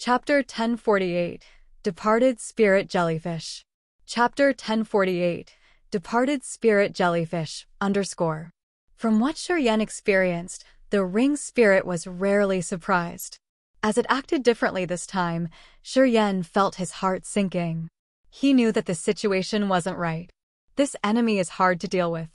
Chapter 1048, Departed Spirit Jellyfish. Chapter 1048, Departed Spirit Jellyfish, _. From what Shiryen experienced, the ring spirit was rarely surprised. As it acted differently this time, Shiryen felt his heart sinking. He knew that the situation wasn't right. This enemy is hard to deal with.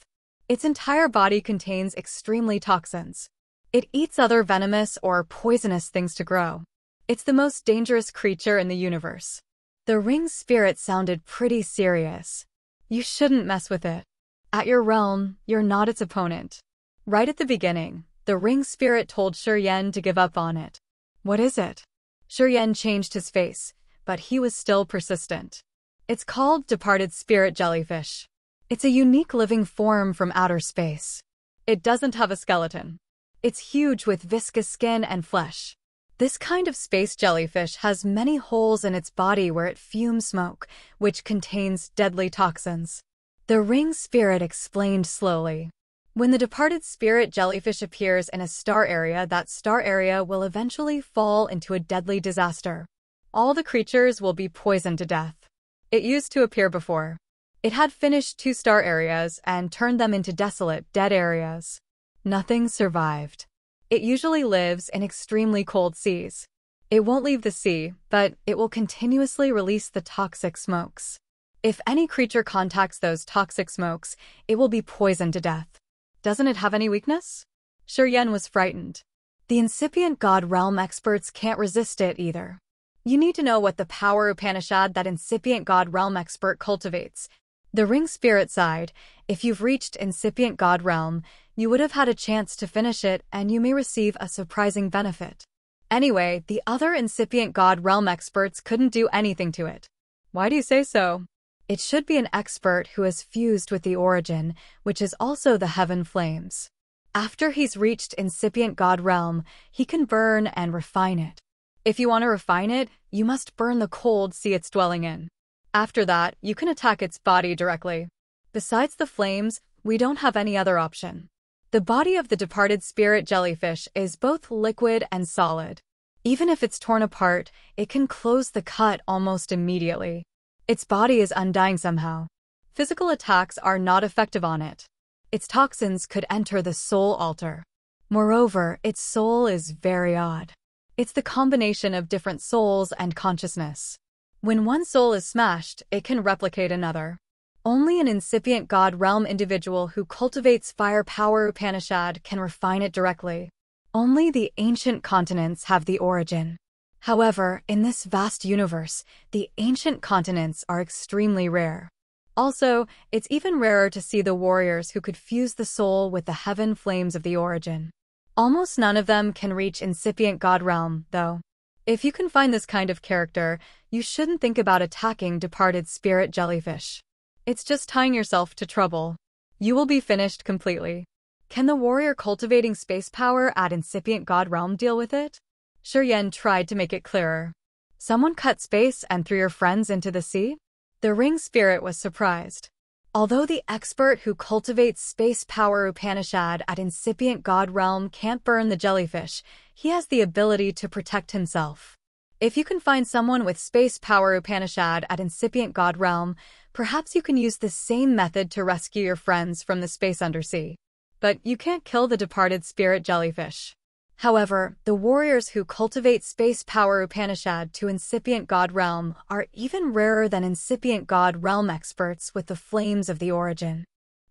Its entire body contains extremely toxins. It eats other venomous or poisonous things to grow. It's the most dangerous creature in the universe. The ring spirit sounded pretty serious. You shouldn't mess with it. At your realm, you're not its opponent. Right at the beginning, the ring spirit told Shiryen to give up on it. What is it? Shiryen changed his face, but he was still persistent. It's called Departed Spirit Jellyfish. It's a unique living form from outer space. It doesn't have a skeleton. It's huge with viscous skin and flesh. This kind of space jellyfish has many holes in its body where it fumes smoke, which contains deadly toxins. The ring spirit explained slowly. When the departed spirit jellyfish appears in a star area, that star area will eventually fall into a deadly disaster. All the creatures will be poisoned to death. It used to appear before. It had finished 2 star areas and turned them into desolate, dead areas. Nothing survived. It usually lives in extremely cold seas. It won't leave the sea, but it will continuously release the toxic smokes. If any creature contacts those toxic smokes, it will be poisoned to death. Doesn't it have any weakness? Shiryen was frightened. The incipient god realm experts can't resist it either. You need to know what the power Upanishad that incipient god realm expert cultivates. The ring spirit sighed. If you've reached incipient god realm, you would have had a chance to finish it and you may receive a surprising benefit. Anyway, the other incipient god realm experts couldn't do anything to it. Why do you say so? It should be an expert who has fused with the origin, which is also the heaven flames. After he's reached incipient god realm, he can burn and refine it. If you want to refine it, you must burn the cold sea it's dwelling in. After that, you can attack its body directly. Besides the flames, we don't have any other option. The body of the departed spirit jellyfish is both liquid and solid. Even if it's torn apart, it can close the cut almost immediately. Its body is undying somehow. Physical attacks are not effective on it. Its toxins could enter the soul altar. Moreover, its soul is very odd. It's the combination of different souls and consciousness. When one soul is smashed, it can replicate another. Only an incipient god realm individual who cultivates fire power Upanishad can refine it directly. Only the ancient continents have the origin. However, in this vast universe, the ancient continents are extremely rare. Also, it's even rarer to see the warriors who could fuse the soul with the heaven flames of the origin. Almost none of them can reach incipient god realm, though. If you can find this kind of character, you shouldn't think about attacking departed spirit jellyfish. It's just tying yourself to trouble. You will be finished completely. Can the warrior cultivating space power at incipient god realm deal with it? Shiryen tried to make it clearer. Someone cut space and threw your friends into the sea? The ring spirit was surprised. Although the expert who cultivates space power Upanishad at incipient god realm can't burn the jellyfish, he has the ability to protect himself. If you can find someone with space power Upanishad at incipient god realm, perhaps you can use the same method to rescue your friends from the space undersea. But you can't kill the departed spirit jellyfish. However, the warriors who cultivate space power Upanishad to incipient god realm are even rarer than incipient god realm experts with the flames of the origin.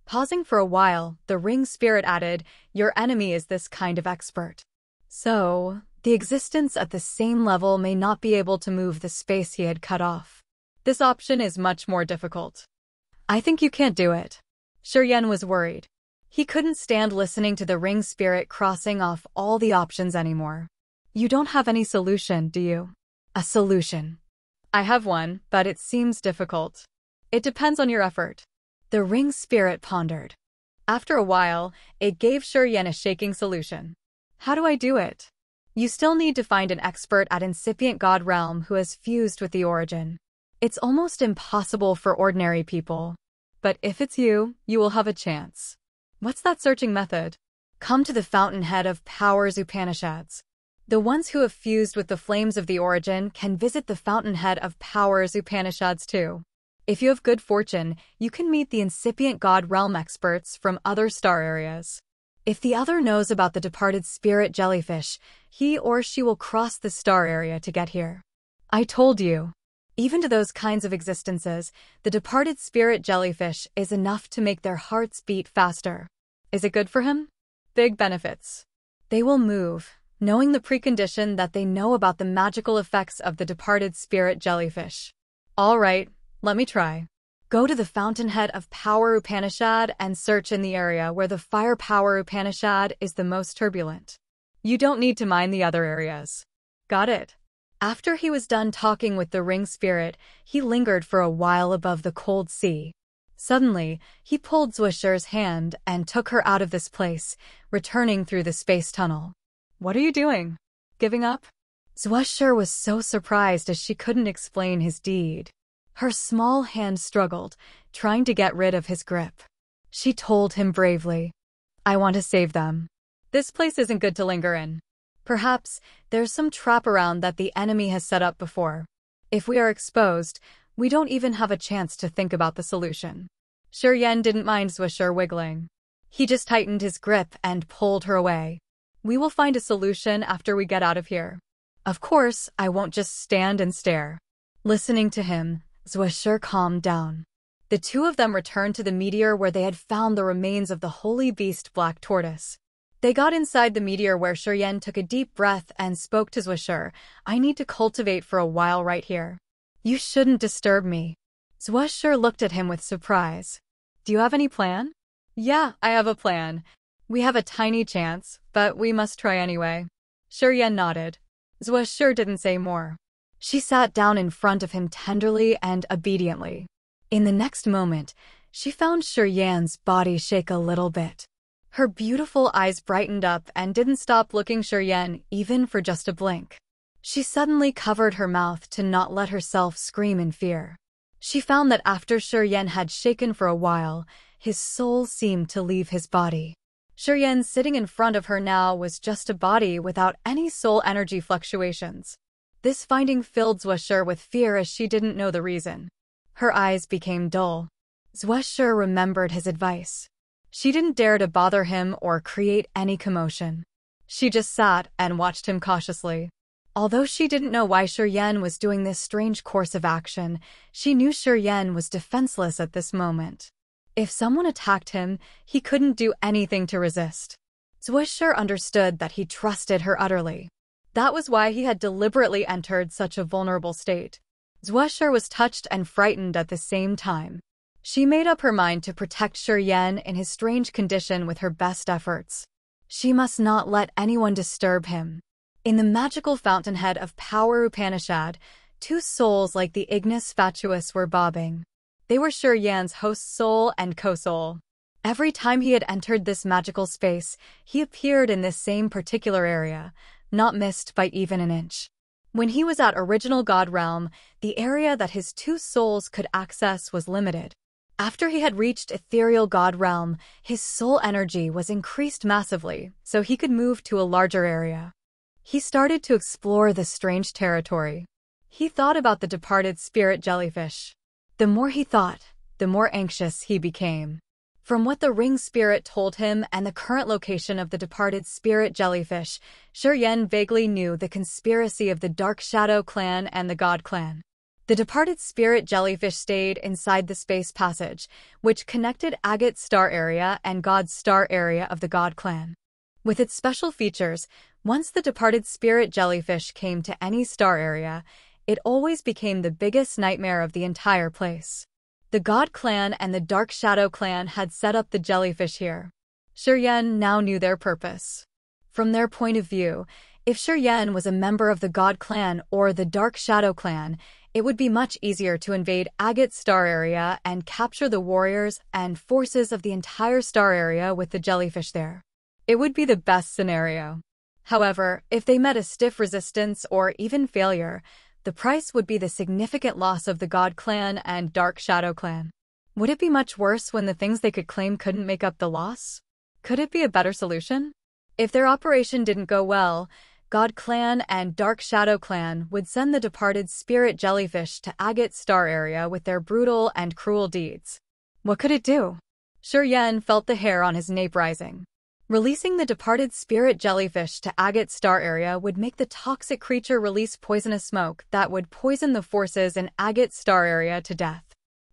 Pausing for a while, the ring spirit added, your enemy is this kind of expert. So, the existence at the same level may not be able to move the space he had cut off. This option is much more difficult. I think you can't do it. Shiryen was worried. He couldn't stand listening to the ring spirit crossing off all the options anymore. You don't have any solution, do you? A solution. I have one, but it seems difficult. It depends on your effort. The ring spirit pondered. After a while, it gave Shiryen a shaking solution. How do I do it? You still need to find an expert at incipient god realm who has fused with the origin. It's almost impossible for ordinary people. But if it's you, you will have a chance. What's that searching method? Come to the Fountainhead of Powers Upanishads. The ones who have fused with the flames of the origin can visit the Fountainhead of Power's Upanishads too. If you have good fortune, you can meet the incipient God realm experts from other star areas. If the other knows about the departed spirit jellyfish, he or she will cross the star area to get here. I told you. Even to those kinds of existences, the departed spirit jellyfish is enough to make their hearts beat faster. Is it good for him? Big benefits. They will move, knowing the precondition that they know about the magical effects of the departed spirit jellyfish. All right, let me try. Go to the Fountainhead of Power Upanishad and search in the area where the Fire Power Upanishad is the most turbulent. You don't need to mind the other areas. Got it? After he was done talking with the ring spirit, he lingered for a while above the cold sea. Suddenly, he pulled Zwisher's hand and took her out of this place, returning through the space tunnel. What are you doing? Giving up? Zwisher was so surprised as she couldn't explain his deed. Her small hand struggled, trying to get rid of his grip. She told him bravely, I want to save them. This place isn't good to linger in. Perhaps there's some trap around that the enemy has set up before. If we are exposed, we don't even have a chance to think about the solution. Shiryen didn't mind Zwisher wiggling. He just tightened his grip and pulled her away. We will find a solution after we get out of here. Of course, I won't just stand and stare. Listening to him, Zwisher calmed down. The two of them returned to the meteor where they had found the remains of the holy beast Black Tortoise. They got inside the meteor where Shiryen took a deep breath and spoke to Zwisher. I need to cultivate for a while right here. You shouldn't disturb me. Zwisher looked at him with surprise. Do you have any plan? Yeah, I have a plan. We have a tiny chance, but we must try anyway. Shiryen nodded. Zwisher didn't say more. She sat down in front of him tenderly and obediently. In the next moment, she found Shiryen's body shake a little bit. Her beautiful eyes brightened up and didn't stop looking Shiryen even for just a blink. She suddenly covered her mouth to not let herself scream in fear. She found that after Shiryen had shaken for a while, his soul seemed to leave his body. Shiryen sitting in front of her now was just a body without any soul energy fluctuations. This finding filled Zwisher with fear as she didn't know the reason. Her eyes became dull. Zwisher remembered his advice. She didn't dare to bother him or create any commotion. She just sat and watched him cautiously. Although she didn't know why Shiryen was doing this strange course of action, she knew Shiryen was defenseless at this moment. If someone attacked him, he couldn't do anything to resist. Zwisher understood that he trusted her utterly. That was why he had deliberately entered such a vulnerable state. Zwisher was touched and frightened at the same time. She made up her mind to protect Shiryen in his strange condition with her best efforts. She must not let anyone disturb him. In the magical Fountainhead of Power Upanishad, two souls like the Ignis Fatuus were bobbing. They were Shiryen's host soul and co-soul. Every time he had entered this magical space, he appeared in this same particular area, not missed by even an inch. When he was at Original God Realm, the area that his two souls could access was limited. After he had reached Ethereal God Realm, his soul energy was increased massively, so he could move to a larger area. He started to explore this strange territory. He thought about the departed spirit jellyfish. The more he thought, the more anxious he became. From what the ring spirit told him and the current location of the departed spirit jellyfish, Shiryen vaguely knew the conspiracy of the Dark Shadow clan and the God clan. The departed spirit jellyfish stayed inside the space passage, which connected Agate's star area and God's star area of the God clan. With its special features, once the departed spirit jellyfish came to any star area, it always became the biggest nightmare of the entire place. The God clan and the Dark Shadow clan had set up the jellyfish here. Shiryen now knew their purpose. From their point of view, if Shiryen was a member of the God clan or the Dark Shadow clan, it would be much easier to invade Agate's star area and capture the warriors and forces of the entire star area with the jellyfish there. It would be the best scenario. However, if they met a stiff resistance or even failure, the price would be the significant loss of the God clan and Dark Shadow clan. Would it be much worse when the things they could claim couldn't make up the loss? Could it be a better solution? If their operation didn't go well, God Clan and Dark Shadow Clan would send the departed spirit jellyfish to Agate Star Area with their brutal and cruel deeds. What could it do? Yen felt the hair on his nape rising. Releasing the departed spirit jellyfish to Agate Star Area would make the toxic creature release poisonous smoke that would poison the forces in Agate Star Area to death.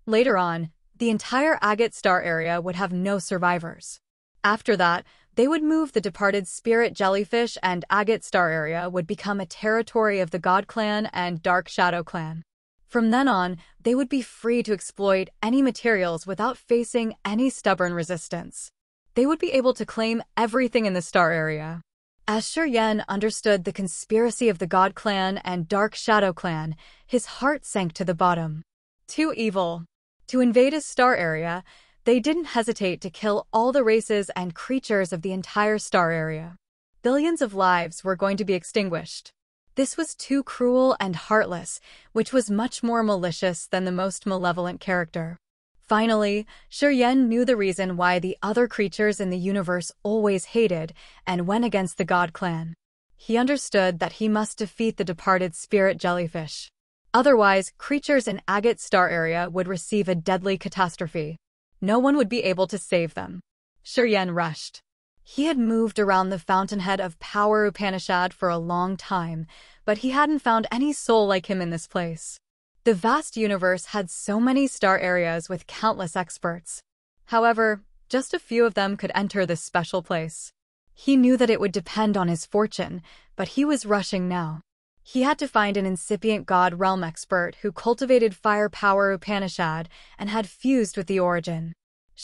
Later on, the entire Agate Star Area would have no survivors. After that, they would move the departed spirit jellyfish, and Agate Star Area would become a territory of the God Clan and Dark Shadow Clan. From then on, they would be free to exploit any materials without facing any stubborn resistance. They would be able to claim everything in the Star Area. As Yen understood the conspiracy of the God Clan and Dark Shadow Clan, his heart sank to the bottom. Too evil. To invade his Star Area, they didn't hesitate to kill all the races and creatures of the entire Star Area. Billions of lives were going to be extinguished. This was too cruel and heartless, which was much more malicious than the most malevolent character. Finally, Yen knew the reason why the other creatures in the universe always hated and went against the God Clan. He understood that he must defeat the departed spirit jellyfish. Otherwise, creatures in Agate Star Area would receive a deadly catastrophe. No one would be able to save them. Yen rushed. He had moved around the Fountainhead of Power Upanishad for a long time, but he hadn't found any soul like him in this place. The vast universe had so many star areas with countless experts. However, just a few of them could enter this special place. He knew that it would depend on his fortune, but he was rushing now. He had to find an incipient God realm expert who cultivated fire power Upanishad and had fused with the origin.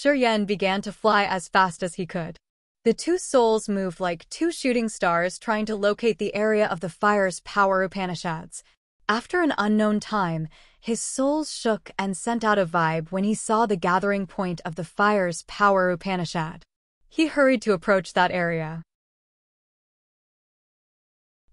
Yen began to fly as fast as he could. The two souls moved like two shooting stars trying to locate the area of the fire's power Upanishads. After an unknown time, his souls shook and sent out a vibe when he saw the gathering point of the fire's power Upanishad. He hurried to approach that area.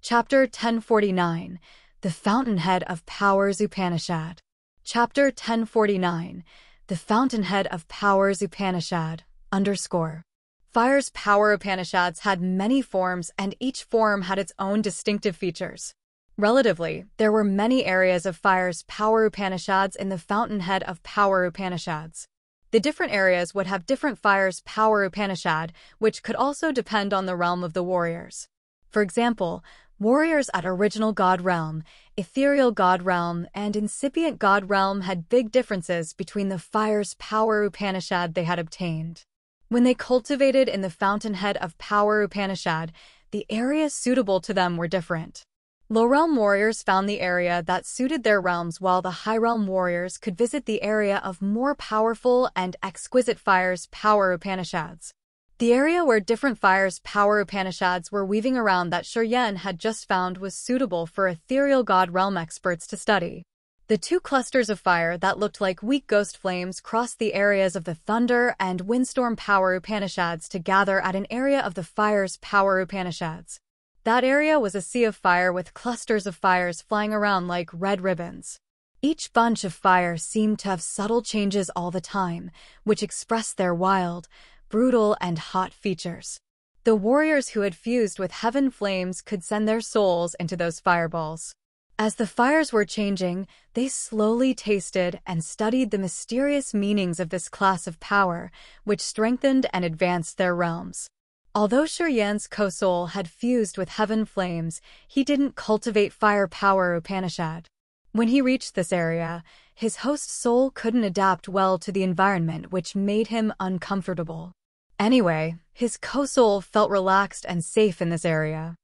Chapter 1049, The Fountainhead of Powers Upanishad. Chapter 1049, The Fountainhead of Powers Upanishad, _ Fire's power Upanishads had many forms, and each form had its own distinctive features. Relatively, there were many areas of fire's power Upanishads in the Fountainhead of Power Upanishads. The different areas would have different fire's power Upanishad, which could also depend on the realm of the warriors. For example, warriors at Original God Realm, Ethereal God Realm, and Incipient God Realm had big differences between the fire's power Upanishad they had obtained. When they cultivated in the Fountainhead of Power Upanishad, the areas suitable to them were different. Low Realm warriors found the area that suited their realms, while the High Realm warriors could visit the area of more powerful and exquisite fire's power Upanishads. The area where different fire's power Upanishads were weaving around that Yen had just found was suitable for Ethereal God Realm experts to study. The two clusters of fire that looked like weak ghost flames crossed the areas of the Thunder and Windstorm power Upanishads to gather at an area of the fire's power Upanishads. That area was a sea of fire with clusters of fires flying around like red ribbons. Each bunch of fire seemed to have subtle changes all the time, which expressed their wild, brutal, and hot features. The warriors who had fused with heaven flames could send their souls into those fireballs. As the fires were changing, they slowly tasted and studied the mysterious meanings of this class of power, which strengthened and advanced their realms. Although Yen's co-soul had fused with heaven flames, he didn't cultivate fire power Upanishad. When he reached this area, his host soul couldn't adapt well to the environment, which made him uncomfortable. Anyway, his co-soul felt relaxed and safe in this area.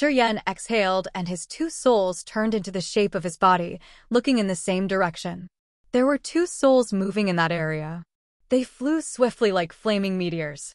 Yen exhaled, and his two souls turned into the shape of his body, looking in the same direction. There were two souls moving in that area. They flew swiftly like flaming meteors.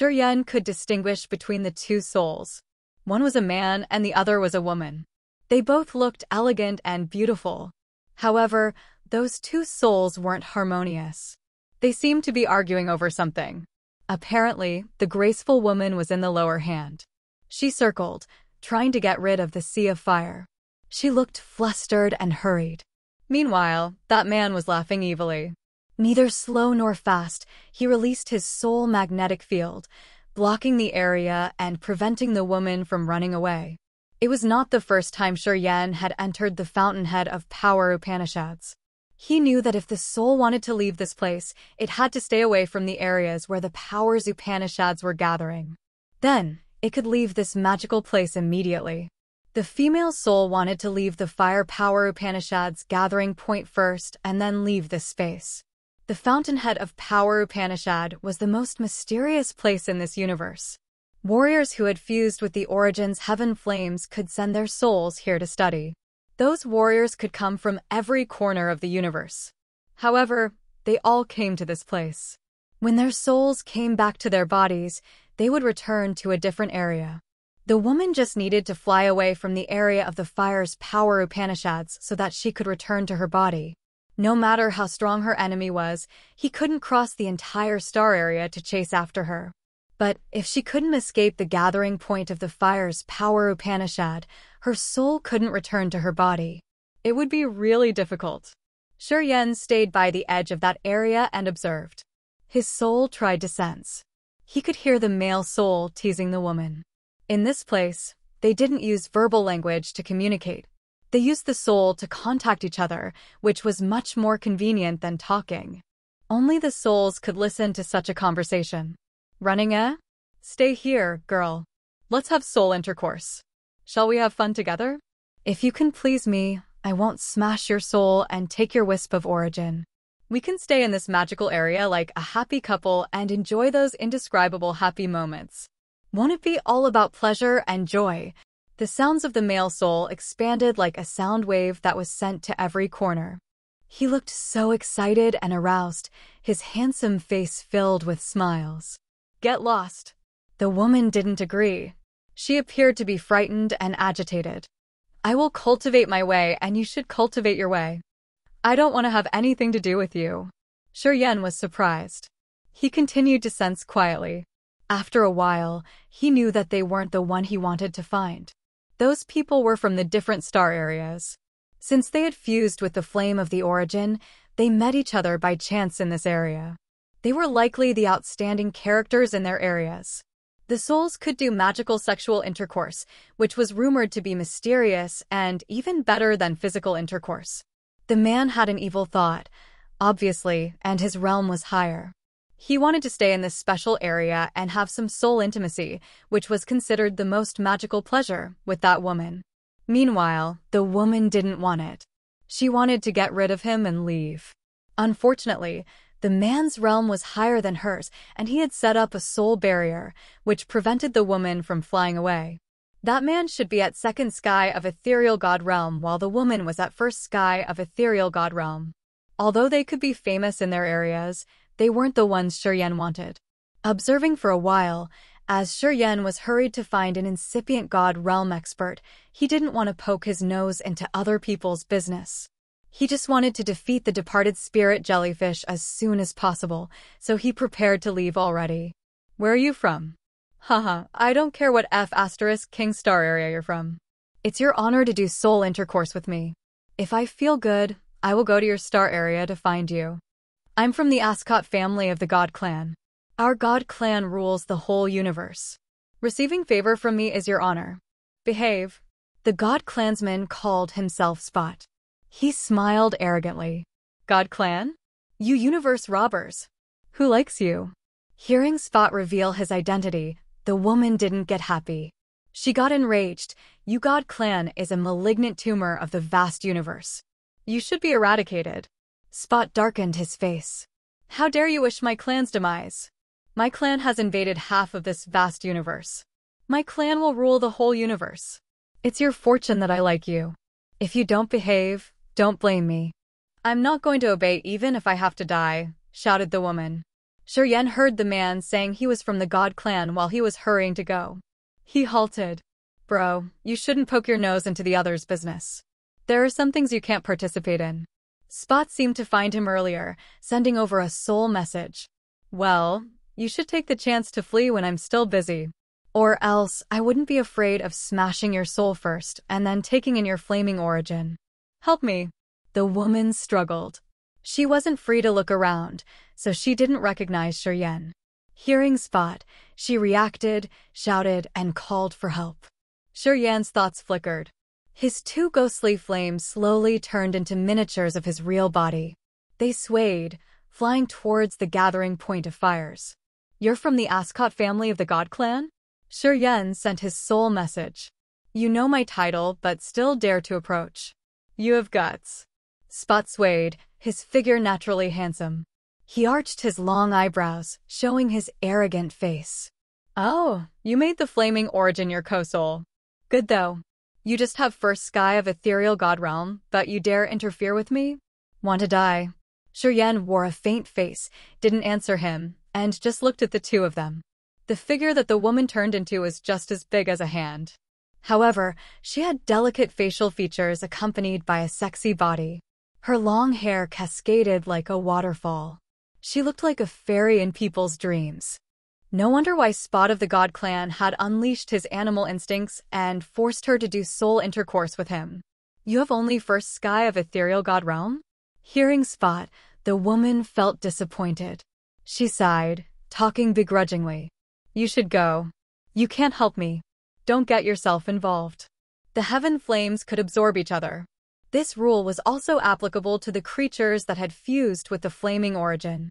Yen could distinguish between the two souls. One was a man and the other was a woman. They both looked elegant and beautiful. However, those two souls weren't harmonious. They seemed to be arguing over something. Apparently, the graceful woman was in the lower hand. She circled, trying to get rid of the sea of fire. She looked flustered and hurried. Meanwhile, that man was laughing evilly. Neither slow nor fast, he released his soul magnetic field, blocking the area and preventing the woman from running away. It was not the first time Shuryen had entered the Fountainhead of Power Upanishads. He knew that if the soul wanted to leave this place, it had to stay away from the areas where the powers Upanishads were gathering. Then, it could leave this magical place immediately. The female soul wanted to leave the fire power Upanishads gathering point first and then leave this space. The Fountainhead of Power Upanishad was the most mysterious place in this universe. Warriors who had fused with the Origin's heaven flames could send their souls here to study. Those warriors could come from every corner of the universe. However, they all came to this place. When their souls came back to their bodies, they would return to a different area. The woman just needed to fly away from the area of the fire's power Upanishads so that she could return to her body. No matter how strong her enemy was, he couldn't cross the entire star area to chase after her. But if she couldn't escape the gathering point of the fire's power Upanishad, her soul couldn't return to her body. It would be really difficult. Shuryen stayed by the edge of that area and observed. His soul tried to sense. He could hear the male soul teasing the woman. In this place, they didn't use verbal language to communicate. They used the soul to contact each other, which was much more convenient than talking. Only the souls could listen to such a conversation. Running, eh? Stay here, girl. Let's have soul intercourse. Shall we have fun together? If you can please me, I won't smash your soul and take your wisp of origin. We can stay in this magical area like a happy couple and enjoy those indescribable happy moments. Won't it be all about pleasure and joy? The sounds of the male soul expanded like a sound wave that was sent to every corner. He looked so excited and aroused, his handsome face filled with smiles. Get lost. The woman didn't agree. She appeared to be frightened and agitated. I will cultivate my way and you should cultivate your way. I don't want to have anything to do with you. Shuryen was surprised. He continued to sense quietly. After a while, he knew that they weren't the one he wanted to find. Those people were from the different star areas. Since they had fused with the flame of the origin, they met each other by chance in this area. They were likely the outstanding characters in their areas. The souls could do magical sexual intercourse, which was rumored to be mysterious and even better than physical intercourse. The man had an evil thought, obviously, and his realm was higher. He wanted to stay in this special area and have some soul intimacy, which was considered the most magical pleasure, with that woman. Meanwhile, the woman didn't want it. She wanted to get rid of him and leave. Unfortunately, the man's realm was higher than hers, and he had set up a soul barrier, which prevented the woman from flying away. That man should be at second sky of ethereal god realm, while the woman was at first sky of ethereal god realm. Although they could be famous in their areas, they weren't the ones Shuryen wanted. Observing for a while, as Shuryen was hurried to find an incipient god realm expert, he didn't want to poke his nose into other people's business. He just wanted to defeat the departed spirit jellyfish as soon as possible, so he prepared to leave already. Where are you from? Haha, I don't care what King star area you're from. It's your honor to do soul intercourse with me. If I feel good, I will go to your star area to find you. I'm from the Ascot family of the God Clan. Our God Clan rules the whole universe. Receiving favor from me is your honor. Behave. The God Clansman called himself Spot. He smiled arrogantly. God Clan? You universe robbers. Who likes you? Hearing Spot reveal his identity, the woman didn't get happy. She got enraged. You God Clan is a malignant tumor of the vast universe. You should be eradicated. Spot darkened his face. How dare you wish my clan's demise? My clan has invaded half of this vast universe. My clan will rule the whole universe. It's your fortune that I like you. If you don't behave, don't blame me. I'm not going to obey even if I have to die, shouted the woman. Shuryen heard the man saying he was from the God Clan while he was hurrying to go. He halted. Bro, you shouldn't poke your nose into the other's business. There are some things you can't participate in. Spot seemed to find him earlier, sending over a soul message. Well, you should take the chance to flee when I'm still busy. Or else, I wouldn't be afraid of smashing your soul first and then taking in your flaming origin. Help me. The woman struggled. She wasn't free to look around, so she didn't recognize Shuryen. Hearing Spot, she reacted, shouted, and called for help. Yan's thoughts flickered. His two ghostly flames slowly turned into miniatures of his real body. They swayed, flying towards the gathering point of fires. "You're from the Ascot family of the God Clan?" Yan sent his soul message. "You know my title, but still dare to approach. You have guts." Spot swayed, his figure naturally handsome. He arched his long eyebrows, showing his arrogant face. "Oh, you made the flaming origin your co-soul. Good though. You just have first sky of ethereal god realm, but you dare interfere with me? Want to die?" Yan wore a faint face, didn't answer him, and just looked at the two of them. The figure that the woman turned into was just as big as a hand. However, she had delicate facial features accompanied by a sexy body. Her long hair cascaded like a waterfall. She looked like a fairy in people's dreams. No wonder why Spot of the God Clan had unleashed his animal instincts and forced her to do soul intercourse with him. "You have only first sky of ethereal god realm?" Hearing Spot, the woman felt disappointed. She sighed, talking begrudgingly. "You should go. You can't help me. Don't get yourself involved." The heaven flames could absorb each other. This rule was also applicable to the creatures that had fused with the flaming origin.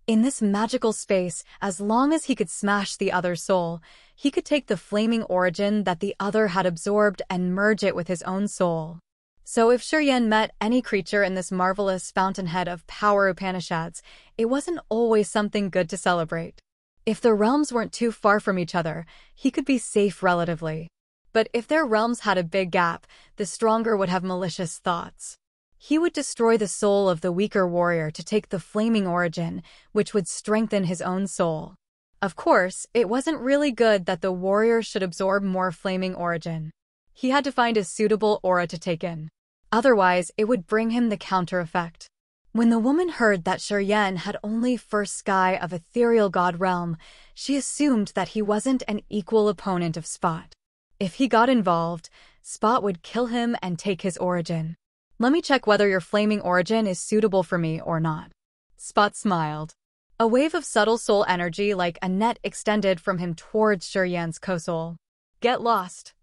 In this magical space, as long as he could smash the other's soul, he could take the flaming origin that the other had absorbed and merge it with his own soul. So if Yan met any creature in this marvelous fountainhead of power Upanishads, it wasn't always something good to celebrate. If the realms weren't too far from each other, he could be safe relatively. But if their realms had a big gap, the stronger would have malicious thoughts. He would destroy the soul of the weaker warrior to take the flaming origin, which would strengthen his own soul. Of course, it wasn't really good that the warrior should absorb more flaming origin. He had to find a suitable aura to take in. Otherwise, it would bring him the counter effect. When the woman heard that Yan had only first sky of ethereal god realm, she assumed that he wasn't an equal opponent of Spot. If he got involved, Spot would kill him and take his origin. "Let me check whether your flaming origin is suitable for me or not." Spot smiled. A wave of subtle soul energy like a net extended from him towards Yan's co-soul. "Get lost."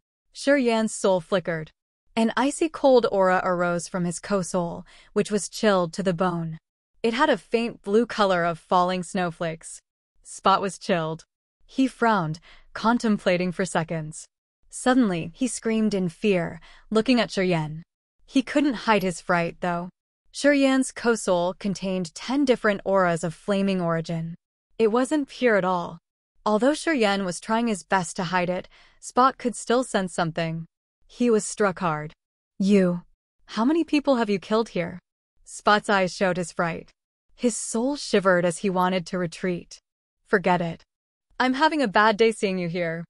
Yan's soul flickered. An icy cold aura arose from his co-soul, which was chilled to the bone. It had a faint blue color of falling snowflakes. Spot was chilled. He frowned, contemplating for seconds. Suddenly, he screamed in fear, looking at Yan. He couldn't hide his fright, though. Yan's co-soul contained 10 different auras of flaming origin. It wasn't pure at all. Although Yan was trying his best to hide it, Spot could still sense something. He was struck hard. "You. How many people have you killed here?" Spot's eyes showed his fright. His soul shivered as he wanted to retreat. "Forget it. I'm having a bad day seeing you here.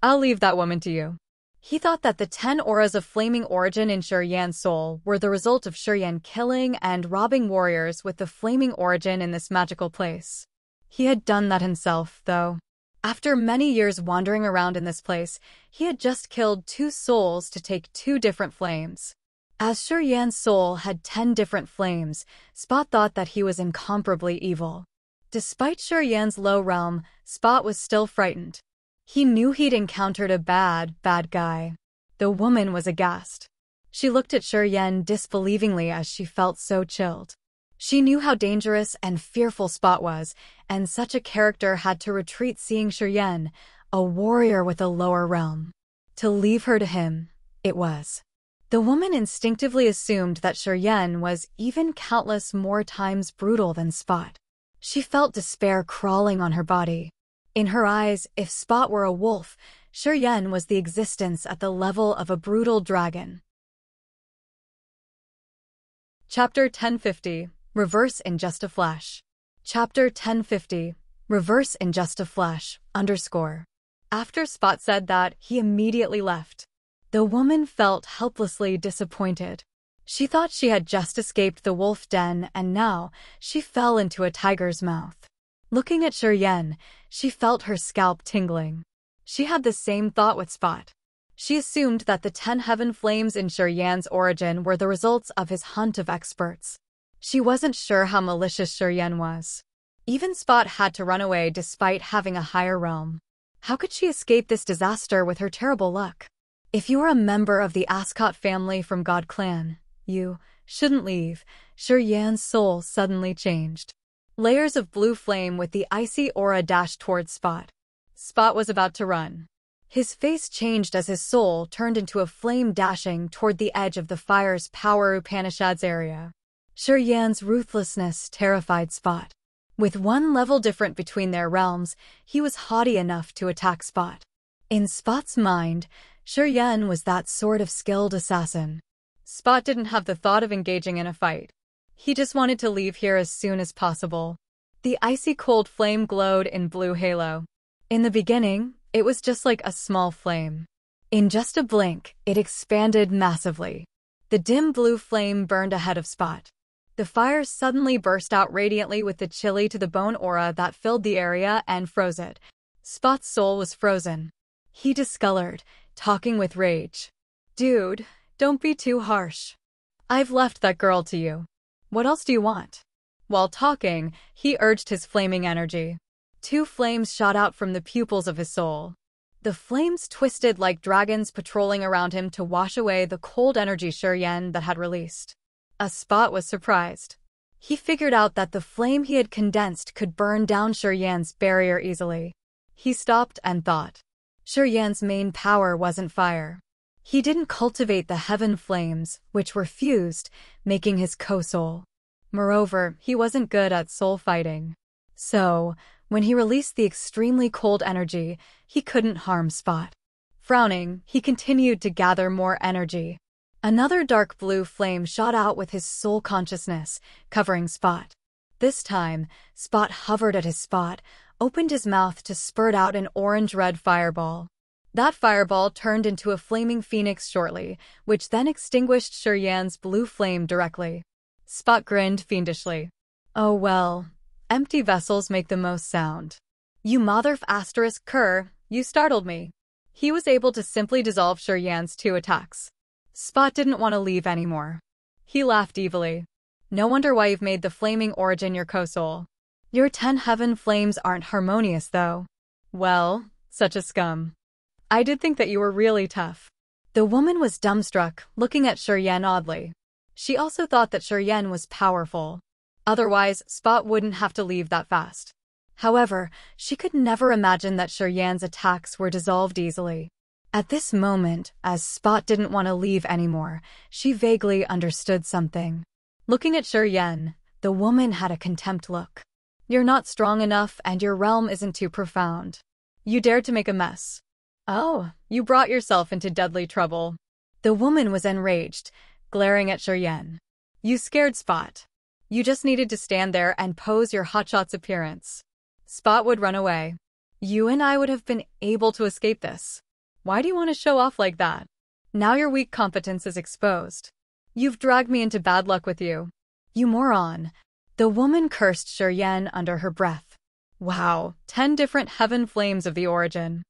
I'll leave that woman to you." He thought that the 10 auras of flaming origin in Yan's soul were the result of Yan killing and robbing warriors with the flaming origin in this magical place. He had done that himself, though. After many years wandering around in this place, he had just killed 2 souls to take 2 different flames. As Yan's soul had 10 different flames, Spot thought that he was incomparably evil. Despite Yan's low realm, Spot was still frightened. He knew he'd encountered a bad guy. The woman was aghast. She looked at Yan disbelievingly as she felt so chilled. She knew how dangerous and fearful Spot was, and such a character had to retreat seeing Yan, a warrior with a lower realm. To leave her to him, it was. The woman instinctively assumed that Yan was even countless more times brutal than Spot. She felt despair crawling on her body. In her eyes, if Spot were a wolf, Yan was the existence at the level of a brutal dragon. Chapter 1050. Reverse in Just a Flash. Chapter 1050. Reverse in Just a Flash, _. After Spot said that, he immediately left. The woman felt helplessly disappointed. She thought she had just escaped the wolf den and now she fell into a tiger's mouth. Looking at Yan, she felt her scalp tingling. She had the same thought with Spot. She assumed that the 10 heaven flames in Yan's origin were the results of his hunt of experts. She wasn't sure how malicious Yan was. Even Spot had to run away despite having a higher realm. How could she escape this disaster with her terrible luck? If you are a member of the Ascot family from God Clan, you shouldn't leave. Yan's soul suddenly changed. Layers of blue flame with the icy aura dashed towards Spot. Spot was about to run. His face changed as his soul turned into a flame dashing toward the edge of the fire's power Upanishad's area. Yan's ruthlessness terrified Spot. With one level different between their realms, he was haughty enough to attack Spot. In Spot's mind, Yan was that sort of skilled assassin. Spot didn't have the thought of engaging in a fight. He just wanted to leave here as soon as possible. The icy cold flame glowed in blue halo. In the beginning, it was just like a small flame. In just a blink, it expanded massively. The dim blue flame burned ahead of Spot. The fire suddenly burst out radiantly with the chilly-to-the-bone aura that filled the area and froze it. Spot's soul was frozen. He discolored, talking with rage. "Dude, don't be too harsh. I've left that girl to you. What else do you want?" While talking, he urged his flaming energy. Two flames shot out from the pupils of his soul. The flames twisted like dragons patrolling around him to wash away the cold energy Yan that had released. Spot was surprised. He figured out that the flame he had condensed could burn down Yan's barrier easily. He stopped and thought. Yan's main power wasn't fire. He didn't cultivate the heaven flames, which were fused, making his co-soul. Moreover, he wasn't good at soul fighting. So, when he released the extremely cold energy, he couldn't harm Spot. Frowning, he continued to gather more energy. Another dark blue flame shot out with his soul consciousness, covering Spot. This time, Spot hovered at his spot, opened his mouth to spurt out an orange-red fireball. That fireball turned into a flaming phoenix shortly, which then extinguished Yan's blue flame directly. Spot grinned fiendishly. "Oh well, empty vessels make the most sound. You motherf asterisk cur, you startled me." He was able to simply dissolve Yan's two attacks. Spot didn't want to leave anymore. He laughed evilly. "No wonder why you've made the flaming origin your co-soul. Your 10 heaven flames aren't harmonious, though. Well, such a scum. I did think that you were really tough." The woman was dumbstruck, looking at Yan oddly. She also thought that Yan was powerful. Otherwise, Spot wouldn't have to leave that fast. However, she could never imagine that Yan's attacks were dissolved easily. At this moment, as Spot didn't want to leave anymore, she vaguely understood something. Looking at Yan, the woman had a contempt look. "You're not strong enough and your realm isn't too profound. You dared to make a mess. Oh, you brought yourself into deadly trouble." The woman was enraged, glaring at Yan. "You scared Spot. You just needed to stand there and pose your hotshot's appearance. Spot would run away. You and I would have been able to escape this. Why do you want to show off like that? Now your weak competence is exposed. You've dragged me into bad luck with you. You moron." The woman cursed Yan under her breath. "Wow, 10 different heaven flames of the origin.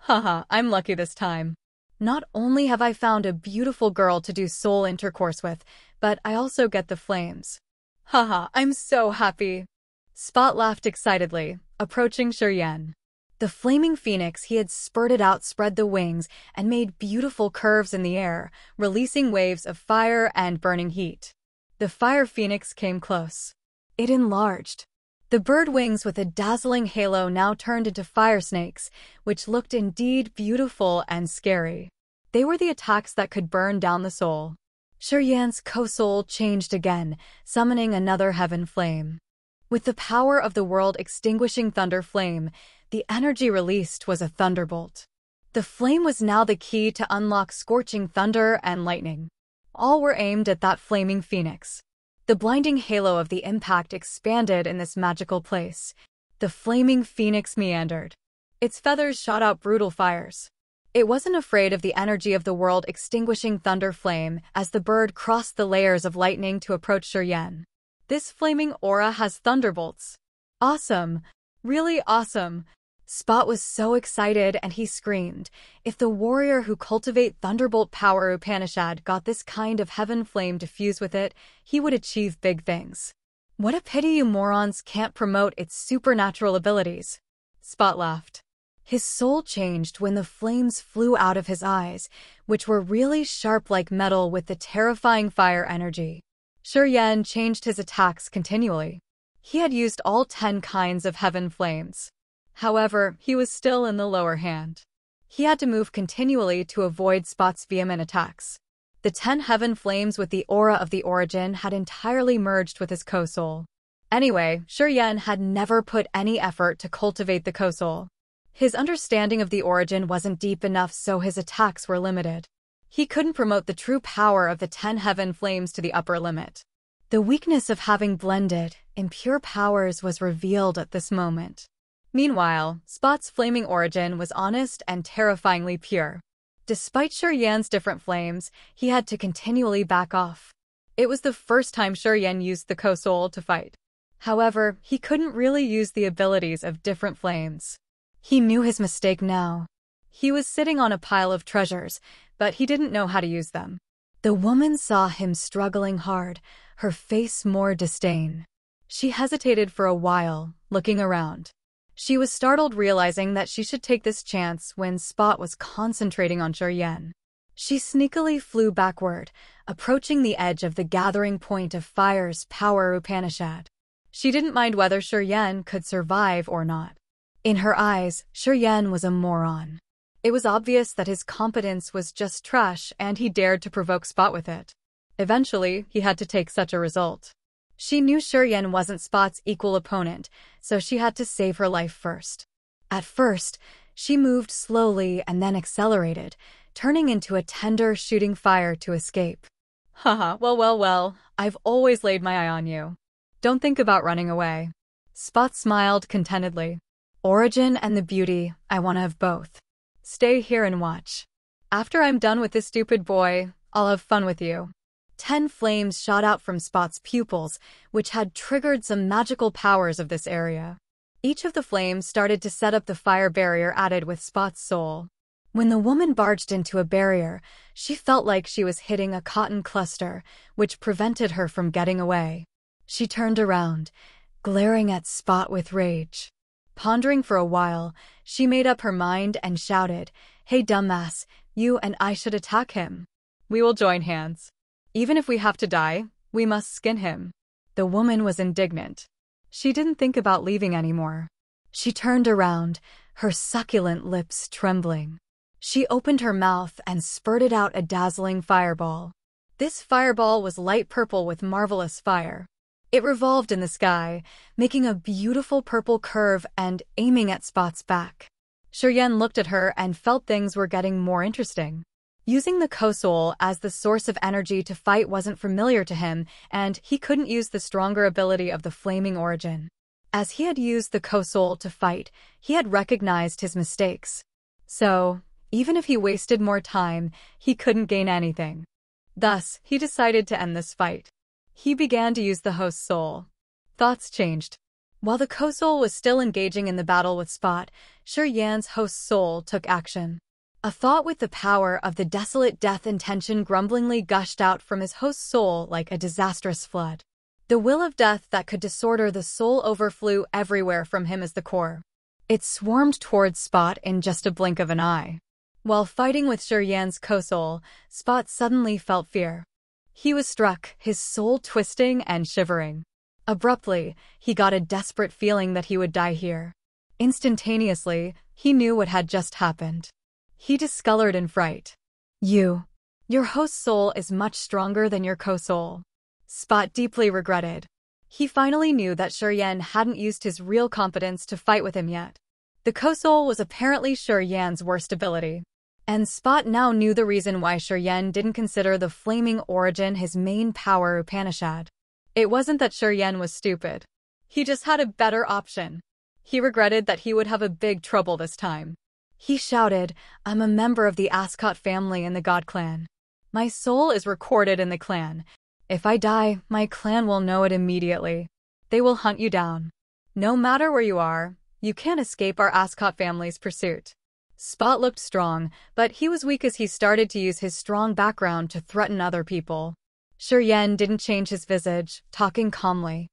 Haha, I'm lucky this time. Not only have I found a beautiful girl to do soul intercourse with, but I also get the flames. Haha, I'm so happy." Spot laughed excitedly, approaching Yan. The flaming phoenix he had spurted out spread the wings and made beautiful curves in the air, releasing waves of fire and burning heat. The fire phoenix came close. It enlarged. The bird wings with a dazzling halo now turned into fire snakes, which looked indeed beautiful and scary. They were the attacks that could burn down the soul. Yan's co-soul changed again, summoning another heaven flame. With the power of the world-extinguishing thunder flame, the energy released was a thunderbolt. The flame was now the key to unlock scorching thunder and lightning. All were aimed at that flaming phoenix. The blinding halo of the impact expanded in this magical place. The flaming phoenix meandered. Its feathers shot out brutal fires. It wasn't afraid of the energy of the world-extinguishing thunder flame as the bird crossed the layers of lightning to approach Yan. "This flaming aura has thunderbolts. Awesome! Really awesome!" Spot was so excited and he screamed. If the warrior who cultivate thunderbolt power Upanishad got this kind of heaven flame to fuse with it, he would achieve big things. What a pity you morons can't promote its supernatural abilities. Spot laughed. His soul changed when the flames flew out of his eyes, which were really sharp like metal with the terrifying fire energy. Yan changed his attacks continually. He had used all 10 kinds of heaven flames. However, he was still in the lower hand. He had to move continually to avoid Spot's vehement attacks. The 10 heaven flames with the aura of the origin had entirely merged with his co-soul. Anyway, Yan had never put any effort to cultivate the co-soul. His understanding of the origin wasn't deep enough, so his attacks were limited. He couldn't promote the true power of the 10 heaven flames to the upper limit. The weakness of having blended impure powers was revealed at this moment. Meanwhile, Spot's flaming origin was honest and terrifyingly pure. Despite Yan's different flames, he had to continually back off. It was the first time Yan used the co-soul to fight. However, he couldn't really use the abilities of different flames. He knew his mistake now. He was sitting on a pile of treasures, but he didn't know how to use them. The woman saw him struggling hard, her face more disdain. She hesitated for a while, looking around. She was startled, realizing that she should take this chance when Spot was concentrating on Yan. She sneakily flew backward, approaching the edge of the gathering point of fire's power Upanishad. She didn't mind whether Yan could survive or not. In her eyes, Yan was a moron. It was obvious that his competence was just trash and he dared to provoke Spot with it. Eventually, he had to take such a result. She knew Yan wasn't Spot's equal opponent, so she had to save her life first. At first, she moved slowly and then accelerated, turning into a tender shooting fire to escape. Haha, well, I've always laid my eye on you. Don't think about running away. Spot smiled contentedly. Origin and the beauty, I want to have both. Stay here and watch. After I'm done with this stupid boy, I'll have fun with you. 10 flames shot out from Spot's pupils, which had triggered some magical powers of this area. Each of the flames started to set up the fire barrier added with Spot's soul. When the woman barged into a barrier, she felt like she was hitting a cotton cluster, which prevented her from getting away. She turned around, glaring at Spot with rage. Pondering for a while, she made up her mind and shouted, "Hey dumbass, you and I should attack him. We will join hands. Even if we have to die, we must skin him." The woman was indignant. She didn't think about leaving anymore. She turned around, her succulent lips trembling. She opened her mouth and spurted out a dazzling fireball. This fireball was light purple with marvelous fire. It revolved in the sky, making a beautiful purple curve and aiming at Spot's back. Yan looked at her and felt things were getting more interesting. Using the co-soul as the source of energy to fight wasn't familiar to him, and he couldn't use the stronger ability of the flaming origin. As he had used the co-soul to fight, he had recognized his mistakes. So, even if he wasted more time, he couldn't gain anything. Thus, he decided to end this fight. He began to use the host's soul. Thoughts changed. While the co-soul was still engaging in the battle with Spot, Yan's host's soul took action. A thought with the power of the desolate death intention grumblingly gushed out from his host's soul like a disastrous flood. The will of death that could disorder the soul overflew everywhere from him as the core. It swarmed towards Spot in just a blink of an eye. While fighting with Yan's co-soul, Spot suddenly felt fear. He was struck, his soul twisting and shivering. Abruptly, he got a desperate feeling that he would die here. Instantaneously, he knew what had just happened. He discolored in fright. Your host's soul is much stronger than your co-soul. Spot deeply regretted. He finally knew that Yan hadn't used his real competence to fight with him yet. The co-soul was apparently Yan's worst ability. And Spot now knew the reason why Yan didn't consider the flaming origin his main power Upanishad. It wasn't that Yan was stupid. He just had a better option. He regretted that he would have a big trouble this time. He shouted, "I'm a member of the Ascot family in the God clan. My soul is recorded in the clan. If I die, my clan will know it immediately. They will hunt you down. No matter where you are, you can't escape our Ascot family's pursuit." Spot looked strong, but he was weak as he started to use his strong background to threaten other people. Yan didn't change his visage, talking calmly.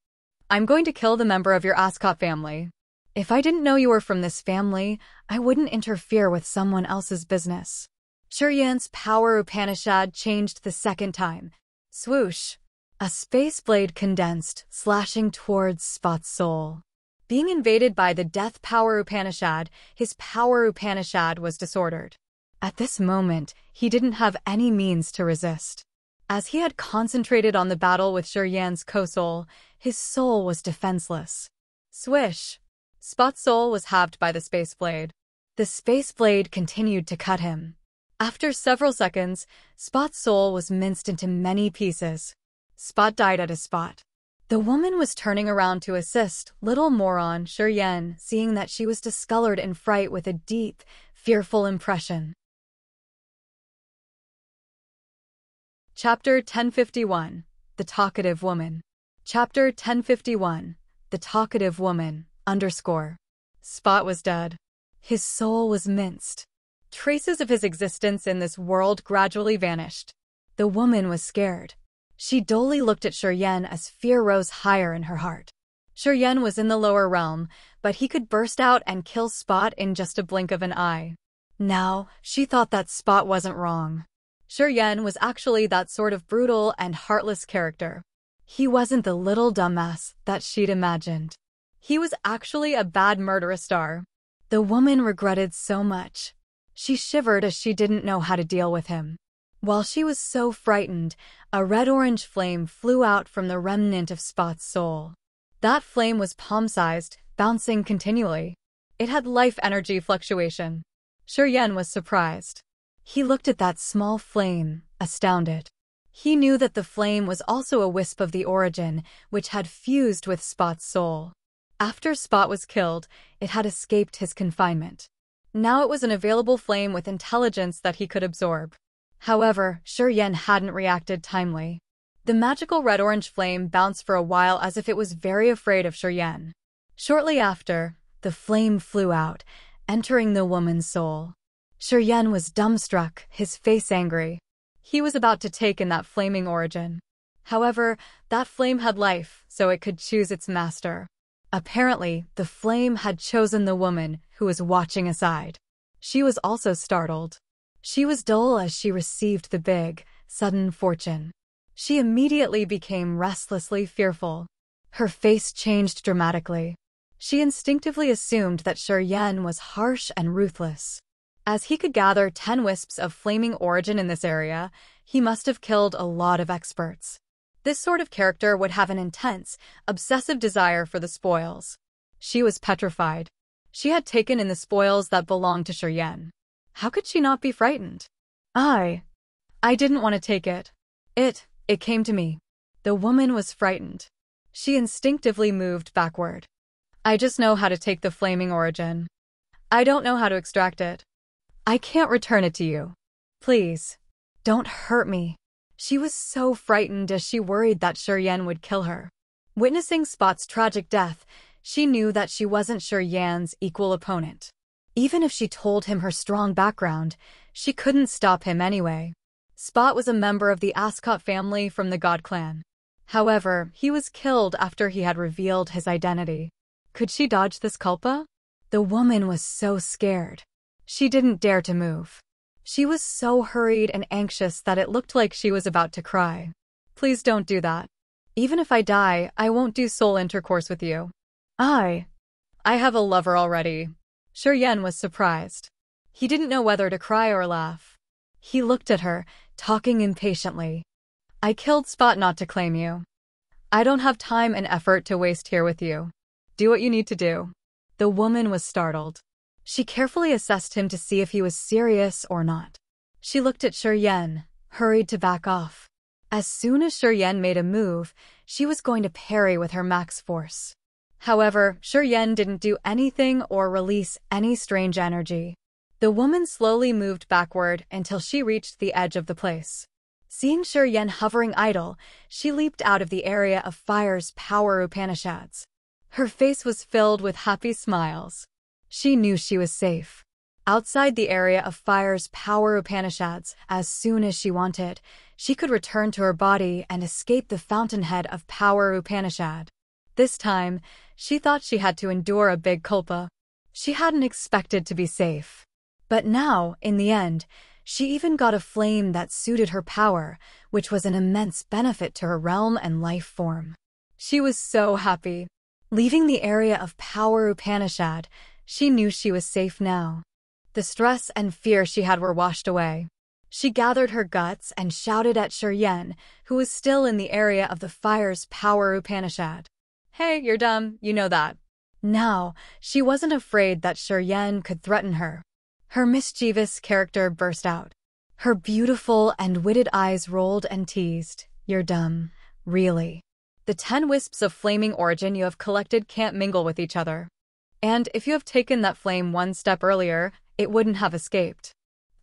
I'm going to kill the member of your Ascot family. If I didn't know you were from this family, I wouldn't interfere with someone else's business. Shuryen's power Upanishad changed the second time. Swoosh! A space blade condensed, slashing towards Spot's soul. Being invaded by the death power Upanishad, his power Upanishad was disordered. At this moment, he didn't have any means to resist. As he had concentrated on the battle with Shuryen's co-soul, his soul was defenseless. Swish! Spot's soul was halved by the space blade. The space blade continued to cut him. After several seconds, Spot's soul was minced into many pieces. Spot died at his spot. The woman was turning around to assist little moron Shuryen, seeing that she was discolored in fright with a deep, fearful impression. Chapter 1051. The Talkative Woman. Chapter 1051. The Talkative Woman, _ Spot was dead. His soul was minced. Traces of his existence in this world gradually vanished. The woman was scared. She dully looked at Shuryen as fear rose higher in her heart. Shuryen was in the lower realm, but he could burst out and kill Spot in just a blink of an eye. Now, she thought that Spot wasn't wrong. Shuryen was actually that sort of brutal and heartless character. He wasn't the little dumbass that she'd imagined. He was actually a bad murderous star. The woman regretted so much. She shivered as she didn't know how to deal with him. While she was so frightened, a red-orange flame flew out from the remnant of Spot's soul. That flame was palm-sized, bouncing continually. It had life energy fluctuation. Shuryen was surprised. He looked at that small flame, astounded. He knew that the flame was also a wisp of the origin, which had fused with Spot's soul. After Spot was killed, it had escaped his confinement. Now it was an available flame with intelligence that he could absorb. However, Shuryen hadn't reacted timely. The magical red-orange flame bounced for a while as if it was very afraid of Shuryen. Shortly after, the flame flew out, entering the woman's soul. Shuryen was dumbstruck, his face angry. He was about to take in that flaming origin. However, that flame had life, so it could choose its master. Apparently, the flame had chosen the woman who was watching aside. She was also startled. She was dull as she received the big, sudden fortune. She immediately became restlessly fearful. Her face changed dramatically. She instinctively assumed that Shuryen was harsh and ruthless. As he could gather 10 wisps of flaming origin in this area, he must have killed a lot of experts. This sort of character would have an intense, obsessive desire for the spoils. She was petrified. She had taken in the spoils that belonged to Shuryen. How could she not be frightened? I didn't want to take it. It came to me. The woman was frightened. She instinctively moved backward. I just know how to take the flaming origin. I don't know how to extract it. I can't return it to you. Please, don't hurt me. She was so frightened as she worried that Shuryen would kill her. Witnessing Spot's tragic death, she knew that she wasn't Shuryen's equal opponent. Even if she told him her strong background, she couldn't stop him anyway. Spot was a member of the Ascot family from the God Clan. However, he was killed after he had revealed his identity. Could she dodge this culpa? The woman was so scared. She didn't dare to move. She was so hurried and anxious that it looked like she was about to cry. Please don't do that. Even if I die, I won't do soul intercourse with you. I have a lover already. Shuryen was surprised. He didn't know whether to cry or laugh. He looked at her, talking impatiently. I killed Spot not to claim you. I don't have time and effort to waste here with you. Do what you need to do. The woman was startled. She carefully assessed him to see if he was serious or not. She looked at Shuryen, hurried to back off. As soon as Shuryen made a move, she was going to parry with her max force. However, Shuryen didn't do anything or release any strange energy. The woman slowly moved backward until she reached the edge of the place. Seeing Shuryen hovering idle, she leaped out of the area of fire's power Upanishads. Her face was filled with happy smiles. She knew she was safe. Outside the area of fire's power Upanishads, as soon as she wanted, she could return to her body and escape the Fountainhead of power Upanishad. This time, she thought she had to endure a big culpa. She hadn't expected to be safe. But now, in the end, she even got a flame that suited her power, which was an immense benefit to her realm and life form. She was so happy. Leaving the area of power Upanishad, she knew she was safe now. The stress and fear she had were washed away. She gathered her guts and shouted at Shuryen, who was still in the area of the fire's power Upanishad. Hey, you're dumb, you know that. Now, she wasn't afraid that Shuryen could threaten her. Her mischievous character burst out. Her beautiful and witted eyes rolled and teased. You're dumb. Really. The 10 wisps of flaming origin you have collected can't mingle with each other. And if you have taken that flame one step earlier, it wouldn't have escaped.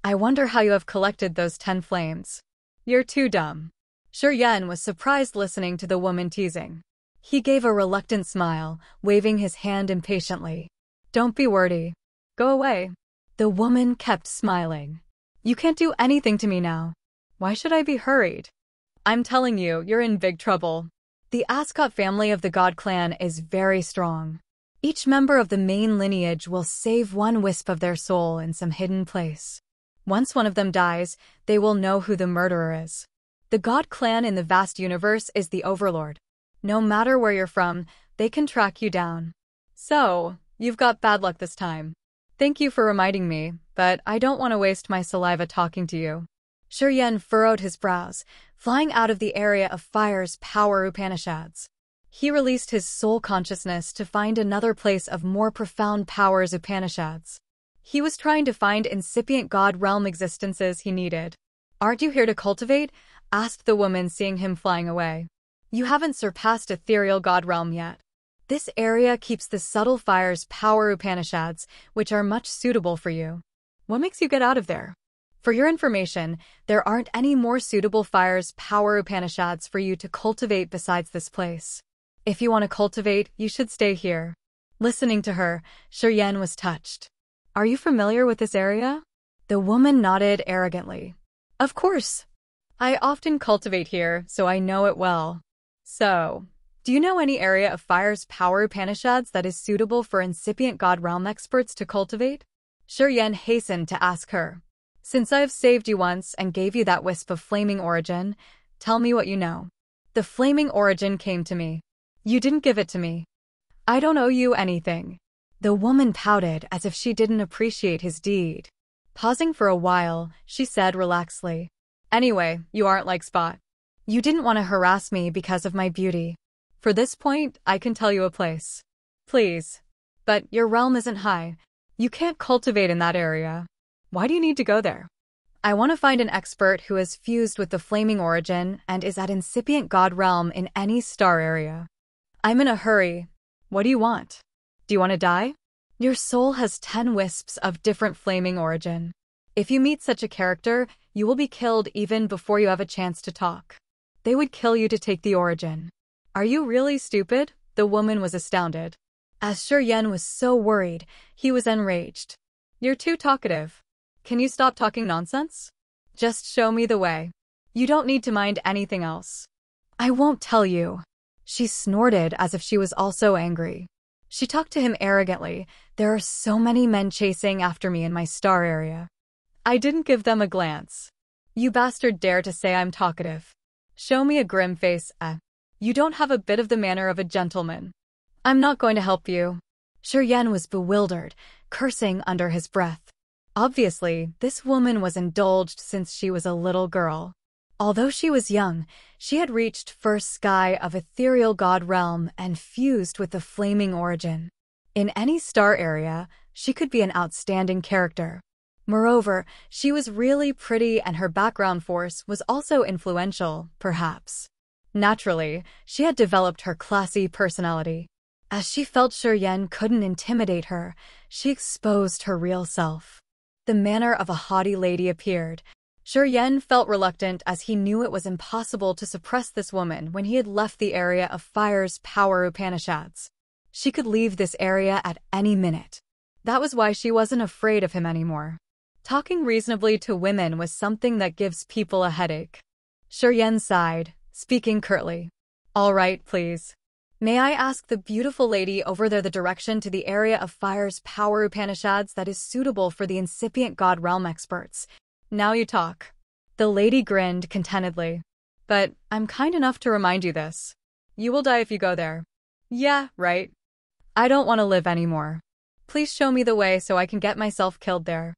I wonder how you have collected those 10 flames. You're too dumb. Shuryen was surprised listening to the woman teasing. He gave a reluctant smile, waving his hand impatiently. Don't be wordy. Go away. The woman kept smiling. You can't do anything to me now. Why should I be hurried? I'm telling you, you're in big trouble. The Ascot family of the God clan is very strong. Each member of the main lineage will save one wisp of their soul in some hidden place. Once one of them dies, they will know who the murderer is. The God clan in the vast universe is the overlord. No matter where you're from, they can track you down. So, you've got bad luck this time. Thank you for reminding me, but I don't want to waste my saliva talking to you. Shuryen furrowed his brows, flying out of the area of fire's power Upanishads. He released his soul consciousness to find another place of more profound powers Upanishads. He was trying to find incipient God realm existences he needed. Aren't you here to cultivate? Asked the woman, seeing him flying away. You haven't surpassed ethereal God realm yet. This area keeps the subtle fire's power Upanishads, which are much suitable for you. What makes you get out of there? For your information, there aren't any more suitable fire's power Upanishads for you to cultivate besides this place. If you want to cultivate, you should stay here. Listening to her, Shuryen was touched. Are you familiar with this area? The woman nodded arrogantly. Of course. I often cultivate here, so I know it well. So, do you know any area of fire's power Upanishads that is suitable for incipient God realm experts to cultivate? Shuryen hastened to ask her. Since I have saved you once and gave you that wisp of flaming origin, tell me what you know. The flaming origin came to me. You didn't give it to me. I don't owe you anything. The woman pouted as if she didn't appreciate his deed. Pausing for a while, she said relaxedly. Anyway, you aren't like Spot. You didn't want to harass me because of my beauty. For this point, I can tell you a place. Please. But your realm isn't high. You can't cultivate in that area. Why do you need to go there? I want to find an expert who has fused with the flaming origin and is at incipient God realm in any star area. I'm in a hurry. What do you want? Do you want to die? Your soul has 10 wisps of different flaming origin. If you meet such a character, you will be killed even before you have a chance to talk. They would kill you to take the origin. Are you really stupid? The woman was astounded. As Shuryen was so worried, he was enraged. You're too talkative. Can you stop talking nonsense? Just show me the way. You don't need to mind anything else. I won't tell you. She snorted as if she was also angry. She talked to him arrogantly. There are so many men chasing after me in my star area. I didn't give them a glance. You bastard dare to say I'm talkative. Show me a grim face, You don't have a bit of the manner of a gentleman. I'm not going to help you. Shuryen was bewildered, cursing under his breath. Obviously, this woman was indulged since she was a little girl. Although she was young, she had reached first sky of ethereal God realm and fused with the flaming origin. In any star area, she could be an outstanding character. Moreover, she was really pretty and her background force was also influential, perhaps. Naturally, she had developed her classy personality. As she felt Shuryen couldn't intimidate her, she exposed her real self. The manner of a haughty lady appeared. Shuryen felt reluctant as he knew it was impossible to suppress this woman when he had left the area of fire's power Upanishads. She could leave this area at any minute. That was why she wasn't afraid of him anymore. Talking reasonably to women was something that gives people a headache. Shuryen sighed, speaking curtly. All right, please. May I ask the beautiful lady over there the direction to the area of fire's power Upanishads that is suitable for the incipient god realm experts? Now you talk. The lady grinned contentedly. But I'm kind enough to remind you this. You will die if you go there. Yeah, right. I don't want to live anymore. Please show me the way so I can get myself killed there.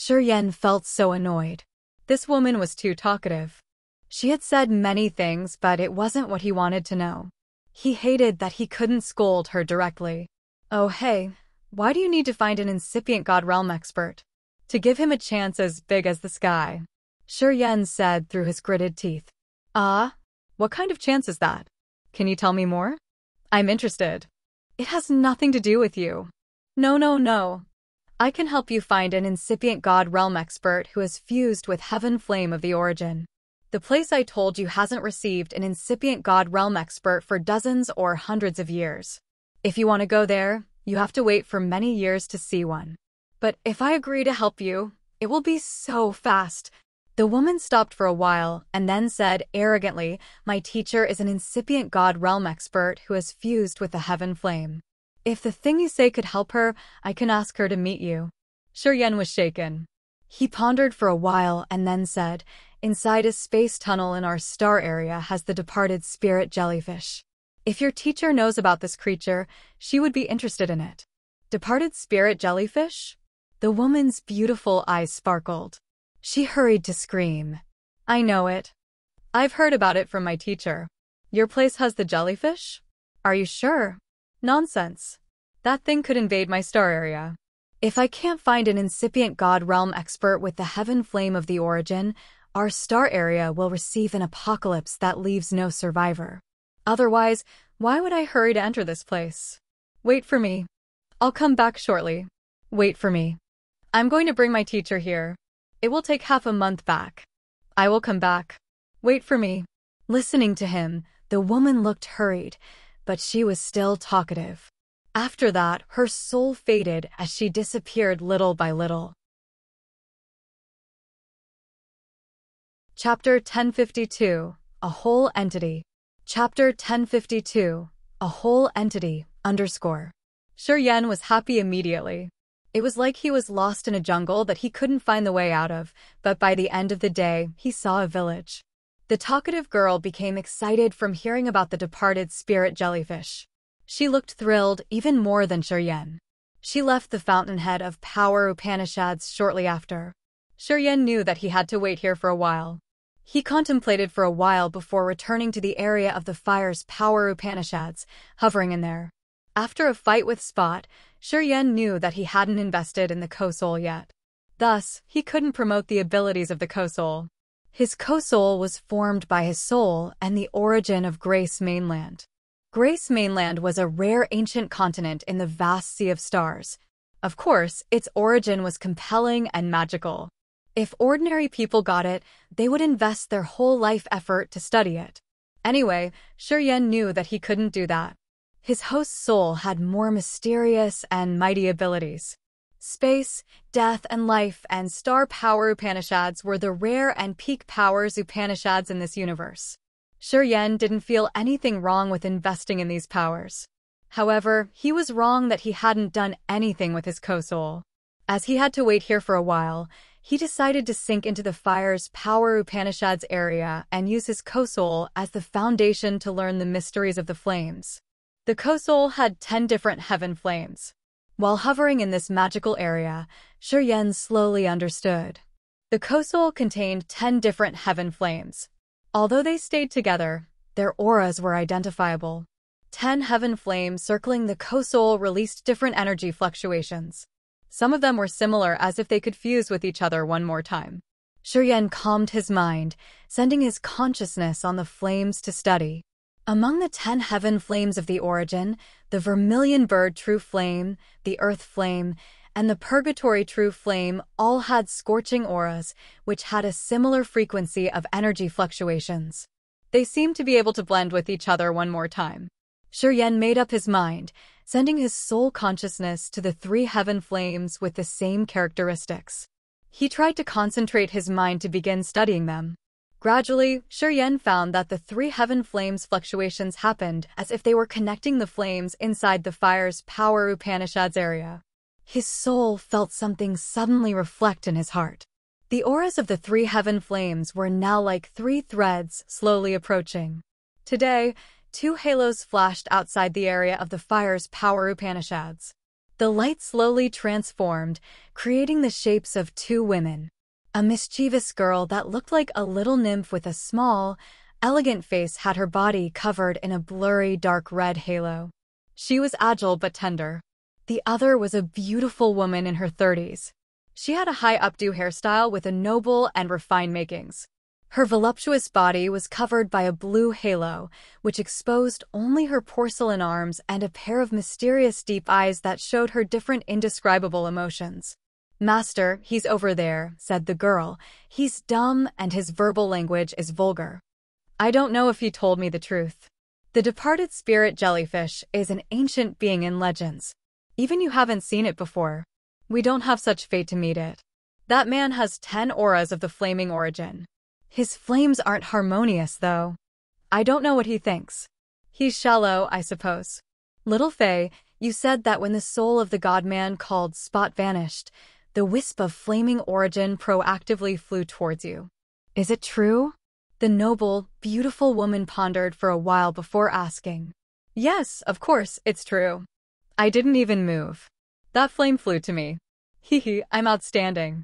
Yan felt so annoyed. This woman was too talkative. She had said many things, but it wasn't what he wanted to know. He hated that he couldn't scold her directly. Oh hey, why do you need to find an incipient god realm expert? To give him a chance as big as the sky. Yan said through his gritted teeth. Ah? What kind of chance is that? Can you tell me more? I'm interested. It has nothing to do with you. No. I can help you find an incipient god realm expert who has fused with heaven flame of the origin. The place I told you hasn't received an incipient god realm expert for dozens or hundreds of years. If you want to go there, you have to wait for many years to see one. But if I agree to help you, it will be so fast. The woman stopped for a while and then said arrogantly, my teacher is an incipient god realm expert who has fused with the heaven flame. If the thing you say could help her, I can ask her to meet you. Yan was shaken. He pondered for a while and then said, inside a space tunnel in our star area has the departed spirit jellyfish. If your teacher knows about this creature, she would be interested in it. Departed spirit jellyfish? The woman's beautiful eyes sparkled. She hurried to scream. I know it. I've heard about it from my teacher. Your place has the jellyfish? Are you sure? Nonsense. That thing could invade my star area. If I can't find an incipient god realm expert with the heaven flame of the origin, our star area will receive an apocalypse that leaves no survivor. Otherwise, why would I hurry to enter this place? Wait for me. I'll come back shortly. Wait for me. I'm going to bring my teacher here. It will take half a month back. I will come back. Wait for me. Listening to him, the woman looked hurried, but she was still talkative. After that, her soul faded as she disappeared little by little. Chapter 1052, A Whole Entity. Chapter 1052, A Whole Entity, _ Yan was happy immediately. It was like he was lost in a jungle that he couldn't find the way out of, but by the end of the day, he saw a village. The talkative girl became excited from hearing about the departed spirit jellyfish. She looked thrilled even more than Yan. She left the Fountainhead of Power Upanishads shortly after. Yan knew that he had to wait here for a while. He contemplated for a while before returning to the area of the fire's power Upanishads, hovering in there. After a fight with Spot, Yan knew that he hadn't invested in the co-soul yet. Thus, he couldn't promote the abilities of the co-soul. His co-soul was formed by his soul and the origin of Grace Mainland. Grace Mainland was a rare ancient continent in the vast sea of stars. Of course, its origin was compelling and magical. If ordinary people got it, they would invest their whole life effort to study it. Anyway, Yan knew that he couldn't do that. His host's soul had more mysterious and mighty abilities. Space, death and life, and star power Upanishads were the rare and peak powers Upanishads in this universe. Yan didn't feel anything wrong with investing in these powers. However, he was wrong that he hadn't done anything with his co-soul. As he had to wait here for a while, he decided to sink into the fire's power Upanishads area and use his co-soul as the foundation to learn the mysteries of the flames. The co-soul had 10 different heaven flames. While hovering in this magical area, Yan slowly understood. The co-soul contained 10 different heaven flames. Although they stayed together, their auras were identifiable. 10 heaven flames circling the co-soul released different energy fluctuations. Some of them were similar, as if they could fuse with each other one more time. Yan calmed his mind, sending his consciousness on the flames to study. Among the 10 heaven flames of the origin, the vermilion bird true flame, the earth flame, and the purgatory true flame all had scorching auras, which had a similar frequency of energy fluctuations. They seemed to be able to blend with each other one more time. Yan made up his mind, sending his soul consciousness to the 3 heaven flames with the same characteristics. He tried to concentrate his mind to begin studying them. Gradually, Shiryen found that the 3 heaven flames fluctuations happened as if they were connecting the flames inside the fire's power Upanishads area. His soul felt something suddenly reflect in his heart. The auras of the 3 heaven flames were now like 3 threads slowly approaching. Today, 2 halos flashed outside the area of the fire's power Upanishads. The light slowly transformed, creating the shapes of 2 women. A mischievous girl that looked like a little nymph with a small, elegant face had her body covered in a blurry dark red halo. She was agile but tender. The other was a beautiful woman in her 30s. She had a high updo hairstyle with a noble and refined makings. Her voluptuous body was covered by a blue halo, which exposed only her porcelain arms and a pair of mysterious deep eyes that showed her different indescribable emotions. "Master, he's over there," said the girl. "He's dumb and his verbal language is vulgar." I don't know if he told me the truth. The departed spirit jellyfish is an ancient being in legends. Even you haven't seen it before. We don't have such fate to meet it. That man has 10 auras of the flaming origin. His flames aren't harmonious, though. I don't know what he thinks. He's shallow, I suppose. Little Faye, you said that when the soul of the god-man called Spot vanished, the wisp of flaming origin proactively flew towards you. Is it true? The noble, beautiful woman pondered for a while before asking. Yes, of course, it's true. I didn't even move. That flame flew to me. Hee, I'm outstanding.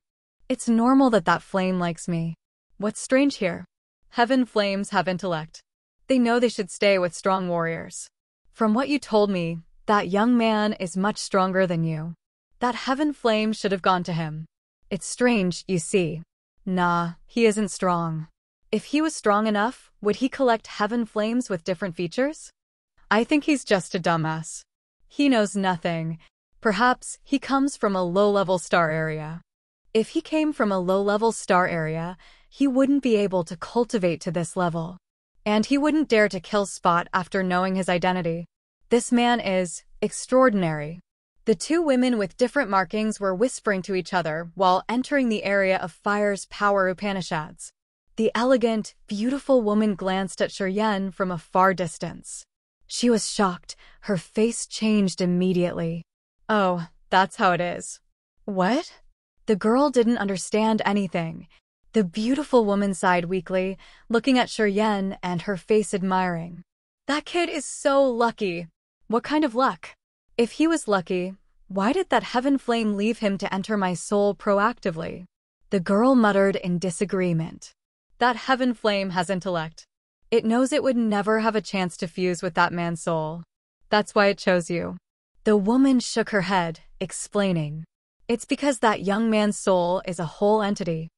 It's normal that that flame likes me. What's strange here? Heaven flames have intellect. They know they should stay with strong warriors. From what you told me, that young man is much stronger than you. That heaven flame should have gone to him. It's strange, you see. Nah, he isn't strong. If he was strong enough, would he collect heaven flames with different features? I think he's just a dumbass. He knows nothing. Perhaps he comes from a low-level star area. If he came from a low-level star area, he wouldn't be able to cultivate to this level. And he wouldn't dare to kill Spot after knowing his identity. This man is extraordinary. The 2 women with different markings were whispering to each other while entering the area of fire's power Upanishads. The elegant, beautiful woman glanced at Shiryen from a far distance. She was shocked. Her face changed immediately. Oh, that's how it is. What? The girl didn't understand anything. The beautiful woman sighed weakly, looking at Shiryen and her face admiring. That kid is so lucky. What kind of luck? If he was lucky, why did that heaven flame leave him to enter my soul proactively? The girl muttered in disagreement. That heaven flame has intellect. It knows it would never have a chance to fuse with that man's soul. That's why it chose you. The woman shook her head, explaining. It's because that young man's soul is a whole entity.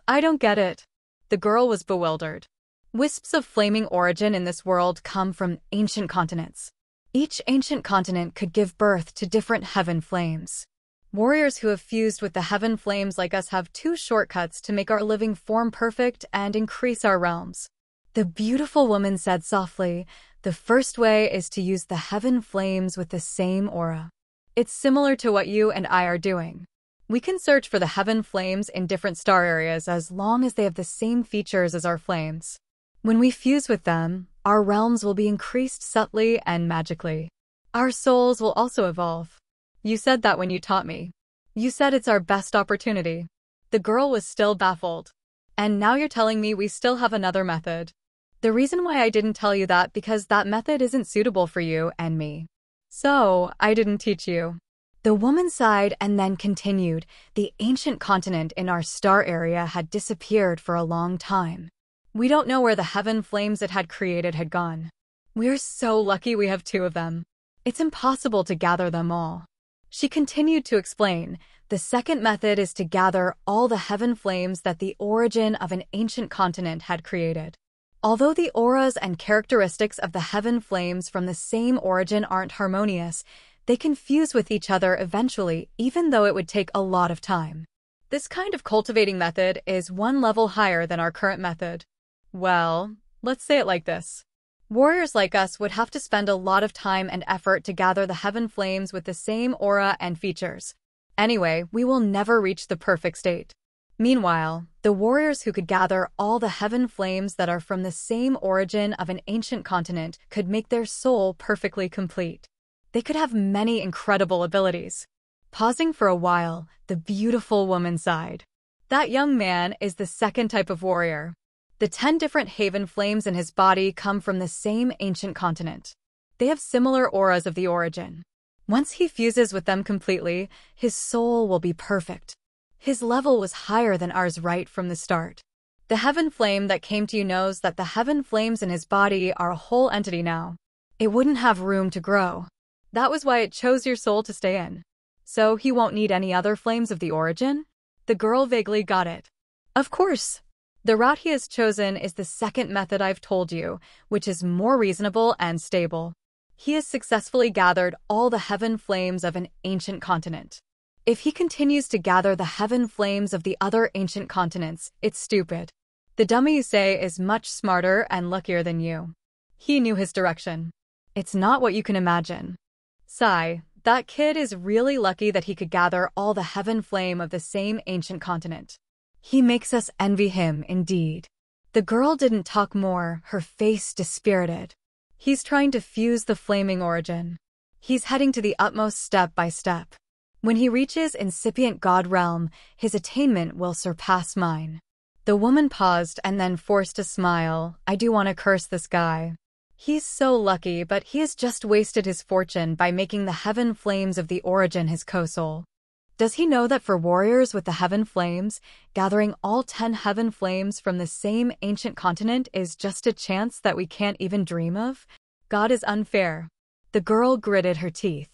I don't get it. The girl was bewildered. Wisps of flaming origin in this world come from ancient continents. Each ancient continent could give birth to different heaven flames. Warriors who have fused with the heaven flames like us have 2 shortcuts to make our living form perfect and increase our realms. The beautiful woman said softly, the first way is to use the heaven flames with the same aura. It's similar to what you and I are doing. We can search for the heaven flames in different star areas as long as they have the same features as our flames. When we fuse with them, our realms will be increased subtly and magically. Our souls will also evolve. You said that when you taught me. You said it's our best opportunity. The girl was still baffled. And now you're telling me we still have another method. The reason why I didn't tell you that because that method isn't suitable for you and me. So, I didn't teach you. The woman sighed and then continued. The ancient continent in our star area had disappeared for a long time. We don't know where the heaven flames it had created had gone. We're so lucky we have 2 of them. It's impossible to gather them all. She continued to explain, the second method is to gather all the heaven flames that the origin of an ancient continent had created. Although the auras and characteristics of the heaven flames from the same origin aren't harmonious, they can fuse with each other eventually, even though it would take a lot of time. This kind of cultivating method is 1 level higher than our current method. Well, let's say it like this. Warriors like us would have to spend a lot of time and effort to gather the heaven flames with the same aura and features. Anyway, we will never reach the perfect state. Meanwhile, the warriors who could gather all the heaven flames that are from the same origin of an ancient continent could make their soul perfectly complete. They could have many incredible abilities. Pausing for a while, the beautiful woman sighed. That young man is the second type of warrior. The 10 different haven flames in his body come from the same ancient continent. They have similar auras of the origin. Once he fuses with them completely, his soul will be perfect. His level was higher than ours right from the start. The heaven flame that came to you knows that the heaven flames in his body are a whole entity now. It wouldn't have room to grow. That was why it chose your soul to stay in. So he won't need any other flames of the origin? The girl vaguely got it. Of course. The route he has chosen is the second method I've told you, which is more reasonable and stable. He has successfully gathered all the heaven flames of an ancient continent. If he continues to gather the heaven flames of the other ancient continents, it's stupid. The dummy you say is much smarter and luckier than you. He knew his direction. It's not what you can imagine. Sigh, that kid is really lucky that he could gather all the heaven flame of the same ancient continent. He makes us envy him, indeed. The girl didn't talk more, her face dispirited. He's trying to fuse the flaming origin. He's heading to the utmost step by step. When he reaches incipient God realm, his attainment will surpass mine. The woman paused and then forced a smile. I do want to curse this guy. He's so lucky, but he has just wasted his fortune by making the heaven flames of the origin his co-soul. Does he know that for warriors with the heaven flames, gathering all 10 heaven flames from the same ancient continent is just a chance that we can't even dream of? God is unfair. The girl gritted her teeth.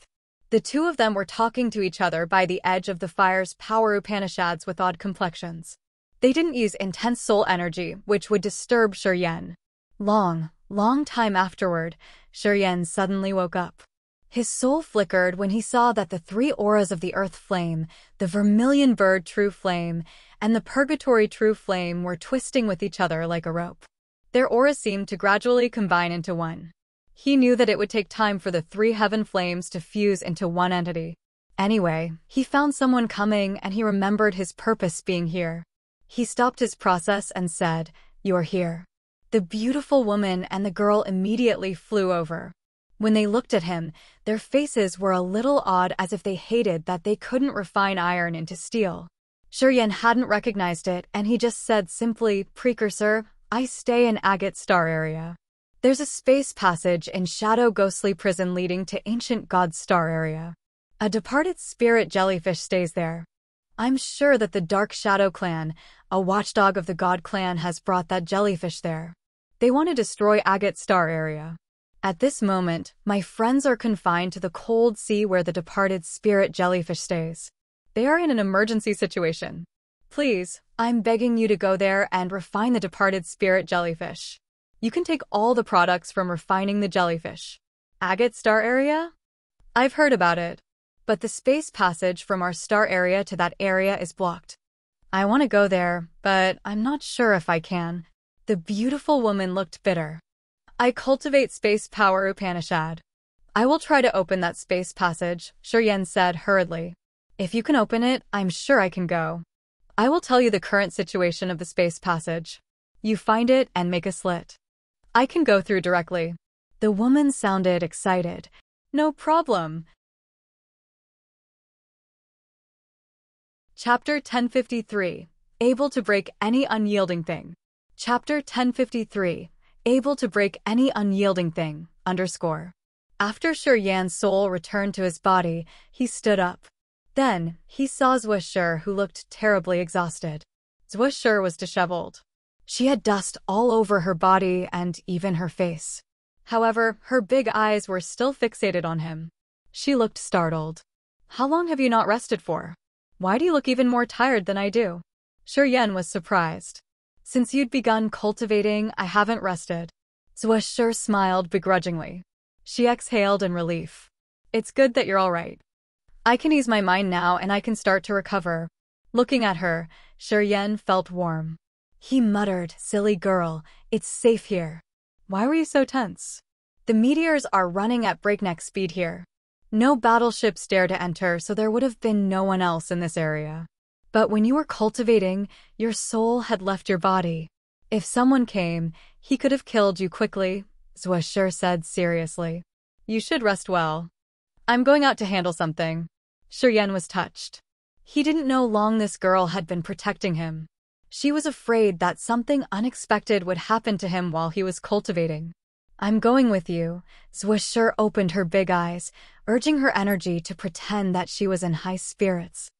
The two of them were talking to each other by the edge of the fire's power Upanishads with odd complexions. They didn't use intense soul energy, which would disturb Shiryen. Long time afterward, Shiryen suddenly woke up. His soul flickered when he saw that the 3 auras of the earth flame, the vermilion bird true flame, and the purgatory true flame were twisting with each other like a rope. Their auras seemed to gradually combine into one. He knew that it would take time for the 3 heaven flames to fuse into one entity. Anyway, he found someone coming and he remembered his purpose being here. He stopped his process and said, "You're here." The beautiful woman and the girl immediately flew over. When they looked at him, their faces were a little odd, as if they hated that they couldn't refine iron into steel. Shiryen hadn't recognized it, and he just said simply, "Precursor, I stay in Agate Star area. There's a space passage in Shadow Ghostly Prison leading to Ancient God's Star area. A departed spirit jellyfish stays there. I'm sure that the Dark Shadow Clan, a watchdog of the God Clan, has brought that jellyfish there. They want to destroy Agate Star area. At this moment, my friends are confined to the cold sea where the departed spirit jellyfish stays. They are in an emergency situation. Please, I'm begging you to go there and refine the departed spirit jellyfish. You can take all the products from refining the jellyfish. Agate Star area? I've heard about it. But the space passage from our star area to that area is blocked. I want to go there, but I'm not sure if I can." The beautiful woman looked bitter. "I cultivate space power Upanishad. I will try to open that space passage," Shiryen said hurriedly. "If you can open it, I'm sure I can go. I will tell you the current situation of the space passage. You find it and make a slit. I can go through directly." The woman sounded excited. "No problem." Chapter 1053. Able to break any unyielding thing. Chapter 1053. Able to break any unyielding thing, _. After Shiryan's soul returned to his body, he stood up. Then, he saw Zwishur, who looked terribly exhausted. Zwishur was disheveled. She had dust all over her body and even her face. However, her big eyes were still fixated on him. She looked startled. "How long have you not rested for? Why do you look even more tired than I do?" Shiryen was surprised. "Since you'd begun cultivating, I haven't rested." Zwishur smiled begrudgingly. She exhaled in relief. "It's good that you're all right. I can ease my mind now and I can start to recover." Looking at her, Shiryen felt warm. He muttered, "Silly girl, it's safe here. Why were you so tense? The meteors are running at breakneck speed here. No battleships dare to enter, so there would have been no one else in this area. But when you were cultivating, your soul had left your body. If someone came, he could have killed you quickly, Zwashur said seriously. You should rest well. I'm going out to handle something. Shiryen was touched. He didn't know long this girl had been protecting him. She was afraid that something unexpected would happen to him while he was cultivating. I'm going with you. Zwashur opened her big eyes, urging her energy to pretend that she was in high spirits.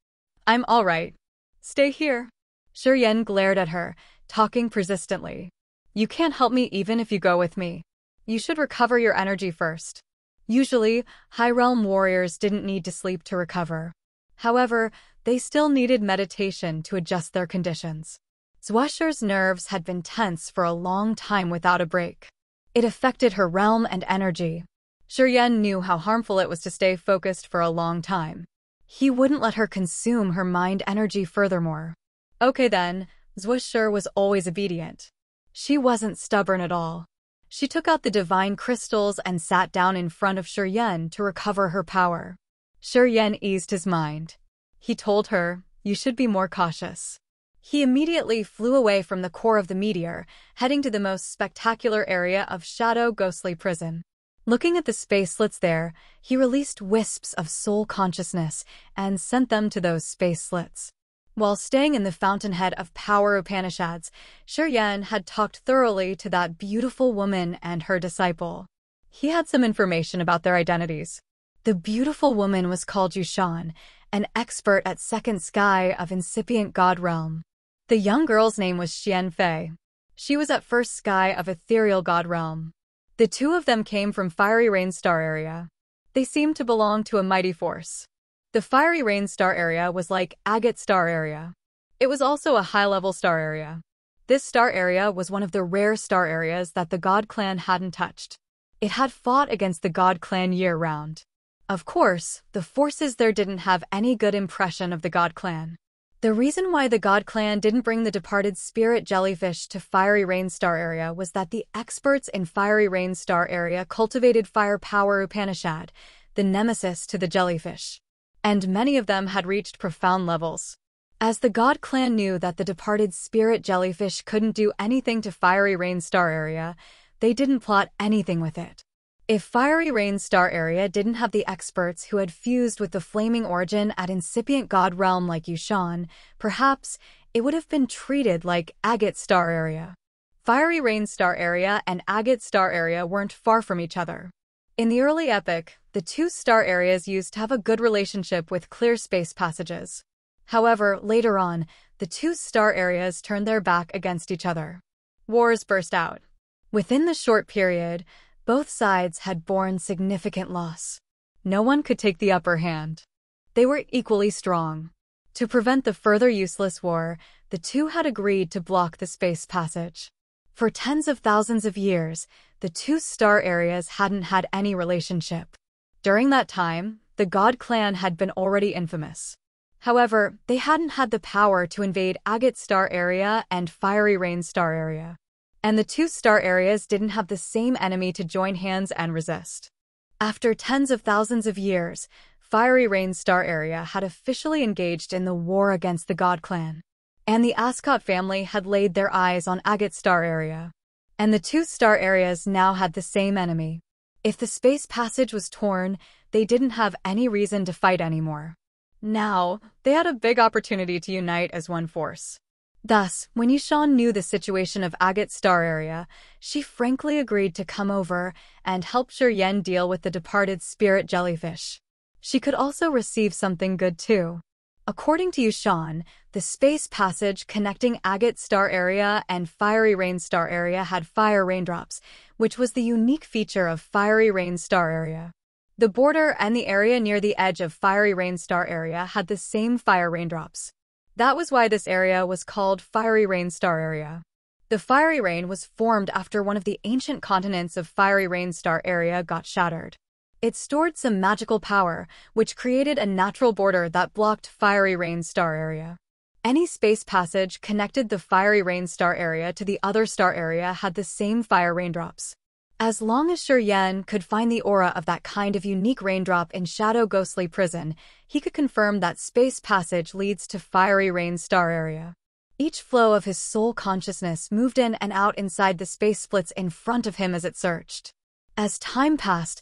I'm all right. Stay here. Shiryen glared at her, talking persistently. You can't help me even if you go with me. You should recover your energy first. Usually, high realm warriors didn't need to sleep to recover. However, they still needed meditation to adjust their conditions. Zwashur's nerves had been tense for a long time without a break. It affected her realm and energy. Shiryen knew how harmful it was to stay focused for a long time. He wouldn't let her consume her mind energy furthermore. Okay then, Zwashur was always obedient. She wasn't stubborn at all. She took out the divine crystals and sat down in front of Shiryen to recover her power. Shiryen eased his mind. He told her, you should be more cautious. He immediately flew away from the core of the meteor, heading to the most spectacular area of Shadow Ghostly Prison. Looking at the space slits there, he released wisps of soul consciousness and sent them to those space slits. While staying in the Fountainhead of Power Upanishads, Shiryen had talked thoroughly to that beautiful woman and her disciple. He had some information about their identities. The beautiful woman was called Yushan, an expert at second sky of incipient god realm. The young girl's name was Xianfei. She was at first sky of ethereal god realm. The two of them came from Fiery Rain Star area. They seemed to belong to a mighty force. The Fiery Rain Star area was like Agate Star area. It was also a high-level star area. This star area was one of the rare star areas that the God Clan hadn't touched. It had fought against the God Clan year-round. Of course, the forces there didn't have any good impression of the God Clan. The reason why the God Clan didn't bring the departed spirit jellyfish to Fiery Rain Star area was that the experts in Fiery Rain Star area cultivated fire power Upanishad, the nemesis to the jellyfish. And many of them had reached profound levels. As the God Clan knew that the departed spirit jellyfish couldn't do anything to Fiery Rain Star area, they didn't plot anything with it. If Fiery Rain Star area didn't have the experts who had fused with the flaming origin at incipient god realm like Yushan, perhaps it would have been treated like Agate Star area. Fiery Rain Star area and Agate Star area weren't far from each other. In the early epic, the two star areas used to have a good relationship with clear space passages. However, later on, the two star areas turned their back against each other. Wars burst out. Within the short period, both sides had borne significant loss. No one could take the upper hand. They were equally strong. To prevent the further useless war, the two had agreed to block the space passage. For tens of thousands of years, the two star areas hadn't had any relationship. During that time, the God Clan had been already infamous. However, they hadn't had the power to invade Agate Star area and Fiery Rain Star area. And the two star areas didn't have the same enemy to join hands and resist. After tens of thousands of years, Fiery Rain Star area had officially engaged in the war against the God Clan. And the Ascot family had laid their eyes on Agate Star area. And the two star areas now had the same enemy. If the space passage was torn, they didn't have any reason to fight anymore. Now, they had a big opportunity to unite as one force. Thus, when Yushan knew the situation of Agate Star area, she frankly agreed to come over and help Shiryen deal with the departed spirit jellyfish. She could also receive something good too. According to Yushan, the space passage connecting Agate Star area and Fiery Rain Star area had fire raindrops, which was the unique feature of Fiery Rain Star area. The border and the area near the edge of Fiery Rain Star area had the same fire raindrops. That was why this area was called Fiery Rain Star area. The fiery rain was formed after one of the ancient continents of Fiery Rain Star area got shattered. It stored some magical power, which created a natural border that blocked Fiery Rain Star area. Any space passage connected the Fiery Rain Star area to the other star area had the same fire raindrops. As long as Yan could find the aura of that kind of unique raindrop in Shadow Ghostly Prison, he could confirm that space passage leads to Fiery Rain Star Area. Each flow of his soul consciousness moved in and out inside the space splits in front of him as it searched. As time passed,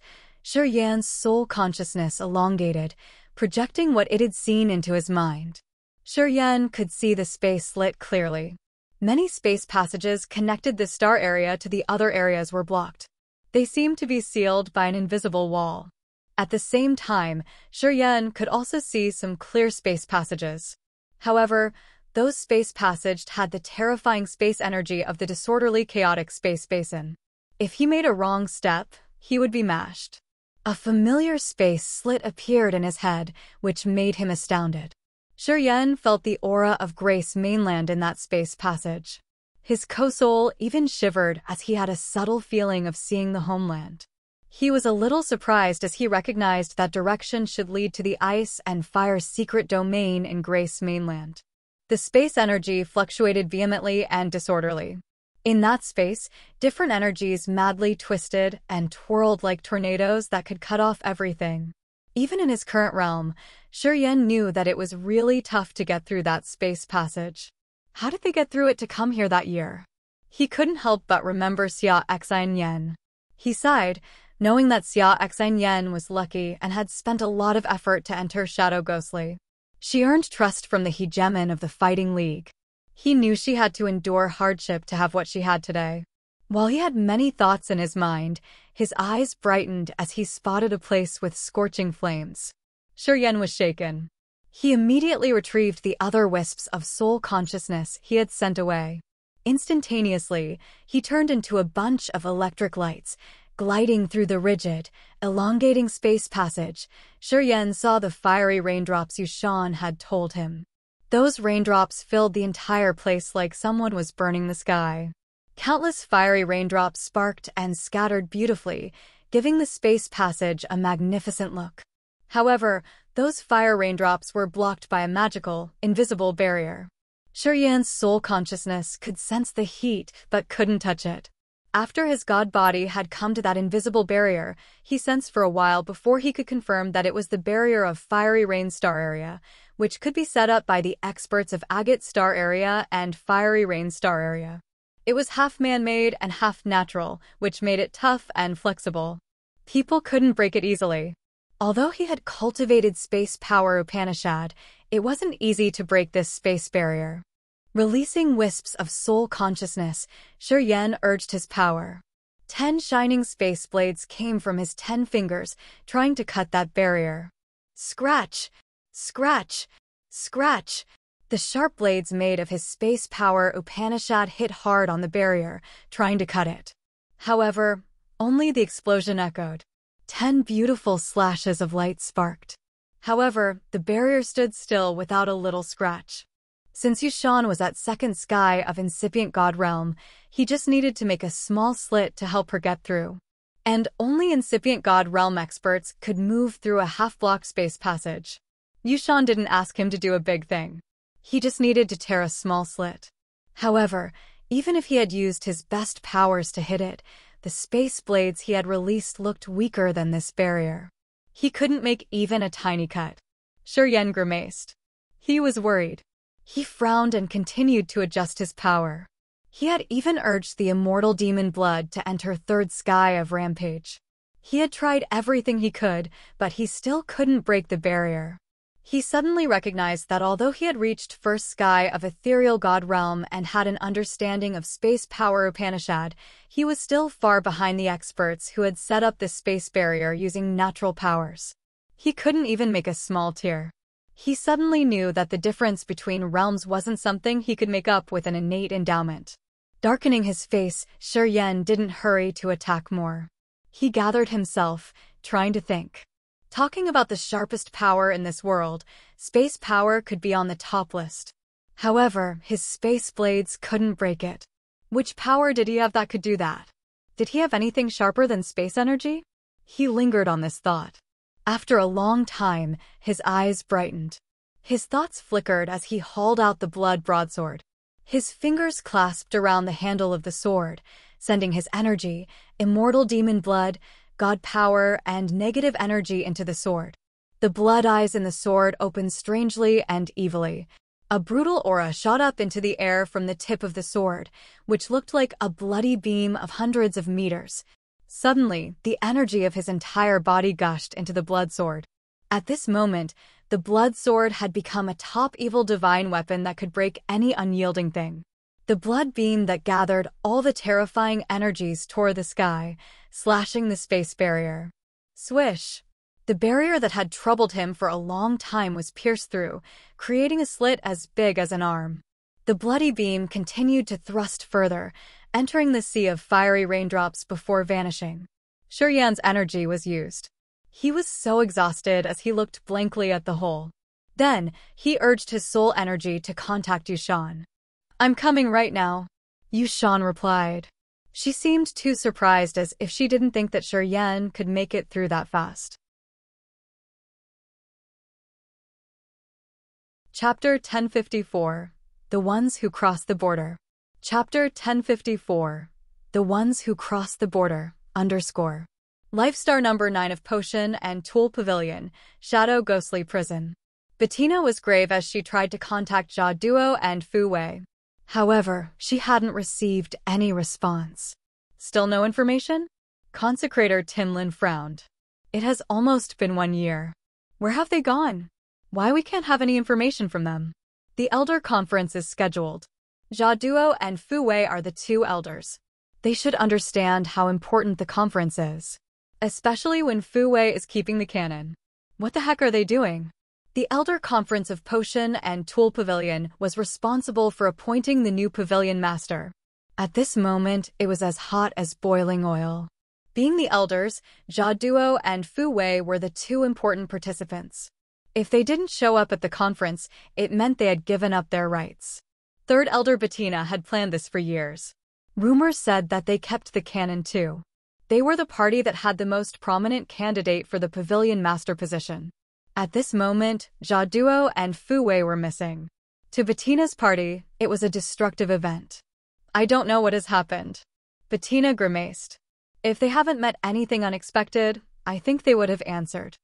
Yan's soul consciousness elongated, projecting what it had seen into his mind. Yan could see the space slit clearly. Many space passages connected the star area to the other areas were blocked. They seemed to be sealed by an invisible wall. At the same time, Yan could also see some clear space passages. However, those space passages had the terrifying space energy of the disorderly, chaotic space basin. If he made a wrong step, he would be mashed. A familiar space slit appeared in his head, which made him astounded. Yan felt the aura of Grace mainland in that space passage. His co-soul even shivered as he had a subtle feeling of seeing the homeland. He was a little surprised as he recognized that direction should lead to the ice and fire secret domain in Grace mainland. The space energy fluctuated vehemently and disorderly. In that space, different energies madly twisted and twirled like tornadoes that could cut off everything. Even in his current realm, Yan knew that it was really tough to get through that space passage. How did they get through it to come here that year? He couldn't help but remember Xia Xian. He sighed, knowing that Xia Xian was lucky and had spent a lot of effort to enter Shadow Ghostly. She earned trust from the hegemon of the Fighting League. He knew she had to endure hardship to have what she had today. While he had many thoughts in his mind, his eyes brightened as he spotted a place with scorching flames. Yan was shaken. He immediately retrieved the other wisps of soul consciousness he had sent away. Instantaneously, he turned into a bunch of electric lights, gliding through the rigid, elongating space passage. Yan saw the fiery raindrops Yushan had told him. Those raindrops filled the entire place like someone was burning the sky. Countless fiery raindrops sparked and scattered beautifully, giving the space passage a magnificent look. However, those fire raindrops were blocked by a magical, invisible barrier. Yan's soul consciousness could sense the heat but couldn't touch it. After his god body had come to that invisible barrier, he sensed for a while before he could confirm that it was the barrier of Fiery Rain Star Area, which could be set up by the experts of Agate Star Area and Fiery Rain Star Area. It was half man-made and half natural, which made it tough and flexible. People couldn't break it easily. Although he had cultivated space power Upanishad, it wasn't easy to break this space barrier. Releasing wisps of soul consciousness, Yan urged his power. 10 shining space blades came from his 10 fingers, trying to cut that barrier. Scratch! Scratch! Scratch! The sharp blades made of his space power Upanishad hit hard on the barrier, trying to cut it. However, only the explosion echoed. 10 beautiful slashes of light sparked. However, the barrier stood still without a little scratch. Since Yushan was at second sky of incipient god realm, he just needed to make a small slit to help her get through. And only incipient god realm experts could move through a half-block space passage. Yushan didn't ask him to do a big thing. He just needed to tear a small slit. However, even if he had used his best powers to hit it, the space blades he had released looked weaker than this barrier. He couldn't make even a tiny cut. Yan grimaced. He was worried. He frowned and continued to adjust his power. He had even urged the immortal demon blood to enter third sky of rampage. He had tried everything he could, but he still couldn't break the barrier. He suddenly recognized that although he had reached first sky of ethereal god realm and had an understanding of space power Upanishad, he was still far behind the experts who had set up this space barrier using natural powers. He couldn't even make a small tear. He suddenly knew that the difference between realms wasn't something he could make up with an innate endowment. Darkening his face, Yan didn't hurry to attack more. He gathered himself, trying to think. Talking about the sharpest power in this world, space power could be on the top list. However, his space blades couldn't break it. Which power did he have that could do that? Did he have anything sharper than space energy? He lingered on this thought. After a long time, his eyes brightened. His thoughts flickered as he hauled out the blood broadsword. His fingers clasped around the handle of the sword, sending his energy, immortal demon blood, god power, and negative energy into the sword. The blood eyes in the sword opened strangely and evilly. A brutal aura shot up into the air from the tip of the sword, which looked like a bloody beam of hundreds of meters. Suddenly, the energy of his entire body gushed into the blood sword. At this moment, the blood sword had become a top evil divine weapon that could break any unyielding thing. The blood beam that gathered all the terrifying energies tore the sky, slashing the space barrier. Swish! The barrier that had troubled him for a long time was pierced through, creating a slit as big as an arm. The bloody beam continued to thrust further, entering the sea of fiery raindrops before vanishing. Shurian's energy was used. He was so exhausted as he looked blankly at the hole. Then, he urged his soul energy to contact Yushan. "I'm coming right now," Yushan replied. She seemed too surprised, as if she didn't think that Shurian could make it through that fast. Chapter 1054. The Ones Who Cross the Border. Chapter 1054. The Ones Who Cross the Border, _ Lifestar number 9 of Potion and Tool Pavilion, Shadow Ghostly Prison. Bettina was grave as she tried to contact Jia Duo and Fu Wei. However, she hadn't received any response. Still no information? Consecrator Timlin frowned. It has almost been 1 year. Where have they gone? Why we can't have any information from them? The Elder Conference is scheduled. Jia Duo and Fu Wei are the 2 elders. They should understand how important the conference is. Especially when Fu Wei is keeping the cannon. What the heck are they doing? The Elder Conference of Potion and Tool Pavilion was responsible for appointing the new pavilion master. At this moment, it was as hot as boiling oil. Being the elders, Jia Duo and Fu Wei were the 2 important participants. If they didn't show up at the conference, it meant they had given up their rights. Third Elder Bettina had planned this for years. Rumors said that they kept the cannon too. They were the party that had the most prominent candidate for the pavilion master position. At this moment, Jia Duo and Fu Wei were missing. To Bettina's party, it was a destructive event. "I don't know what has happened." Bettina grimaced. "If they haven't met anything unexpected, I think they would have answered.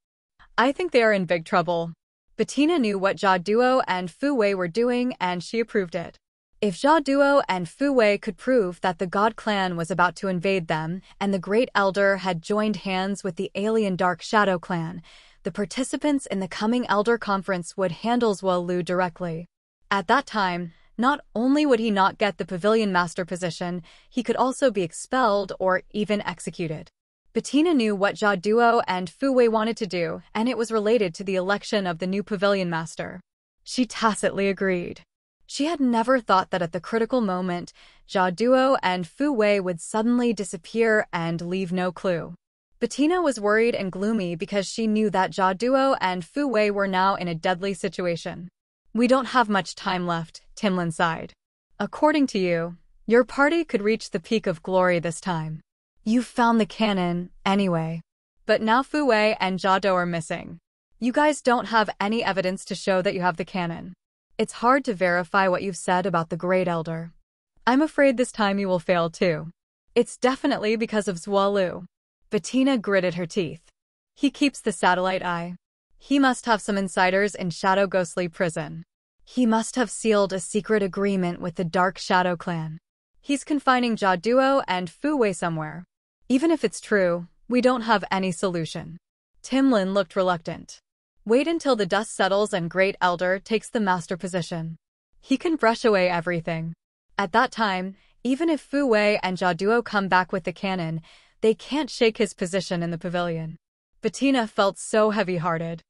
I think they are in big trouble." Bettina knew what Jia Duo and Fu Wei were doing, and she approved it. If Jia Duo and Fu Wei could prove that the God Clan was about to invade them, and the Great Elder had joined hands with the alien Dark Shadow Clan, the participants in the coming Elder Conference would handle Zuo-Lu directly. At that time, not only would he not get the pavilion master position, he could also be expelled or even executed. Bettina knew what Jia Duo and Fu Wei wanted to do, and it was related to the election of the new pavilion master. She tacitly agreed. She had never thought that at the critical moment, Jia Duo and Fu Wei would suddenly disappear and leave no clue. Bettina was worried and gloomy because she knew that Jia Duo and Fu Wei were now in a deadly situation. "We don't have much time left," Timlin sighed. "According to you, your party could reach the peak of glory this time. You found the cannon, anyway. But now Fu Wei and Jia Duo are missing. You guys don't have any evidence to show that you have the cannon. It's hard to verify what you've said about the Great Elder. I'm afraid this time you will fail too. It's definitely because of Zuo-Lu." Bettina gritted her teeth. "He keeps the satellite eye. He must have some insiders in Shadow Ghostly Prison. He must have sealed a secret agreement with the Dark Shadow Clan. He's confining Jia Duo and Fu Wei somewhere. Even if it's true, we don't have any solution." Timlin looked reluctant. "Wait until the dust settles and Great Elder takes the master position. He can brush away everything. At that time, even if Fu Wei and Jia Duo come back with the cannon, they can't shake his position in the pavilion." Bettina felt so heavy-hearted.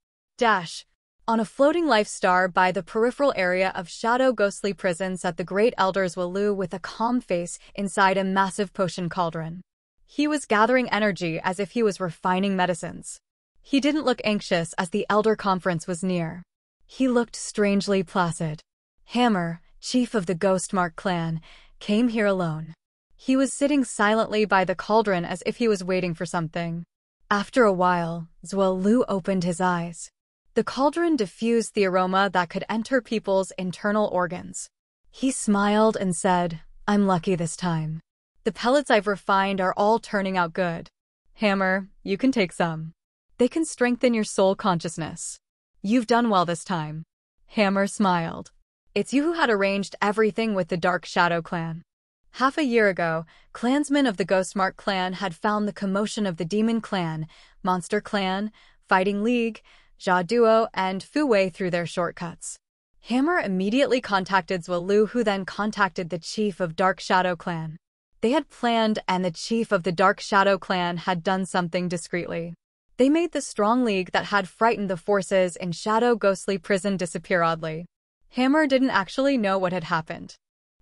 On a floating life star by the peripheral area of Shadow Ghostly Prison sat the Great Elder Zuo-Lu with a calm face inside a massive potion cauldron. He was gathering energy as if he was refining medicines. He didn't look anxious as the Elder Conference was near. He looked strangely placid. Hammer, chief of the Ghostmark clan, came here alone. He was sitting silently by the cauldron as if he was waiting for something. After a while, Zuo-Lu opened his eyes. The cauldron diffused the aroma that could enter people's internal organs. He smiled and said, "I'm lucky this time." The pellets I've refined are all turning out good. Hammer, you can take some. They can strengthen your soul consciousness. You've done well this time. Hammer smiled. It's you who had arranged everything with the Dark Shadow clan. Half a year ago, clansmen of the Ghostmark clan had found the commotion of the Demon clan, Monster clan, Fighting League, Jia Duo, and Fu Wei through their shortcuts. Hammer immediately contacted Zhuo, who then contacted the chief of Dark Shadow clan. They had planned, and the chief of the Dark Shadow clan had done something discreetly. They made the strong league that had frightened the forces in Shadow Ghostly Prison disappear oddly. Hammer didn't actually know what had happened.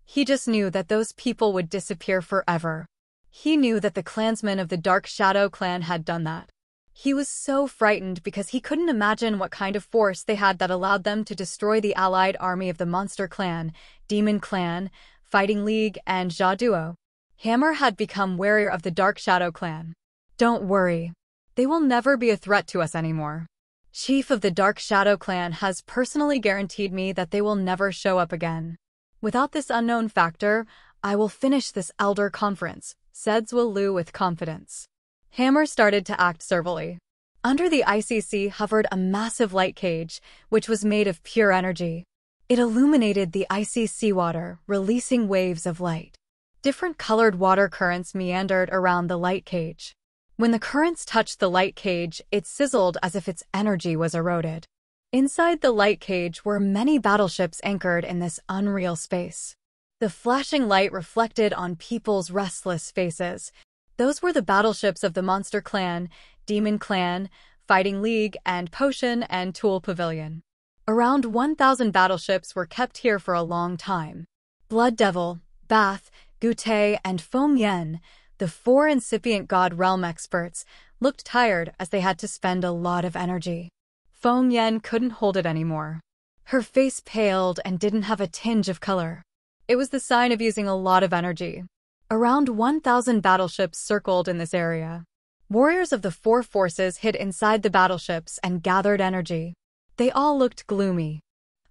He just knew that those people would disappear forever. He knew that the clansmen of the Dark Shadow clan had done that. He was so frightened because he couldn't imagine what kind of force they had that allowed them to destroy the allied army of the Monster clan, Demon clan, Fighting League, and Jia Duo. Hammer had become wary of the Dark Shadow clan. Don't worry. They will never be a threat to us anymore. Chief of the Dark Shadow clan has personally guaranteed me that they will never show up again. Without this unknown factor, I will finish this elder conference, said Zhuo with confidence. Hammer started to act servilely. Under the ICC hovered a massive light cage, which was made of pure energy. It illuminated the icy seawater, releasing waves of light. Different colored water currents meandered around the light cage. When the currents touched the light cage, it sizzled as if its energy was eroded. Inside the light cage were many battleships anchored in this unreal space. The flashing light reflected on people's restless faces. Those were the battleships of the Monster clan, Demon clan, Fighting League, and Potion and Tool Pavilion. Around 1,000 battleships were kept here for a long time. Blood Devil, Bath, Gute, and Foam Yen, the 4 incipient God Realm experts, looked tired as they had to spend a lot of energy. Foam Yen couldn't hold it anymore. Her face paled and didn't have a tinge of color. It was the sign of using a lot of energy. Around 1,000 battleships circled in this area. Warriors of the 4 forces hid inside the battleships and gathered energy. They all looked gloomy.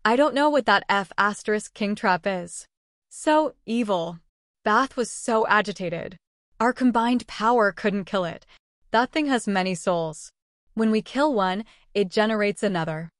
I don't know what that King trap is. So evil. Bath was so agitated. Our combined power couldn't kill it. That thing has many souls. When we kill one, it generates another.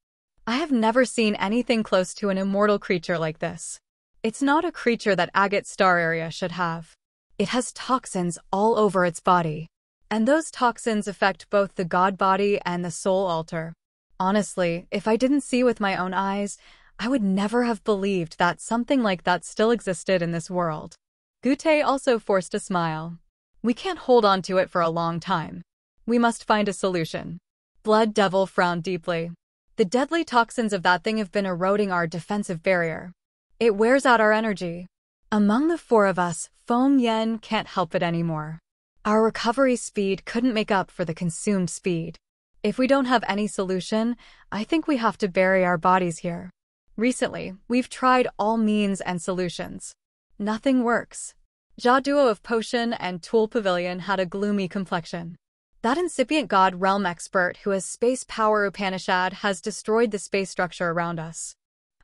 I have never seen anything close to an immortal creature like this. It's not a creature that Agate Star Area should have. It has toxins all over its body. And those toxins affect both the god body and the soul altar. Honestly, if I didn't see with my own eyes, I would never have believed that something like that still existed in this world. Gute also forced a smile. We can't hold on to it for a long time. We must find a solution. Blood Devil frowned deeply. The deadly toxins of that thing have been eroding our defensive barrier. It wears out our energy. Among the 4 of us, Foam Yen can't help it anymore. Our recovery speed couldn't make up for the consumed speed. If we don't have any solution, I think we have to bury our bodies here. Recently, we've tried all means and solutions. Nothing works. Jia Duo of Potion and Tool Pavilion had a gloomy complexion. That incipient god realm expert who has space power Upanishad has destroyed the space structure around us.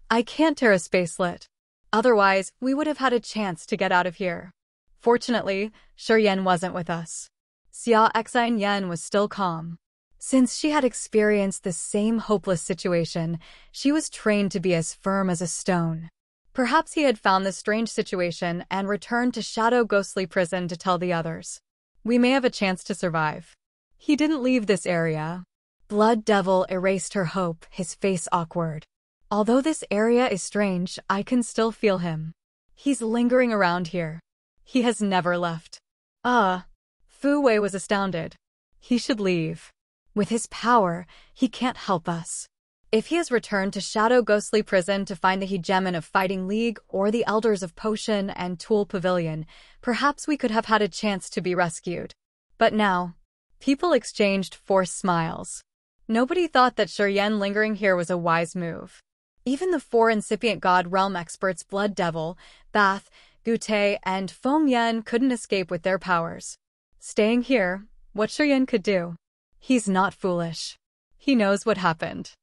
I can't tear a space slit. Otherwise, we would have had a chance to get out of here. Fortunately, Yen wasn't with us. Xia Xine Yen was still calm. Since she had experienced the same hopeless situation, she was trained to be as firm as a stone. Perhaps he had found this strange situation and returned to Shadow Ghostly Prison to tell the others. We may have a chance to survive. He didn't leave this area. Blood Devil erased her hope, his face awkward. Although this area is strange, I can still feel him. He's lingering around here. He has never left. Fu Wei was astounded. He should leave. With his power, he can't help us. If he has returned to Shadow Ghostly Prison to find the hegemon of Fighting League or the elders of Potion and Tool Pavilion, perhaps we could have had a chance to be rescued. But now, people exchanged forced smiles. Nobody thought that Yen lingering here was a wise move. Even the 4 incipient god realm experts Blood Devil, Bath, Gute, and Foam Yen couldn't escape with their powers. Staying here, what Yen could do? He's not foolish. He knows what happened.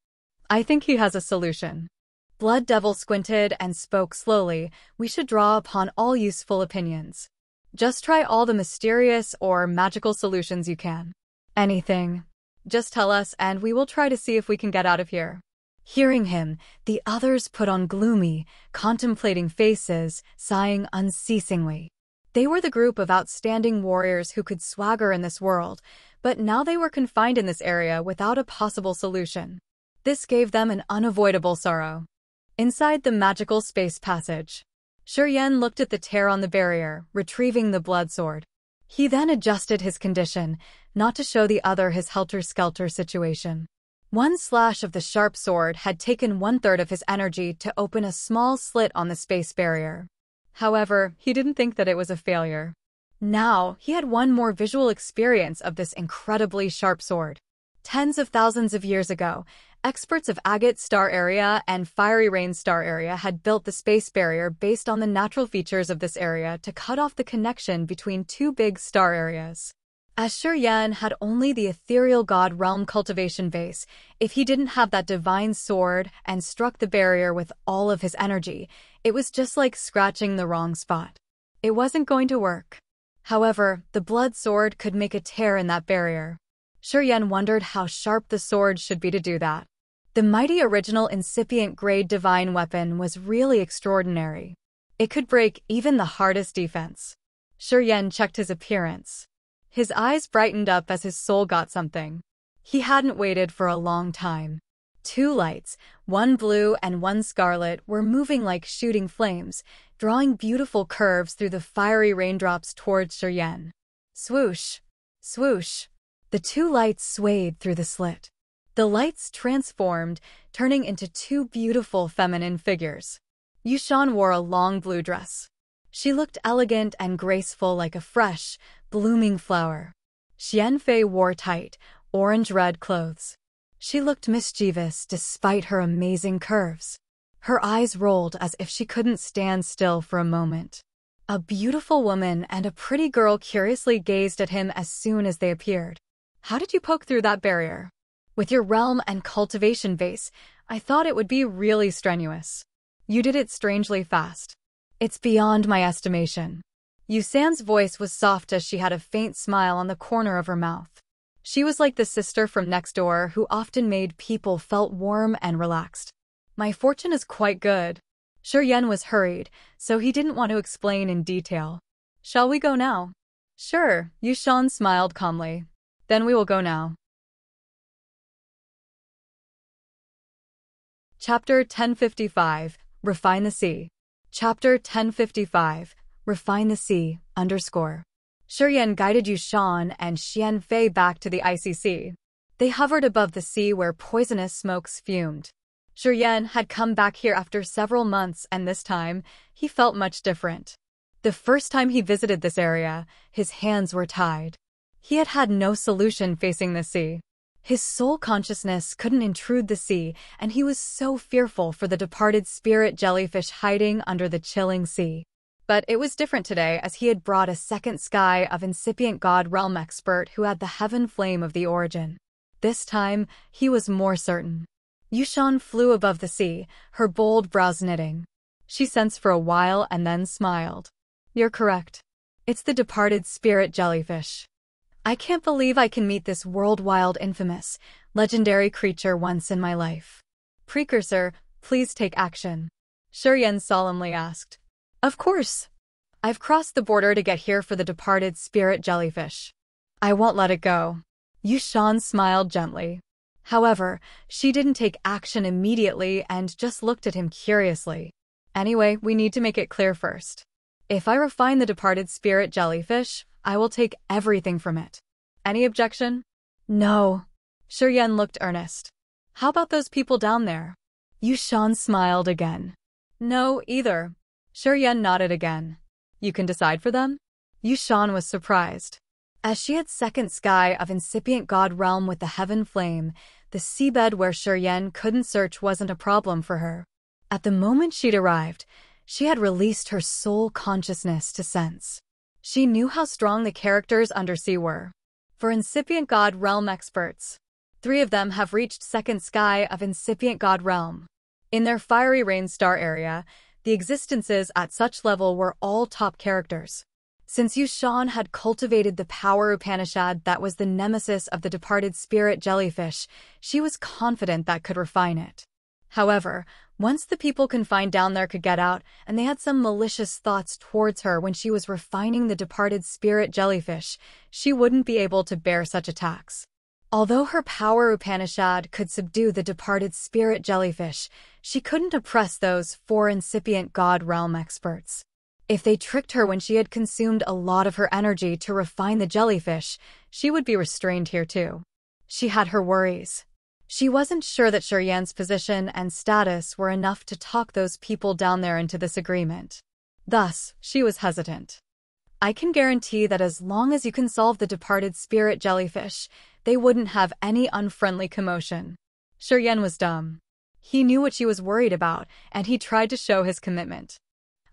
I think he has a solution. Blood Devil squinted and spoke slowly. We should draw upon all useful opinions. Just try all the mysterious or magical solutions you can. Anything. Just tell us and we will try to see if we can get out of here. Hearing him, the others put on gloomy, contemplating faces, sighing unceasingly. They were the group of outstanding warriors who could swagger in this world, but now they were confined in this area without a possible solution. This gave them an unavoidable sorrow. Inside the magical space passage, Shuryen looked at the tear on the barrier, retrieving the blood sword. He then adjusted his condition, not to show the other his helter-skelter situation. One slash of the sharp sword had taken 1/3 of his energy to open a small slit on the space barrier. However, he didn't think that it was a failure. Now, he had one more visual experience of this incredibly sharp sword. Tens of thousands of years ago, experts of Agate Star Area and Fiery Rain Star Area had built the space barrier based on the natural features of this area to cut off the connection between two big star areas. As Shuryen had only the ethereal god realm cultivation base, if he didn't have that divine sword and struck the barrier with all of his energy, it was just like scratching the wrong spot. It wasn't going to work. However, the blood sword could make a tear in that barrier. Shuryen wondered how sharp the sword should be to do that. The mighty original incipient grade divine weapon was really extraordinary. It could break even the hardest defense. Shuryen checked his appearance. His eyes brightened up as his soul got something. He hadn't waited for a long time. Two lights, one blue and one scarlet, were moving like shooting flames, drawing beautiful curves through the fiery raindrops towards Shuryen. Swoosh! Swoosh! The two lights swayed through the slit. The lights transformed, turning into two beautiful feminine figures. Yushan wore a long blue dress. She looked elegant and graceful like a fresh, blooming flower. Xianfei wore tight, orange-red clothes. She looked mischievous despite her amazing curves. Her eyes rolled as if she couldn't stand still for a moment. A beautiful woman and a pretty girl curiously gazed at him as soon as they appeared. How did you poke through that barrier? With your realm and cultivation base, I thought it would be really strenuous. You did it strangely fast. It's beyond my estimation. Yusan's voice was soft as she had a faint smile on the corner of her mouth. She was like the sister from next door who often made people felt warm and relaxed. My fortune is quite good. Shuryen was hurried, so he didn't want to explain in detail. Shall we go now? Sure, Yushan smiled calmly. Then we will go now. Chapter 1055, Refine the Sea. Chapter 1055, Refine the Sea, _ Shuryen guided Yushan and Xianfei back to the icy sea. They hovered above the sea where poisonous smokes fumed. Shuryen had come back here after several months and this time, he felt much different. The first time he visited this area, his hands were tied. He had had no solution facing the sea. His soul consciousness couldn't intrude the sea, and he was so fearful for the departed spirit jellyfish hiding under the chilling sea. But it was different today as he had brought a second sky of incipient god realm expert who had the heaven flame of the origin. This time, he was more certain. Yushan flew above the sea, her bold brows knitting. She sensed for a while and then smiled. You're correct. It's the departed spirit jellyfish. I can't believe I can meet this world-wild infamous, legendary creature once in my life. Precursor, please take action. Shuryen solemnly asked. Of course. I've crossed the border to get here for the departed spirit jellyfish. I won't let it go. Yushan smiled gently. However, she didn't take action immediately and just looked at him curiously. Anyway, we need to make it clear first. If I refine the departed spirit jellyfish, I will take everything from it. Any objection? No. Shuryen looked earnest. How about those people down there? Yushan smiled again. No, either. Shuryen nodded again. You can decide for them? Yushan was surprised. As she had second sky of incipient god realm with the heaven flame, the seabed where Shuryen couldn't search wasn't a problem for her. At the moment she'd arrived, she had released her soul consciousness to sense. She knew how strong the characters undersea were. For incipient god realm experts, 3 of them have reached second sky of incipient god realm. In their fiery rain star area, the existences at such level were all top characters. Since Yushan had cultivated the power Upanishad that was the nemesis of the departed spirit jellyfish, she was confident that could refine it. However, once the people confined down there could get out, and they had some malicious thoughts towards her when she was refining the departed spirit jellyfish, she wouldn't be able to bear such attacks. Although her power Upanishad could subdue the departed spirit jellyfish, she couldn't oppress those four incipient god realm experts. If they tricked her when she had consumed a lot of her energy to refine the jellyfish, she would be restrained here too. She had her worries. She wasn't sure that Shiryan's position and status were enough to talk those people down there into this agreement. Thus, she was hesitant. I can guarantee that as long as you can solve the departed spirit jellyfish, they wouldn't have any unfriendly commotion. Shiryan was dumb. He knew what she was worried about, and he tried to show his commitment.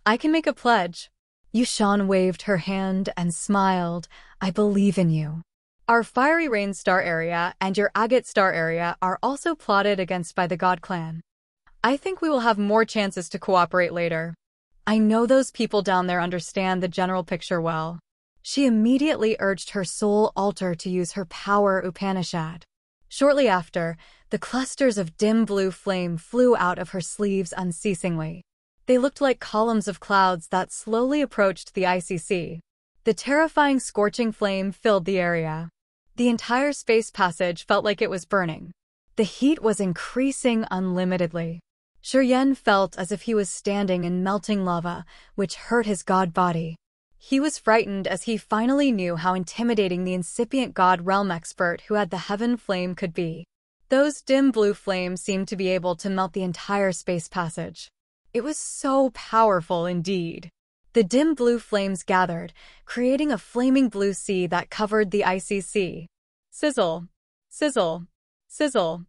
I can make a pledge. Yushan waved her hand and smiled. I believe in you. Our fiery rain star area and your agate star area are also plotted against by the god clan. I think we will have more chances to cooperate later. I know those people down there understand the general picture well. She immediately urged her soul altar to use her power Upanishad. Shortly after, the clusters of dim blue flame flew out of her sleeves unceasingly. They looked like columns of clouds that slowly approached the ICC. The terrifying scorching flame filled the area. The entire space passage felt like it was burning. The heat was increasing unlimitedly. Shiryan felt as if he was standing in melting lava, which hurt his god body. He was frightened as he finally knew how intimidating the incipient god realm expert who had the heaven flame could be. Those dim blue flames seemed to be able to melt the entire space passage. It was so powerful indeed. The dim blue flames gathered, creating a flaming blue sea that covered the ICC. Sizzle, sizzle, sizzle.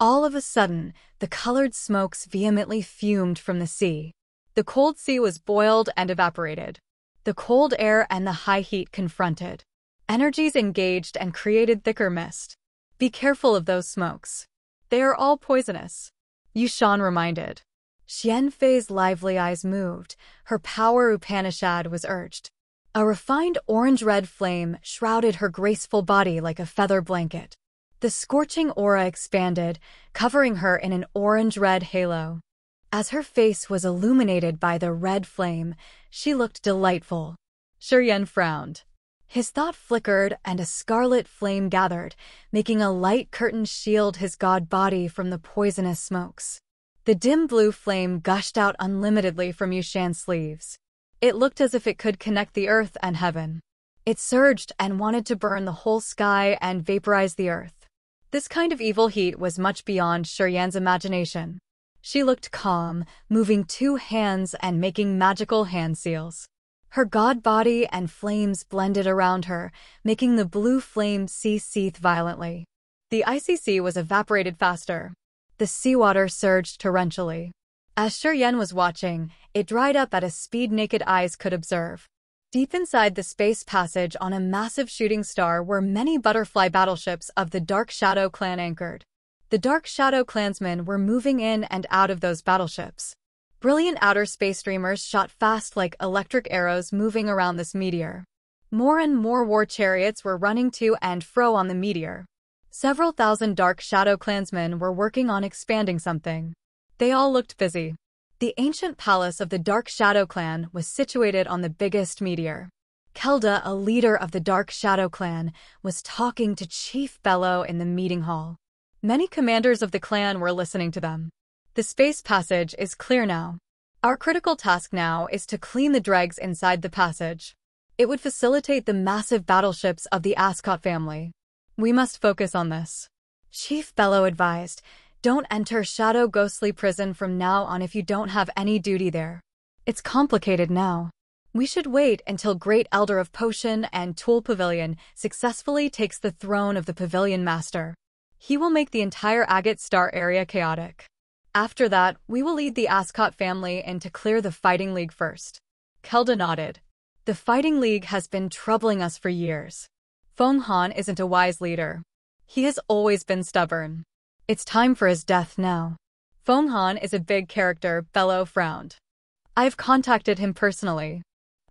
All of a sudden, the colored smokes vehemently fumed from the sea. The cold sea was boiled and evaporated. The cold air and the high heat confronted. Energies engaged and created thicker mist. Be careful of those smokes. They are all poisonous. Yushan reminded. Xianfei's lively eyes moved. Her power Upanishad was urged. A refined orange-red flame shrouded her graceful body like a feather blanket. The scorching aura expanded, covering her in an orange-red halo. As her face was illuminated by the red flame, she looked delightful. Shiryan frowned. His thought flickered and a scarlet flame gathered, making a light curtain shield his god body from the poisonous smokes. The dim blue flame gushed out unlimitedly from Yushan's sleeves. It looked as if it could connect the earth and heaven. It surged and wanted to burn the whole sky and vaporize the earth. This kind of evil heat was much beyond Shiryan's imagination. She looked calm, moving two hands and making magical hand seals. Her god body and flames blended around her, making the blue flame sea seethe violently. The ICC was evaporated faster. The seawater surged torrentially. As Shiryan was watching, it dried up at a speed naked eyes could observe. Deep inside the space passage on a massive shooting star were many butterfly battleships of the Dark Shadow clan anchored. The Dark Shadow clansmen were moving in and out of those battleships. Brilliant outer space streamers shot fast like electric arrows moving around this meteor. More and more war chariots were running to and fro on the meteor. Several thousand Dark Shadow clansmen were working on expanding something. They all looked busy. The ancient palace of the Dark Shadow clan was situated on the biggest meteor. Kelda, a leader of the Dark Shadow clan, was talking to Chief Bello in the meeting hall. Many commanders of the clan were listening to them. The space passage is clear now. Our critical task now is to clean the dregs inside the passage. It would facilitate the massive battleships of the Ascot family. We must focus on this. Chief Bello advised, don't enter Shadow Ghostly Prison from now on if you don't have any duty there. It's complicated now. We should wait until Great Elder of Potion and Tool Pavilion successfully takes the throne of the Pavilion Master. He will make the entire Agate Star area chaotic. After that, we will lead the Ascot family in to clear the Fighting League first. Kelda nodded. The Fighting League has been troubling us for years. Feng Han isn't a wise leader. He has always been stubborn. It's time for his death now. Feng Han is a big character, Bello frowned. I've contacted him personally.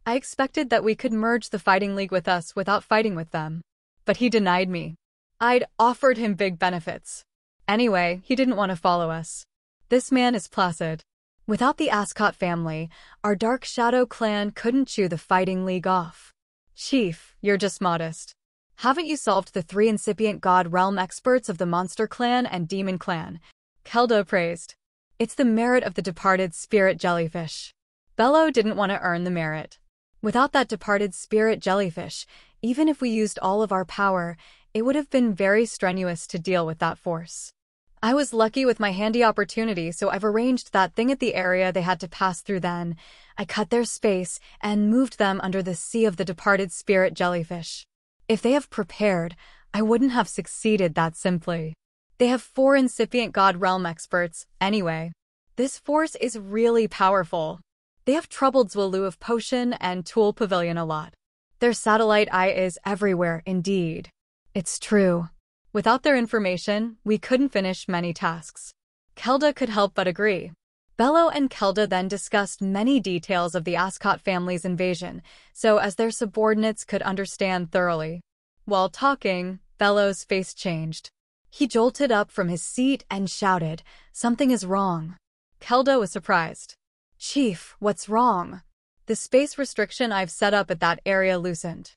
I expected that we could merge the fighting league with us without fighting with them. But he denied me. I'd offered him big benefits. Anyway, he didn't want to follow us. This man is placid. Without the Ascot family, our Dark Shadow clan couldn't chew the fighting league off. Chief, you're just modest. Haven't you solved the 3 incipient god realm experts of the Monster Clan and Demon Clan? Kelda praised. It's the merit of the departed spirit jellyfish. Bello didn't want to earn the merit. Without that departed spirit jellyfish, even if we used all of our power, it would have been very strenuous to deal with that force. I was lucky with my handy opportunity, so I've arranged that thing at the area they had to pass through then. I cut their space and moved them under the sea of the departed spirit jellyfish. If they have prepared, I wouldn't have succeeded that simply. They have 4 incipient god realm experts, anyway. This force is really powerful. They have troubled Zwolu of Potion and Tool Pavilion a lot. Their satellite eye is everywhere, indeed. It's true. Without their information, we couldn't finish many tasks. Kelda could help but agree. Bello and Kelda then discussed many details of the Ascot family's invasion, so as their subordinates could understand thoroughly. While talking, Bello's face changed. He jolted up from his seat and shouted, "Something is wrong." Kelda was surprised. "Chief, what's wrong?" "The space restriction I've set up at that area loosened.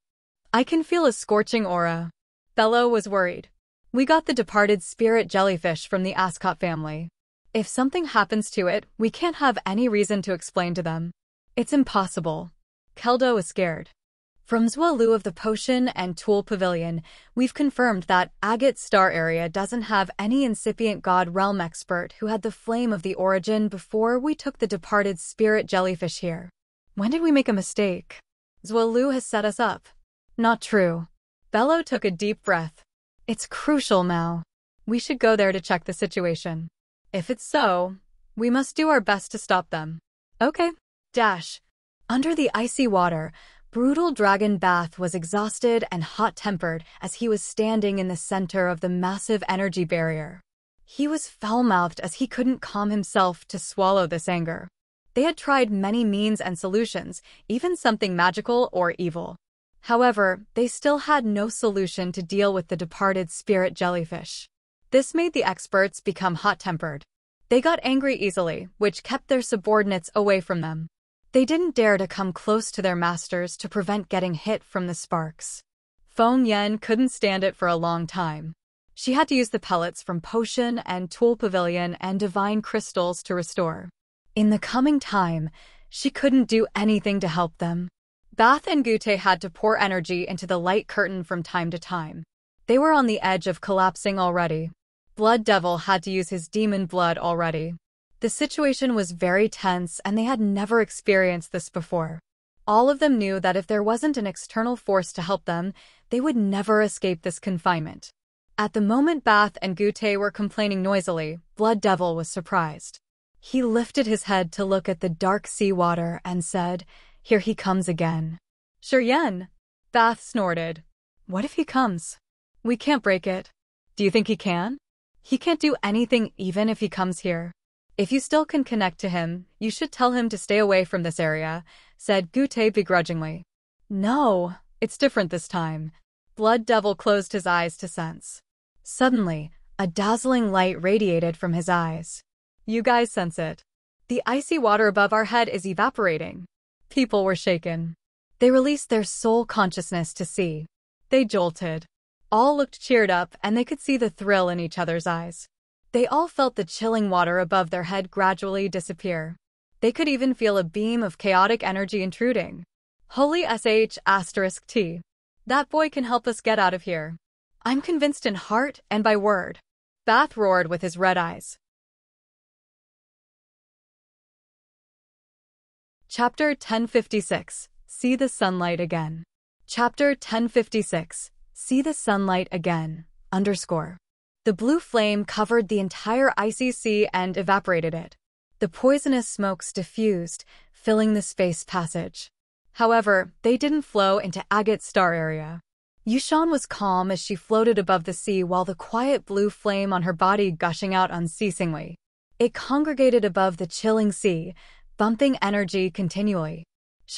I can feel a scorching aura." Bello was worried. "We got the departed spirit jellyfish from the Ascot family. If something happens to it, we can't have any reason to explain to them. It's impossible." Kelda was scared. From Zwolu of the Potion and Tool Pavilion, we've confirmed that Agate Star Area doesn't have any incipient god realm expert who had the flame of the origin before we took the departed spirit jellyfish here. When did we make a mistake? Zwolu has set us up. Not true. Bello took a deep breath. It's crucial now. We should go there to check the situation. If it's so, we must do our best to stop them. Okay. Under the icy water, Brutal Dragon Bath was exhausted and hot-tempered as he was standing in the center of the massive energy barrier. He was foul-mouthed as he couldn't calm himself to swallow this anger. They had tried many means and solutions, even something magical or evil. However, they still had no solution to deal with the departed spirit jellyfish. This made the experts become hot-tempered. They got angry easily, which kept their subordinates away from them. They didn't dare to come close to their masters to prevent getting hit from the sparks. Feng Yan couldn't stand it for a long time. She had to use the pellets from Potion and Tool Pavilion and Divine Crystals to restore. In the coming time, she couldn't do anything to help them. Bath and Gute had to pour energy into the light curtain from time to time. They were on the edge of collapsing already. Blood Devil had to use his demon blood already. The situation was very tense and they had never experienced this before. All of them knew that if there wasn't an external force to help them, they would never escape this confinement. At the moment Bath and Gute were complaining noisily, Blood Devil was surprised. He lifted his head to look at the dark sea water and said, "Here he comes again." "Sure Yen." Bath snorted. "What if he comes? We can't break it." "Do you think he can?" "He can't do anything even if he comes here. If you still can connect to him, you should tell him to stay away from this area," said Gute begrudgingly. "No, it's different this time." Blood Devil closed his eyes to sense. Suddenly, a dazzling light radiated from his eyes. "You guys sense it. The icy water above our head is evaporating." People were shaken. They released their soul consciousness to see. They jolted. All looked cheered up and they could see the thrill in each other's eyes. They all felt the chilling water above their head gradually disappear. They could even feel a beam of chaotic energy intruding. Holy *T. That boy can help us get out of here. I'm convinced in heart and by word. Bath roared with his red eyes. Chapter 1056. See the Sunlight Again. Chapter 1056. See the Sunlight Again. The blue flame covered the entire icy sea and evaporated it. The poisonous smokes diffused, filling the space passage. However, they didn't flow into Agate Star Area. Yushan was calm as she floated above the sea while the quiet blue flame on her body gushing out unceasingly. It congregated above the chilling sea, bumping energy continually.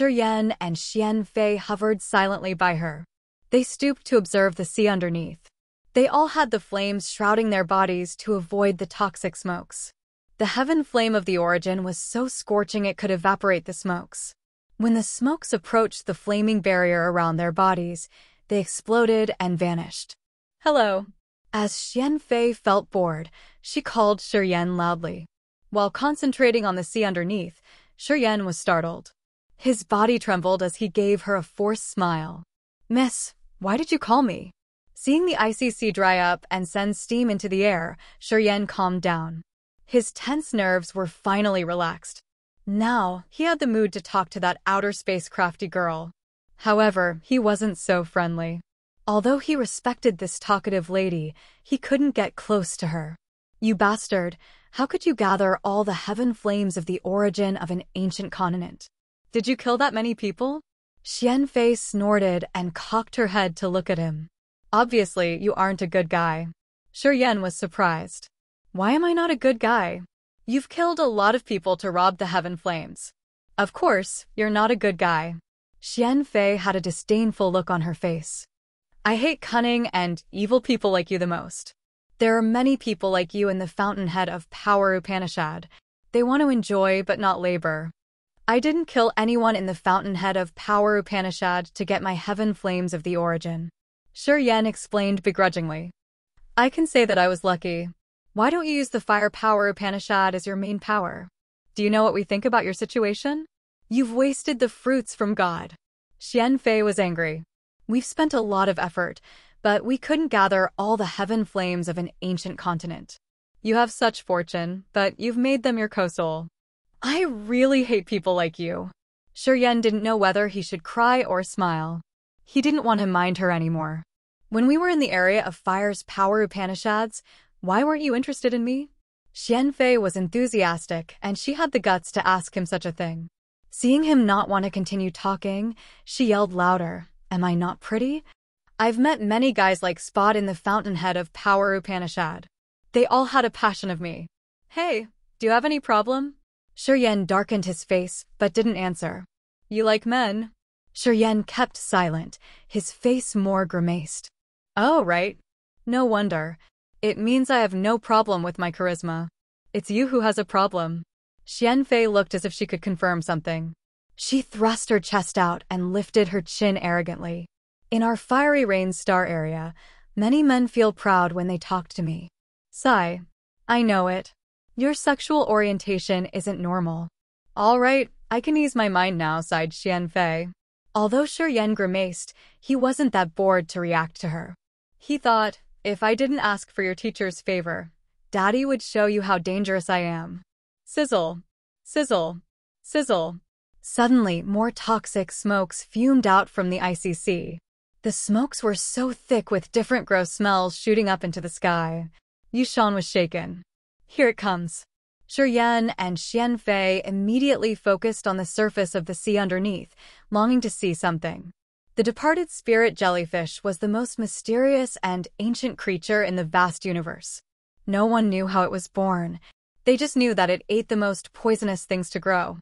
Yan and Xianfei hovered silently by her. They stooped to observe the sea underneath. They all had the flames shrouding their bodies to avoid the toxic smokes. The heaven flame of the origin was so scorching it could evaporate the smokes. When the smokes approached the flaming barrier around their bodies, they exploded and vanished. Hello. As Xianfei felt bored, she called Yan loudly. While concentrating on the sea underneath, Yan was startled. His body trembled as he gave her a forced smile. Miss, why did you call me? Seeing the icy sea dry up and send steam into the air, Yan calmed down. His tense nerves were finally relaxed. Now, he had the mood to talk to that outer space crafty girl. However, he wasn't so friendly. Although he respected this talkative lady, he couldn't get close to her. You bastard, how could you gather all the heaven flames of the origin of an ancient continent? Did you kill that many people? Xianfei snorted and cocked her head to look at him. Obviously, you aren't a good guy. Yan was surprised. Why am I not a good guy? You've killed a lot of people to rob the heaven flames. Of course, you're not a good guy. Xianfei had a disdainful look on her face. I hate cunning and evil people like you the most. There are many people like you in the Fountainhead of Power Upanishad. They want to enjoy but not labor. I didn't kill anyone in the Fountainhead of Power Upanishad to get my heaven flames of the origin. Yan explained begrudgingly. I can say that I was lucky. Why don't you use the fire power Upanishad as your main power? Do you know what we think about your situation? You've wasted the fruits from God. Xianfei was angry. We've spent a lot of effort, but we couldn't gather all the heaven flames of an ancient continent. You have such fortune, but you've made them your co-soul. I really hate people like you. Yan didn't know whether he should cry or smile. He didn't want to mind her anymore. When we were in the area of fire's power Upanishads, why weren't you interested in me? Xianfei was enthusiastic, and she had the guts to ask him such a thing. Seeing him not want to continue talking, she yelled louder, Am I not pretty? I've met many guys like Spot in the Fountainhead of Power Upanishad. They all had a passion of me. Hey, do you have any problem? Yan darkened his face, but didn't answer. You like men? Yan kept silent, his face more grimaced. Oh, right. No wonder. It means I have no problem with my charisma. It's you who has a problem. Xianfei looked as if she could confirm something. She thrust her chest out and lifted her chin arrogantly. In our fiery rain star area, many men feel proud when they talk to me. Sigh. I know it. Your sexual orientation isn't normal. All right, I can ease my mind now, sighed Xianfei. Although Yan grimaced, he wasn't that bored to react to her. He thought, if I didn't ask for your teacher's favor, Daddy would show you how dangerous I am. Sizzle. Sizzle. Sizzle. Suddenly, more toxic smokes fumed out from the icy sea. The smokes were so thick with different gross smells shooting up into the sky. Yushan was shaken. Here it comes. Yan and Xianfei immediately focused on the surface of the sea underneath, longing to see something. The departed spirit jellyfish was the most mysterious and ancient creature in the vast universe. No one knew how it was born. They just knew that it ate the most poisonous things to grow.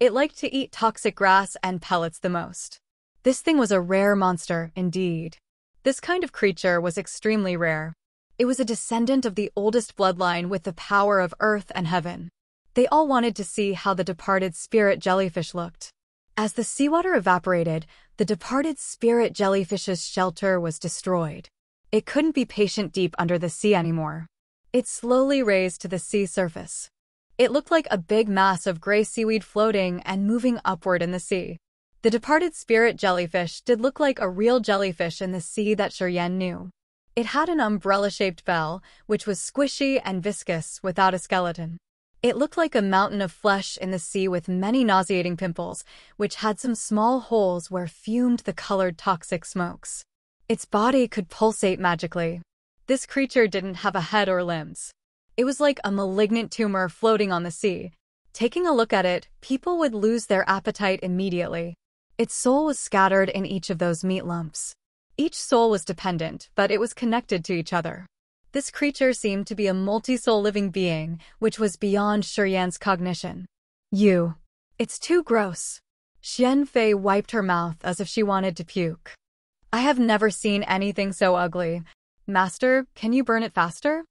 It liked to eat toxic grass and pellets the most. This thing was a rare monster, indeed. This kind of creature was extremely rare. It was a descendant of the oldest bloodline with the power of earth and heaven. They all wanted to see how the departed spirit jellyfish looked. As the seawater evaporated, the departed spirit jellyfish's shelter was destroyed. It couldn't be patient deep under the sea anymore. It slowly raised to the sea surface. It looked like a big mass of gray seaweed floating and moving upward in the sea. The departed spirit jellyfish did look like a real jellyfish in the sea that Yan knew. It had an umbrella-shaped bell, which was squishy and viscous without a skeleton. It looked like a mountain of flesh in the sea with many nauseating pimples, which had some small holes where fumed the colored toxic smokes. Its body could pulsate magically. This creature didn't have a head or limbs. It was like a malignant tumor floating on the sea. Taking a look at it, people would lose their appetite immediately. Its soul was scattered in each of those meat lumps. Each soul was dependent, but it was connected to each other. This creature seemed to be a multi-soul living being, which was beyond Yan's cognition. It's too gross. Xianfei wiped her mouth as if she wanted to puke. I have never seen anything so ugly. Master, can you burn it faster?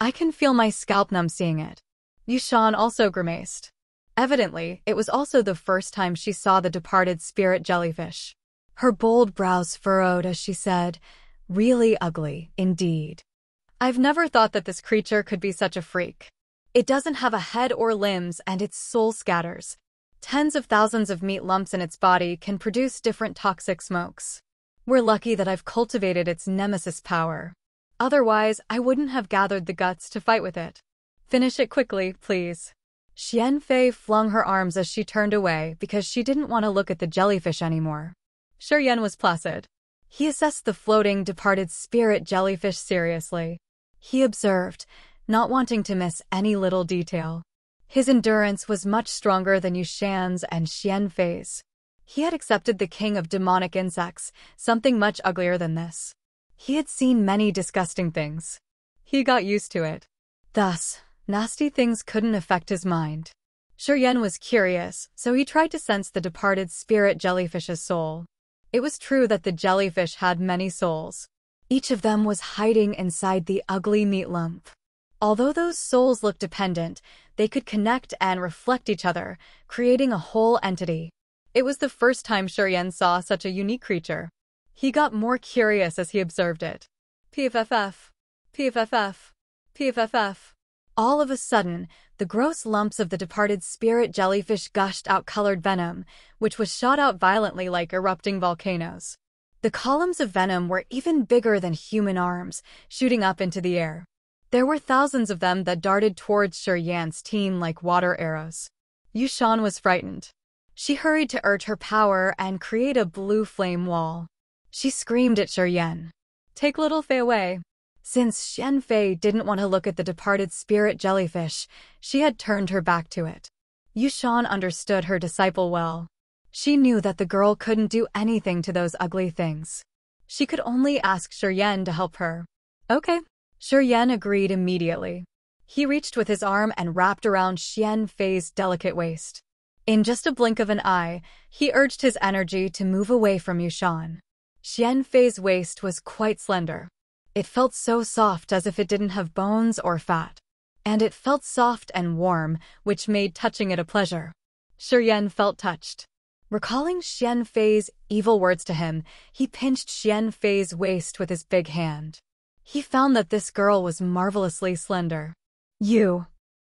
I can feel my scalp numb seeing it. Yushan also grimaced. Evidently, it was also the first time she saw the departed spirit jellyfish. Her bold brows furrowed as she said, "Really ugly, indeed. I've never thought that this creature could be such a freak. It doesn't have a head or limbs and its soul scatters. Tens of thousands of meat lumps in its body can produce different toxic smokes. We're lucky that I've cultivated its nemesis power. Otherwise, I wouldn't have gathered the guts to fight with it. Finish it quickly, please." Xianfei flung her arms as she turned away because she didn't want to look at the jellyfish anymore. Shuryen was placid. He assessed the floating, departed spirit jellyfish seriously. He observed, not wanting to miss any little detail. His endurance was much stronger than Yushan's and Xianfei's. He had accepted the king of demonic insects, something much uglier than this. He had seen many disgusting things. He got used to it. Thus, nasty things couldn't affect his mind. Shuryen was curious, so he tried to sense the departed spirit jellyfish's soul. It was true that the jellyfish had many souls. Each of them was hiding inside the ugly meat lump. Although those souls looked dependent, they could connect and reflect each other, creating a whole entity. It was the first time Shuryen saw such a unique creature. He got more curious as he observed it. PFFF. PFFF. PFFF. All of a sudden, the gross lumps of the departed spirit jellyfish gushed out colored venom, which was shot out violently like erupting volcanoes. The columns of venom were even bigger than human arms, shooting up into the air. There were thousands of them that darted towards Shuryen's team like water arrows. Yushan was frightened. She hurried to urge her power and create a blue flame wall. She screamed at Shuryen, "Take little Fei away." Since Xianfei didn't want to look at the departed spirit jellyfish, she had turned her back to it. Yushan understood her disciple well. She knew that the girl couldn't do anything to those ugly things. She could only ask Shuryen to help her. Okay. Shuryen agreed immediately. He reached with his arm and wrapped around Xianfei's delicate waist. In just a blink of an eye, he urged his energy to move away from Yushan. Xianfei's waist was quite slender. It felt so soft as if it didn't have bones or fat. And it felt soft and warm, which made touching it a pleasure. Shuryen felt touched. Recalling Xianfei's evil words to him, he pinched Xianfei's waist with his big hand. He found that this girl was marvelously slender.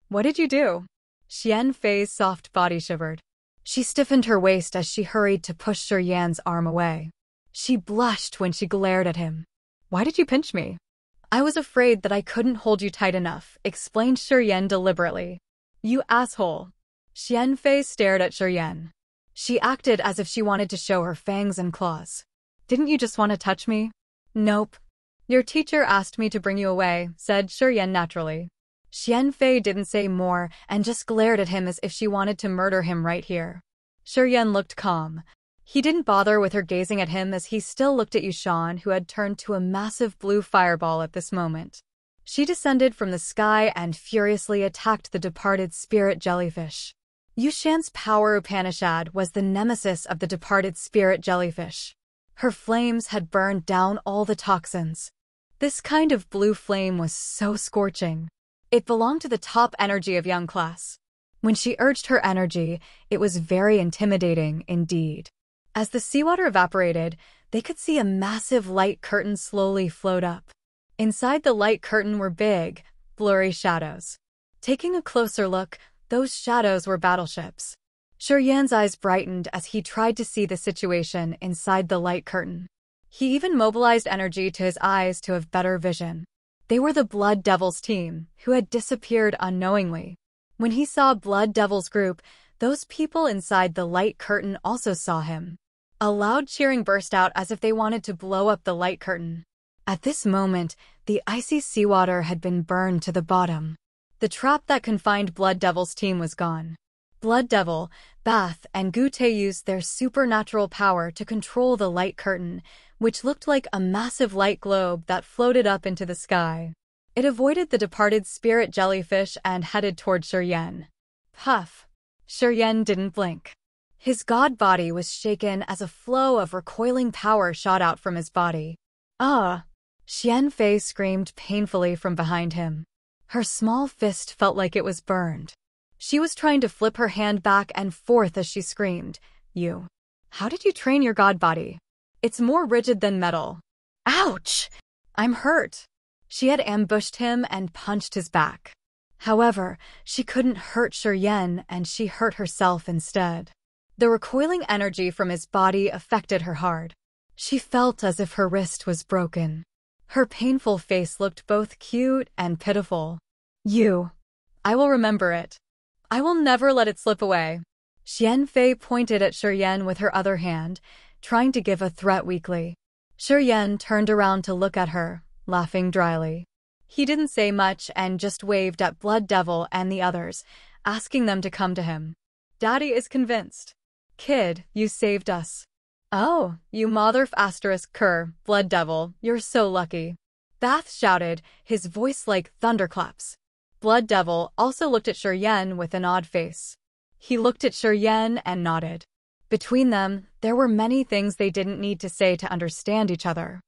What did you do?" Xianfei's soft body shivered. She stiffened her waist as she hurried to push Shuryen's arm away. She blushed when she glared at him. "Why did you pinch me?" "I was afraid that I couldn't hold you tight enough," explained Shuryen deliberately. "You asshole." Xianfei stared at Shuryen. She acted as if she wanted to show her fangs and claws. "Didn't you just want to touch me?" "Nope. Your teacher asked me to bring you away," said Shuryen naturally. Xianfei didn't say more and just glared at him as if she wanted to murder him right here. Shuryen looked calm. He didn't bother with her gazing at him as he still looked at Yushan, who had turned to a massive blue fireball at this moment. She descended from the sky and furiously attacked the departed spirit jellyfish. Yushan's power Upanishad was the nemesis of the departed spirit jellyfish. Her flames had burned down all the toxins. This kind of blue flame was so scorching. It belonged to the top energy of young class. When she urged her energy, it was very intimidating indeed. As the seawater evaporated, they could see a massive light curtain slowly float up. Inside the light curtain were big, blurry shadows. Taking a closer look, those shadows were battleships. Shuryen's eyes brightened as he tried to see the situation inside the light curtain. He even mobilized energy to his eyes to have better vision. They were the Blood Devils team, who had disappeared unknowingly. When he saw Blood Devils group, those people inside the light curtain also saw him. A loud cheering burst out as if they wanted to blow up the light curtain. At this moment, the icy seawater had been burned to the bottom. The trap that confined Blood Devil's team was gone. Blood Devil, Bath, and Gute used their supernatural power to control the light curtain, which looked like a massive light globe that floated up into the sky. It avoided the departed spirit jellyfish and headed toward Shuryen. Puff! Shuryen didn't blink. His god body was shaken as a flow of recoiling power shot out from his body. Ah! Xian Fei screamed painfully from behind him. Her small fist felt like it was burned. She was trying to flip her hand back and forth as she screamed, How did you train your god body? It's more rigid than metal. Ouch! I'm hurt. She had ambushed him and punched his back. However, she couldn't hurt Shiryen, and she hurt herself instead. The recoiling energy from his body affected her hard. She felt as if her wrist was broken. Her painful face looked both cute and pitiful. I will remember it. I will never let it slip away. Xian Fei pointed at Shiryen with her other hand, trying to give a threat weakly. Shiryen turned around to look at her, laughing dryly. He didn't say much and just waved at Blood Devil and the others, asking them to come to him. Daddy is convinced. Kid, you saved us. Oh, you motherf asterisk cur, Blood Devil, you're so lucky. Bath shouted, his voice like thunderclaps. Blood Devil also looked at Shiryen with an odd face. He looked at Shiryen and nodded. Between them, there were many things they didn't need to say to understand each other.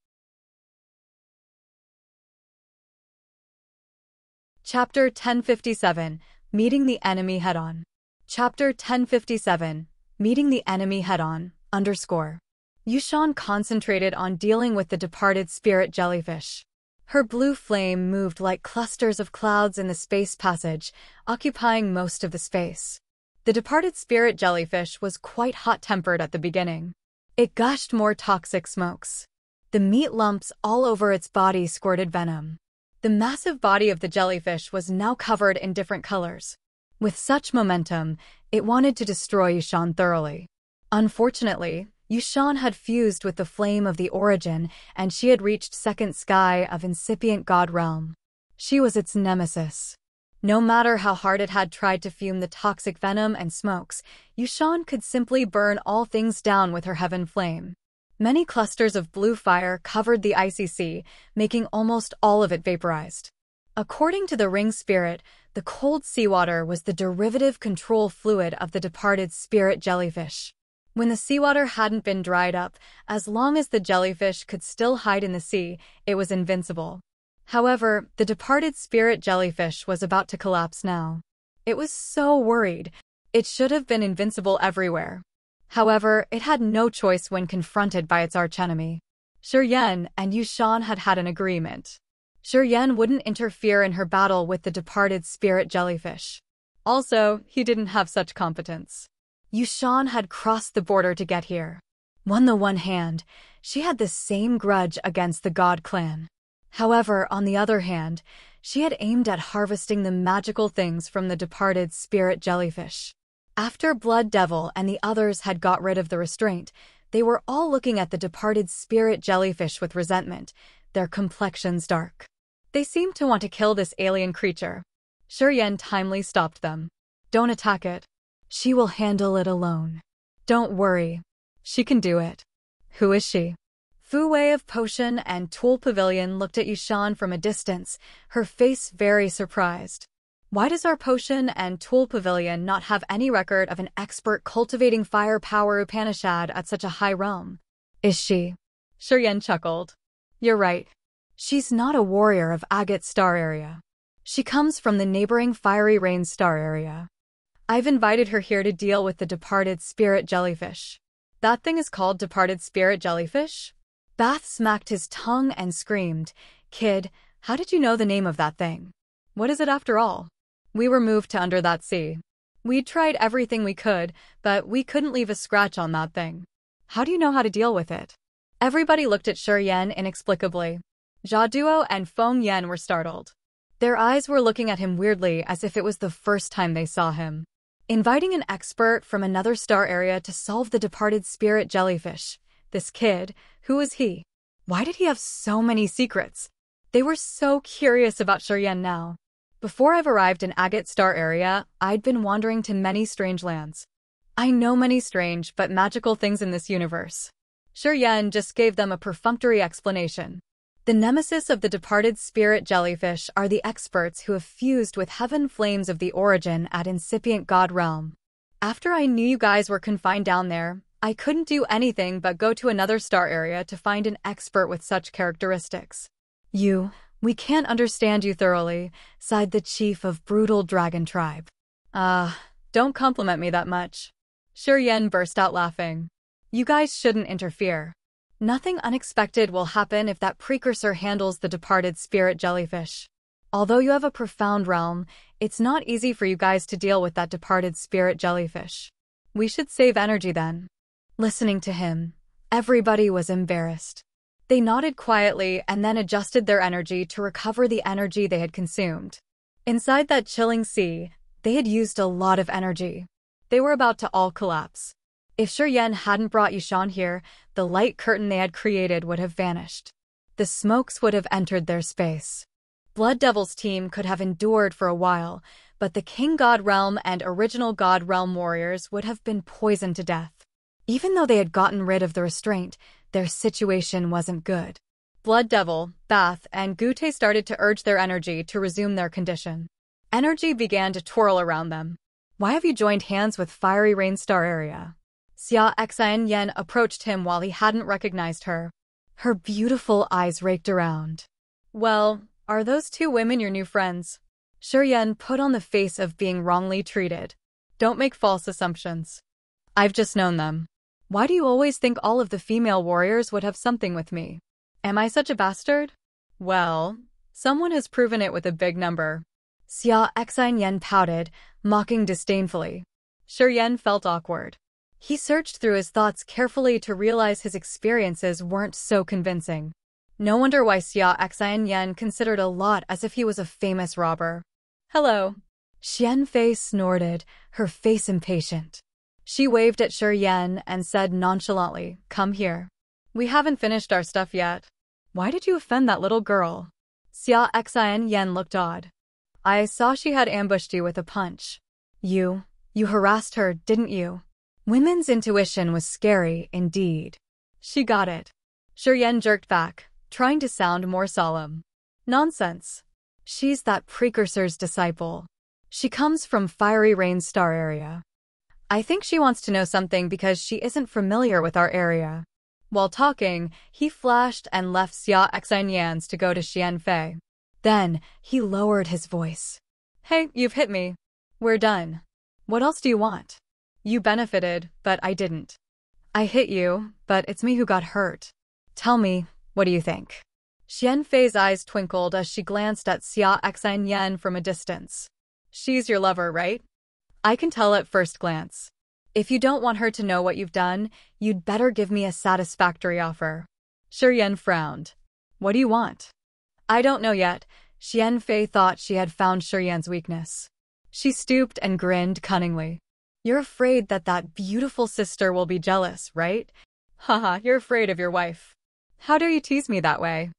Chapter 1057, Meeting the Enemy Head-On. Chapter 1057, Meeting the Enemy Head-On, _ Yushan concentrated on dealing with the departed spirit jellyfish. Her blue flame moved like clusters of clouds in the space passage, occupying most of the space. The departed spirit jellyfish was quite hot-tempered at the beginning. It gushed more toxic smokes. The meat lumps all over its body squirted venom. The massive body of the jellyfish was now covered in different colors. With such momentum, it wanted to destroy Yushan thoroughly. Unfortunately, Yushan had fused with the flame of the origin, and she had reached second sky of incipient god realm. She was its nemesis. No matter how hard it had tried to fume the toxic venom and smokes, Yushan could simply burn all things down with her heaven flame. Many clusters of blue fire covered the icy sea, making almost all of it vaporized. According to the ring spirit, the cold seawater was the derivative control fluid of the departed spirit jellyfish. When the seawater hadn't been dried up, as long as the jellyfish could still hide in the sea, it was invincible. However, the departed spirit jellyfish was about to collapse now. It was so worried. It should have been invincible everywhere. However, it had no choice when confronted by its archenemy. Shiryen and Yushan had had an agreement. Shiryen wouldn't interfere in her battle with the departed spirit jellyfish. Also, he didn't have such competence. Yushan had crossed the border to get here. On the one hand, she had the same grudge against the God clan. However, on the other hand, she had aimed at harvesting the magical things from the departed spirit jellyfish. After Blood Devil and the others had got rid of the restraint, they were all looking at the departed spirit jellyfish with resentment, their complexions dark. They seemed to want to kill this alien creature. Shiryen timely stopped them. Don't attack it. She will handle it alone. Don't worry. She can do it. Who is she? Fu Wei of Potion and Tool Pavilion looked at Yushan from a distance, her face very surprised. Why does our Potion and Tool Pavilion not have any record of an expert cultivating fire power Upanishad at such a high realm? Is she? Shiryen chuckled. You're right. She's not a warrior of Agate Star Area. She comes from the neighboring Fiery Rain Star Area. I've invited her here to deal with the departed spirit jellyfish. That thing is called departed spirit jellyfish? Bath smacked his tongue and screamed, Kid, how did you know the name of that thing? What is it after all? We were moved to under that sea. We'd tried everything we could, but we couldn't leave a scratch on that thing. How do you know how to deal with it? Everybody looked at Shiryen inexplicably. Jia Duo and Feng Yan were startled. Their eyes were looking at him weirdly as if it was the first time they saw him. Inviting an expert from another star area to solve the departed spirit jellyfish. This kid, who was he? Why did he have so many secrets? They were so curious about Shiryen now. Before I've arrived in Agate Star Area, I'd been wandering to many strange lands. I know many strange but magical things in this universe. Shiryen just gave them a perfunctory explanation. The nemesis of the departed spirit jellyfish are the experts who have fused with heaven flames of the origin at incipient god realm. After I knew you guys were confined down there, I couldn't do anything but go to another star area to find an expert with such characteristics. We can't understand you thoroughly, sighed the chief of brutal dragon tribe. Don't compliment me that much. Yen burst out laughing. You guys shouldn't interfere. Nothing unexpected will happen if that precursor handles the departed spirit jellyfish. Although you have a profound realm, it's not easy for you guys to deal with that departed spirit jellyfish. We should save energy then. Listening to him, everybody was embarrassed. They nodded quietly and then adjusted their energy to recover the energy they had consumed. Inside that chilling sea, they had used a lot of energy. They were about to all collapse. If Yen hadn't brought Yushan here, the light curtain they had created would have vanished. The smokes would have entered their space. Blood Devil's team could have endured for a while, but the King God Realm and Original God Realm warriors would have been poisoned to death. Even though they had gotten rid of the restraint, their situation wasn't good. Blood Devil, Bath, and Gute started to urge their energy to resume their condition. Energy began to twirl around them. Why have you joined hands with Fiery Rain Star Area? Xia Xian Yen approached him while he hadn't recognized her. Her beautiful eyes raked around. Well, are those two women your new friends? Yen put on the face of being wrongly treated. Don't make false assumptions. I've just known them. Why do you always think all of the female warriors would have something with me? Am I such a bastard? Well, someone has proven it with a big number. Xia Xian Yen pouted, mocking disdainfully. Yen felt awkward. He searched through his thoughts carefully to realize his experiences weren't so convincing. No wonder why Xia Xian Yen considered a lot as if he was a famous robber. Hello. Xianfei snorted, her face impatient. She waved at Yen and said nonchalantly, "Come here. We haven't finished our stuff yet." Why did you offend that little girl? Xia Xian Yen looked odd. I saw she had ambushed you with a punch. You harassed her, didn't you? Women's intuition was scary, indeed. She got it. Yen jerked back, trying to sound more solemn. Nonsense. She's that precursor's disciple. She comes from Fiery Rain Star area. I think she wants to know something because she isn't familiar with our area. While talking, he flashed and left Xia Xianyans to go to Xianfei. Then, he lowered his voice. Hey, you've hit me. We're done. What else do you want? You benefited, but I didn't. I hit you, but it's me who got hurt. Tell me, what do you think? Xianfei's eyes twinkled as she glanced at Xia Xianyan from a distance. She's your lover, right? I can tell at first glance. If you don't want her to know what you've done, you'd better give me a satisfactory offer. Yen frowned. What do you want? I don't know yet. Xianfei thought she had found Yen's weakness. She stooped and grinned cunningly. You're afraid that beautiful sister will be jealous, right? Haha, you're afraid of your wife. How dare you tease me that way?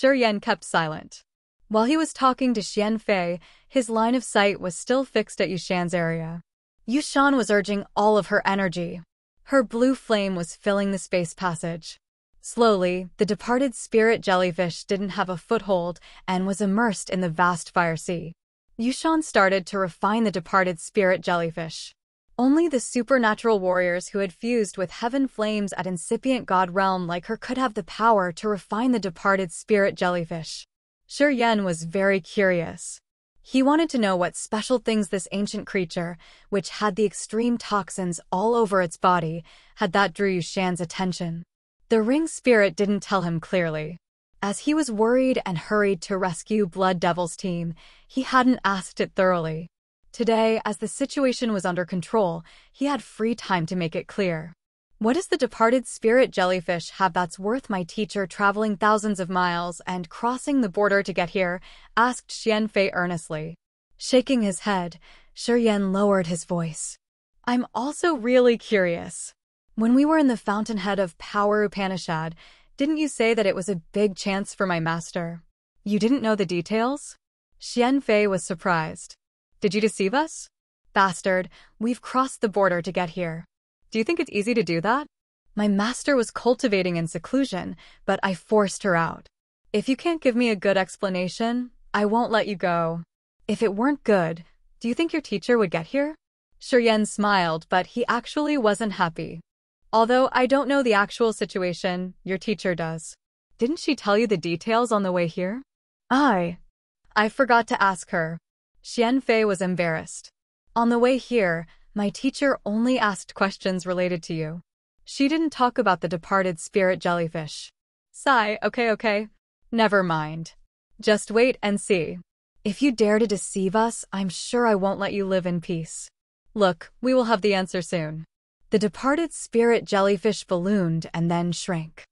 Yen kept silent. While he was talking to Xianfei, his line of sight was still fixed at Yushan's area. Yushan was urging all of her energy. Her blue flame was filling the space passage. Slowly, the departed spirit jellyfish didn't have a foothold and was immersed in the vast fire sea. Yushan started to refine the departed spirit jellyfish. Only the supernatural warriors who had fused with heaven flames at incipient god realm like her could have the power to refine the departed spirit jellyfish. Yen was very curious. He wanted to know what special things this ancient creature, which had the extreme toxins all over its body, had that drew Yushan's attention. The ring spirit didn't tell him clearly. As he was worried and hurried to rescue Blood Devil's team, he hadn't asked it thoroughly. Today, as the situation was under control, he had free time to make it clear. What does the departed spirit jellyfish have that's worth my teacher traveling thousands of miles and crossing the border to get here? Asked Xianfei earnestly. Shaking his head, Yen lowered his voice. I'm also really curious. When we were in the Fountainhead of Power Upanishad, didn't you say that it was a big chance for my master? You didn't know the details? Xianfei was surprised. Did you deceive us? Bastard, we've crossed the border to get here. Do you think it's easy to do that? My master was cultivating in seclusion, but I forced her out. If you can't give me a good explanation, I won't let you go. If it weren't good, do you think your teacher would get here? Shiryen smiled, but he actually wasn't happy. Although I don't know the actual situation, your teacher does. Didn't she tell you the details on the way here? I forgot to ask her. Xianfei was embarrassed. On the way here, my teacher only asked questions related to you. She didn't talk about the departed spirit jellyfish. Sigh, okay. Never mind. Just wait and see. If you dare to deceive us, I'm sure I won't let you live in peace. Look, we will have the answer soon. The departed spirit jellyfish ballooned and then shrank.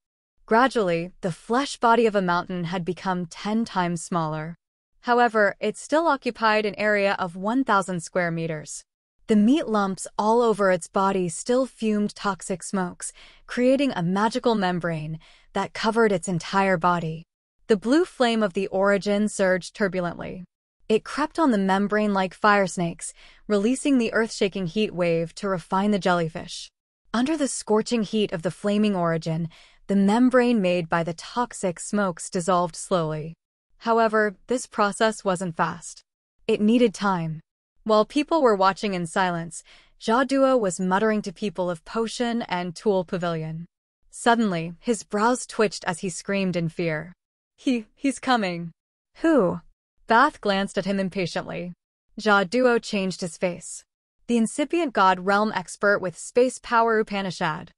Gradually, the flesh body of a mountain had become 10 times smaller. However, it still occupied an area of 1,000 square meters. The meat lumps all over its body still fumed toxic smokes, creating a magical membrane that covered its entire body. The blue flame of the origin surged turbulently. It crept on the membrane like fire snakes, releasing the earth-shaking heat wave to refine the jellyfish. Under the scorching heat of the flaming origin, the membrane made by the toxic smokes dissolved slowly. However, this process wasn't fast. It needed time. While people were watching in silence, Jaduo was muttering to people of Potion and Tool Pavilion. Suddenly, his brows twitched as he screamed in fear. He's coming. Who? Bath glanced at him impatiently. Jaduo changed his face. The incipient god realm expert with space power Upanishad.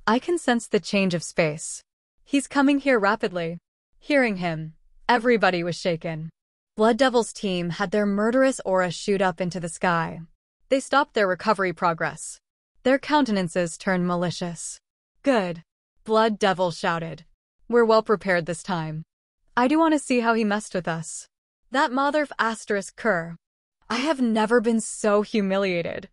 I can sense the change of space. He's coming here rapidly. Hearing him, everybody was shaken. Blood Devil's team had their murderous aura shoot up into the sky. They stopped their recovery progress. Their countenances turned malicious. Good. Blood Devil shouted. We're well prepared this time. I do want to see how he messed with us. That motherf asterisk cur. I have never been so humiliated.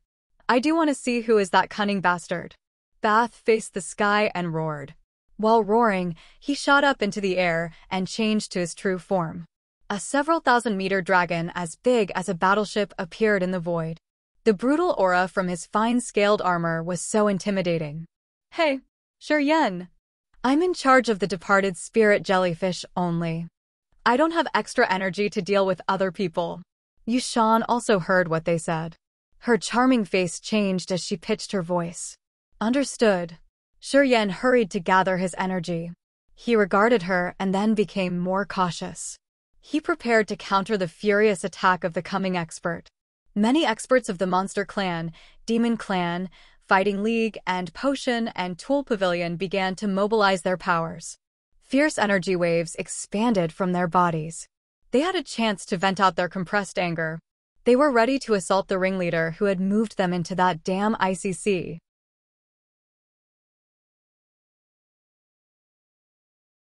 I do want to see who is that cunning bastard. Bath faced the sky and roared. While roaring, he shot up into the air and changed to his true form. A several thousand-meter dragon as big as a battleship appeared in the void. The brutal aura from his fine-scaled armor was so intimidating. Hey, Shiryen. I'm in charge of the departed spirit jellyfish only. I don't have extra energy to deal with other people. Yushan also heard what they said. Her charming face changed as she pitched her voice. Understood. Shiryen hurried to gather his energy. He regarded her and then became more cautious. He prepared to counter the furious attack of the coming expert. Many experts of the Monster Clan, Demon Clan, Fighting League, and Potion and Tool Pavilion began to mobilize their powers. Fierce energy waves expanded from their bodies. They had a chance to vent out their compressed anger. They were ready to assault the ringleader who had moved them into that damn icy sea.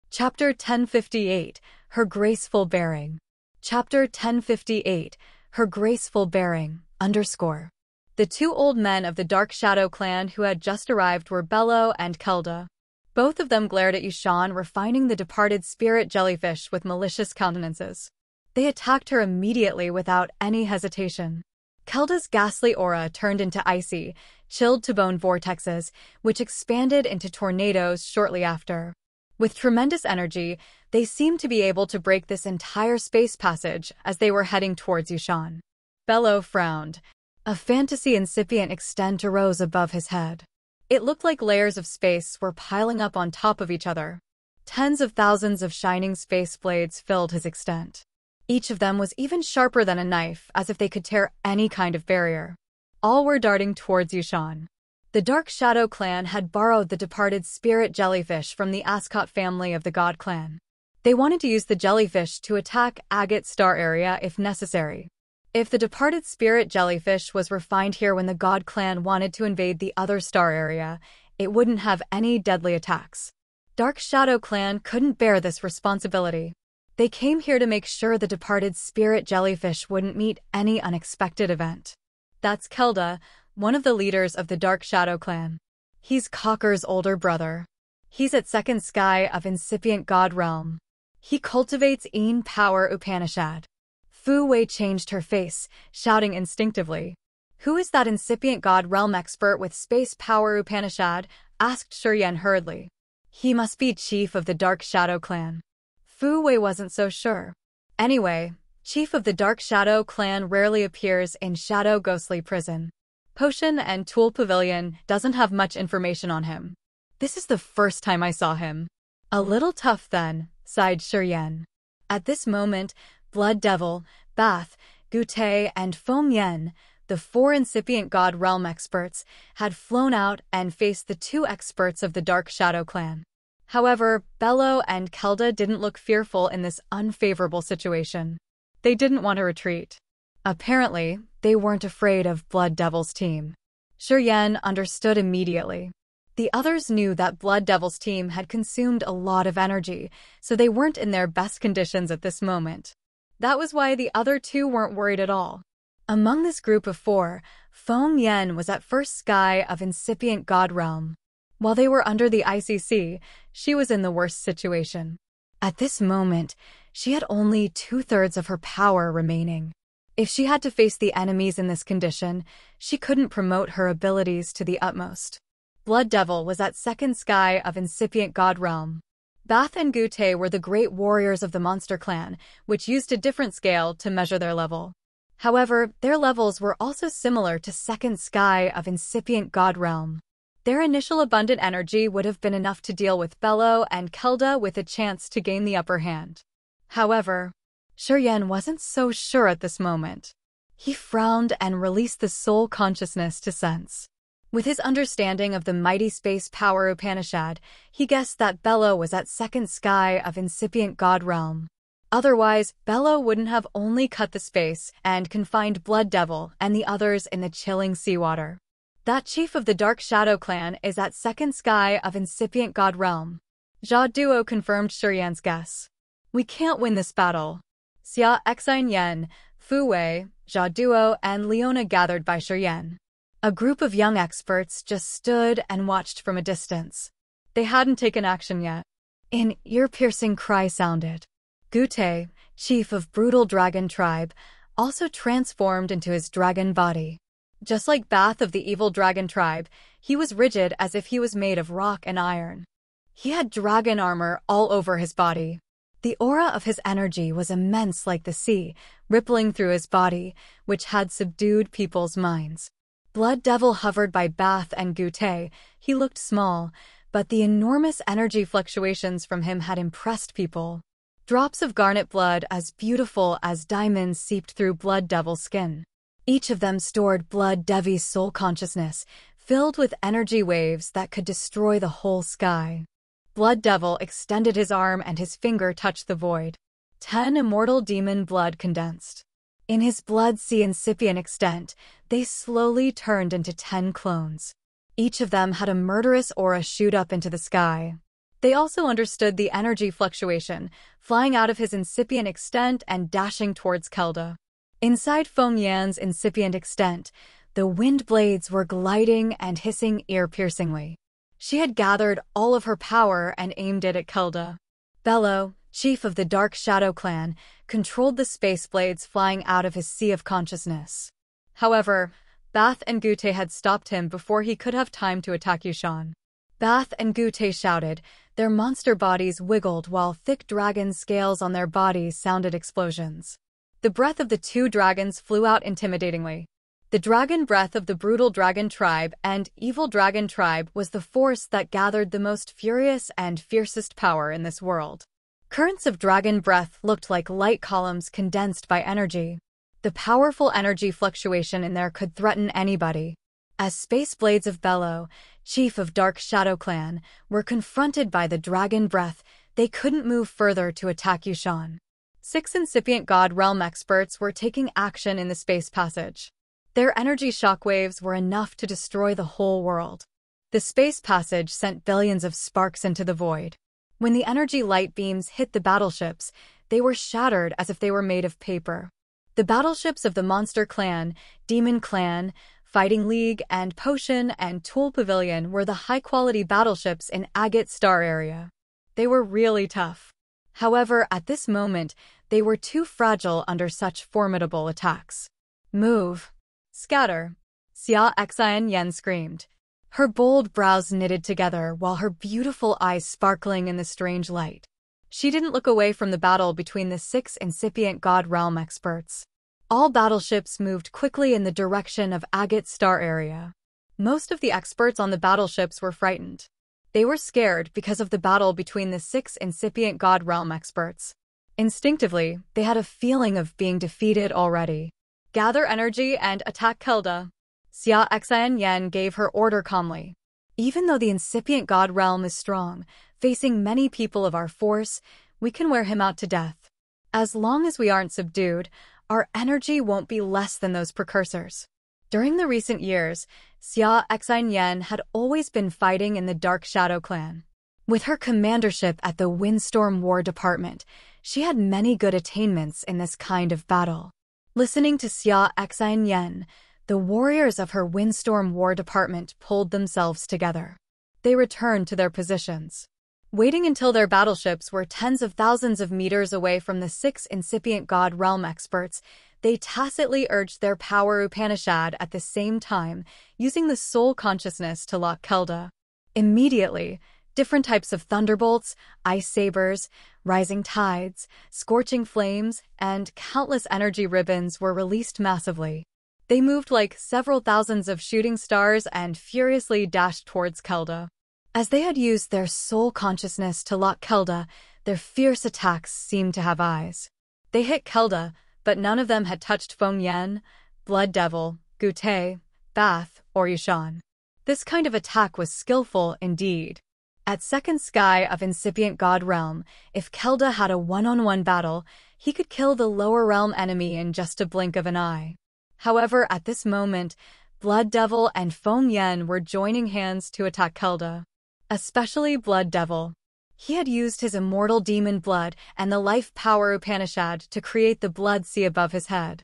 Chapter 1058, Her Graceful Bearing. Chapter 1058, Her Graceful Bearing, _ The two old men of the Dark Shadow clan who had just arrived were Bello and Kelda. Both of them glared at Yushan, refining the departed spirit jellyfish with malicious countenances. They attacked her immediately without any hesitation. Kelda's ghastly aura turned into icy, chilled-to-bone vortexes, which expanded into tornadoes shortly after. With tremendous energy, they seemed to be able to break this entire space passage as they were heading towards Yushan. Bello frowned. A fantasy incipient extent arose above his head. It looked like layers of space were piling up on top of each other. Tens of thousands of shining space blades filled his extent. Each of them was even sharper than a knife, as if they could tear any kind of barrier. All were darting towards Yushan. The Dark Shadow clan had borrowed the departed spirit jellyfish from the Ascot family of the God clan. They wanted to use the jellyfish to attack Agate Star area if necessary. If the departed spirit jellyfish was refined here when the God clan wanted to invade the other star area, it wouldn't have any deadly attacks. Dark Shadow clan couldn't bear this responsibility. They came here to make sure the departed spirit jellyfish wouldn't meet any unexpected event. That's Kelda, one of the leaders of the Dark Shadow clan. He's Cocker's older brother. He's at second sky of incipient god realm. He cultivates Een power Upanishad. Fu Wei changed her face, shouting instinctively. Who is that incipient god realm expert with space power Upanishad? Asked Shiryen hurriedly. He must be chief of the Dark Shadow clan. Fu Wei wasn't so sure. Anyway, chief of the Dark Shadow clan rarely appears in Shadow Ghostly Prison. Potion and Tool Pavilion doesn't have much information on him. This is the first time I saw him. A little tough then, sighed Shiryen. At this moment, Blood Devil, Bath, Gute, and Foam Yen, the 4 incipient God Realm experts, had flown out and faced the 2 experts of the Dark Shadow clan. However, Bello and Kelda didn't look fearful in this unfavorable situation. They didn't want to retreat. Apparently, they weren't afraid of Blood Devil's team. Shiryen understood immediately. The others knew that Blood Devil's team had consumed a lot of energy, so they weren't in their best conditions at this moment. That was why the other 2 weren't worried at all. Among this group of 4, Foam Yen was at first sky of incipient God Realm. While they were under the ICC, she was in the worst situation. At this moment, she had only 2/3 of her power remaining. If she had to face the enemies in this condition, she couldn't promote her abilities to the utmost. Blood Devil was at second sky of incipient God Realm. Bath and Gute were the great warriors of the Monster Clan, which used a different scale to measure their level. However, their levels were also similar to second sky of incipient God Realm. Their initial abundant energy would have been enough to deal with Bello and Kelda with a chance to gain the upper hand. However, Shiryen wasn't so sure at this moment. He frowned and released the soul consciousness to sense. With his understanding of the mighty space power Upanishad, he guessed that Bello was at second sky of incipient God Realm. Otherwise, Bello wouldn't have only cut the space and confined Blood Devil and the others in the chilling seawater. That chief of the Dark Shadow clan is at second sky of incipient God Realm. Jia Duo confirmed Shiryan's guess. We can't win this battle. Xia Exine Yen, Fu Wei, Jia Duo, and Leona gathered by Shiryen. A group of young experts just stood and watched from a distance. They hadn't taken action yet. An ear-piercing cry sounded. Gute, chief of Brutal Dragon Tribe, also transformed into his dragon body. Just like Bath of the Evil Dragon Tribe, he was rigid as if he was made of rock and iron. He had dragon armor all over his body. The aura of his energy was immense like the sea, rippling through his body, which had subdued people's minds. Blood Devil hovered by Bath and Gute. He looked small, but the enormous energy fluctuations from him had impressed people. Drops of garnet blood as beautiful as diamonds seeped through Blood Devil's skin. Each of them stored Blood Devi's soul consciousness, filled with energy waves that could destroy the whole sky. Blood Devil extended his arm and his finger touched the void. 10 immortal demon blood condensed. In his blood sea incipient extent, they slowly turned into 10 clones. Each of them had a murderous aura shoot up into the sky. They also understood the energy fluctuation, flying out of his incipient extent and dashing towards Kelda. Inside Foam Yan's incipient extent, the wind blades were gliding and hissing ear-piercingly. She had gathered all of her power and aimed it at Kelda. Bello, chief of the Dark Shadow clan, controlled the space blades flying out of his sea of consciousness. However, Bath and Gute had stopped him before he could have time to attack Yushan. Bath and Gute shouted. Their monster bodies wiggled while thick dragon scales on their bodies sounded explosions. The breath of the 2 dragons flew out intimidatingly. The dragon breath of the Brutal Dragon Tribe and Evil Dragon Tribe was the force that gathered the most furious and fiercest power in this world. Currents of dragon breath looked like light columns condensed by energy. The powerful energy fluctuation in there could threaten anybody. As Space Blades of Bello, chief of Dark Shadow clan, were confronted by the dragon breath, they couldn't move further to attack Yushan. 6 incipient God Realm experts were taking action in the space passage. Their energy shockwaves were enough to destroy the whole world. The space passage sent billions of sparks into the void. When the energy light beams hit the battleships, they were shattered as if they were made of paper. The battleships of the Monster Clan, Demon Clan, Fighting League, and Potion and Tool Pavilion were the high-quality battleships in Agate Star area. They were really tough. However, at this moment, they were too fragile under such formidable attacks. Move. Scatter. Xia Exine Yen screamed. Her bold brows knitted together while her beautiful eyes sparkling in the strange light. She didn't look away from the battle between the 6 incipient God Realm experts. All battleships moved quickly in the direction of Agate Star area. Most of the experts on the battleships were frightened. They were scared because of the battle between the 6 incipient God Realm experts. Instinctively, they had a feeling of being defeated already. Gather energy and attack Kelda. Xia Xian Yan gave her order calmly. Even though the incipient God Realm is strong, facing many people of our force, we can wear him out to death. As long as we aren't subdued, our energy won't be less than those precursors. During the recent years, Xia Xian Yan had always been fighting in the Dark Shadow clan. With her commandership at the Windstorm War Department, she had many good attainments in this kind of battle. Listening to Xia Xian Yan, the warriors of her Windstorm War Department pulled themselves together. They returned to their positions. Waiting until their battleships were tens of thousands of meters away from the 6 incipient God Realm experts, they tacitly urged their power Upanishad at the same time, using the soul consciousness to lock Kelda. Immediately, different types of thunderbolts, ice sabers, rising tides, scorching flames, and countless energy ribbons were released massively. They moved like several thousands of shooting stars and furiously dashed towards Kelda. As they had used their soul consciousness to lock Kelda, their fierce attacks seemed to have eyes. They hit Kelda, but none of them had touched Feng Yan, Blood Devil, Gute, Bath, or Yushan. This kind of attack was skillful indeed. At second sky of incipient God Realm, if Kelda had a one-on-one battle, he could kill the lower realm enemy in just a blink of an eye. However, at this moment, Blood Devil and Feng Yan were joining hands to attack Kelda. Especially Blood Devil. He had used his immortal demon blood and the life power Upanishad to create the blood sea above his head.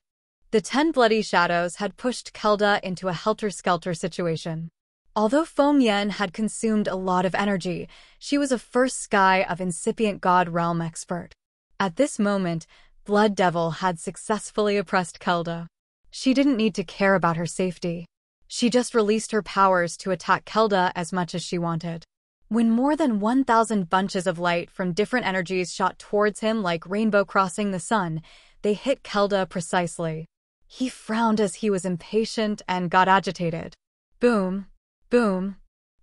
The 10 bloody shadows had pushed Kelda into a helter-skelter situation. Although Feng Yan had consumed a lot of energy, she was a first sky of incipient God Realm expert. At this moment, Blood Devil had successfully oppressed Kelda. She didn't need to care about her safety. She just released her powers to attack Kelda as much as she wanted. When more than 1,000 bunches of light from different energies shot towards him like rainbow crossing the sun, they hit Kelda precisely. He frowned as he was impatient and got agitated. Boom, boom,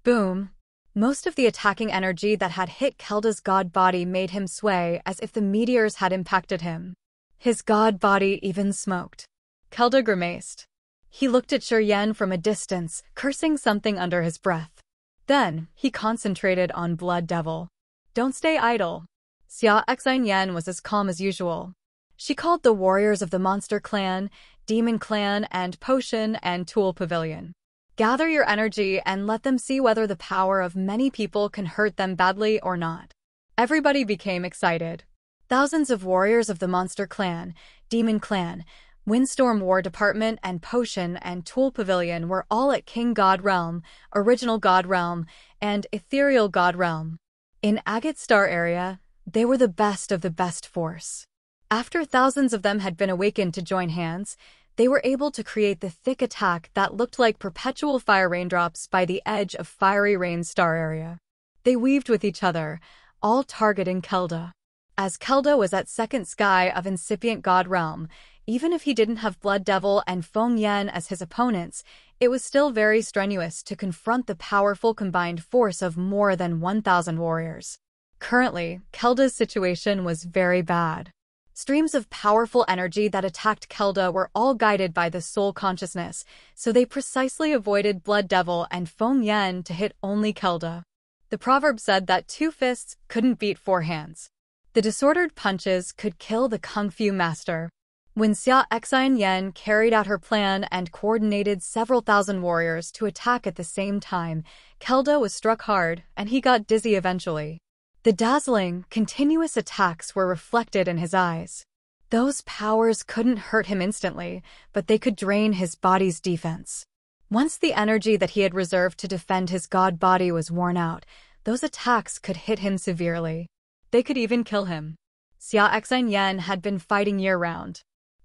boom. Most of the attacking energy that had hit Kelda's god body made him sway as if the meteors had impacted him. His god body even smoked. Kelda grimaced. He looked at Shiryen from a distance, cursing something under his breath. Then, he concentrated on Blood Devil. Don't stay idle. Xia Xian Yan was as calm as usual. She called the warriors of the Monster Clan, Demon Clan, and Potion and Tool Pavilion. Gather your energy and let them see whether the power of many people can hurt them badly or not. Everybody became excited. Thousands of warriors of the Monster Clan, Demon Clan, Windstorm War Department, and Potion and Tool Pavilion were all at King God Realm, Original God Realm, and Ethereal God Realm. In Agate Star area, they were the best of the best force. After thousands of them had been awakened to join hands, they were able to create the thick attack that looked like perpetual fire raindrops by the edge of Fiery Rain Star area. They weaved with each other, all targeting Kelda. As Kelda was at second sky of incipient God Realm, even if he didn't have Blood Devil and Feng Yan as his opponents, it was still very strenuous to confront the powerful combined force of more than 1,000 warriors. Currently, Kelda's situation was very bad. Streams of powerful energy that attacked Kelda were all guided by the soul consciousness, so they precisely avoided Blood Devil and Feng Yan to hit only Kelda. The proverb said that 2 fists couldn't beat 4 hands. The disordered punches could kill the Kung Fu master. When Xia Xian Yan carried out her plan and coordinated several thousand warriors to attack at the same time, Kelda was struck hard, and he got dizzy eventually. The dazzling, continuous attacks were reflected in his eyes. Those powers couldn't hurt him instantly, but they could drain his body's defense. Once the energy that he had reserved to defend his god body was worn out, those attacks could hit him severely. They could even kill him. Xia Xian Yan had been fighting year-round.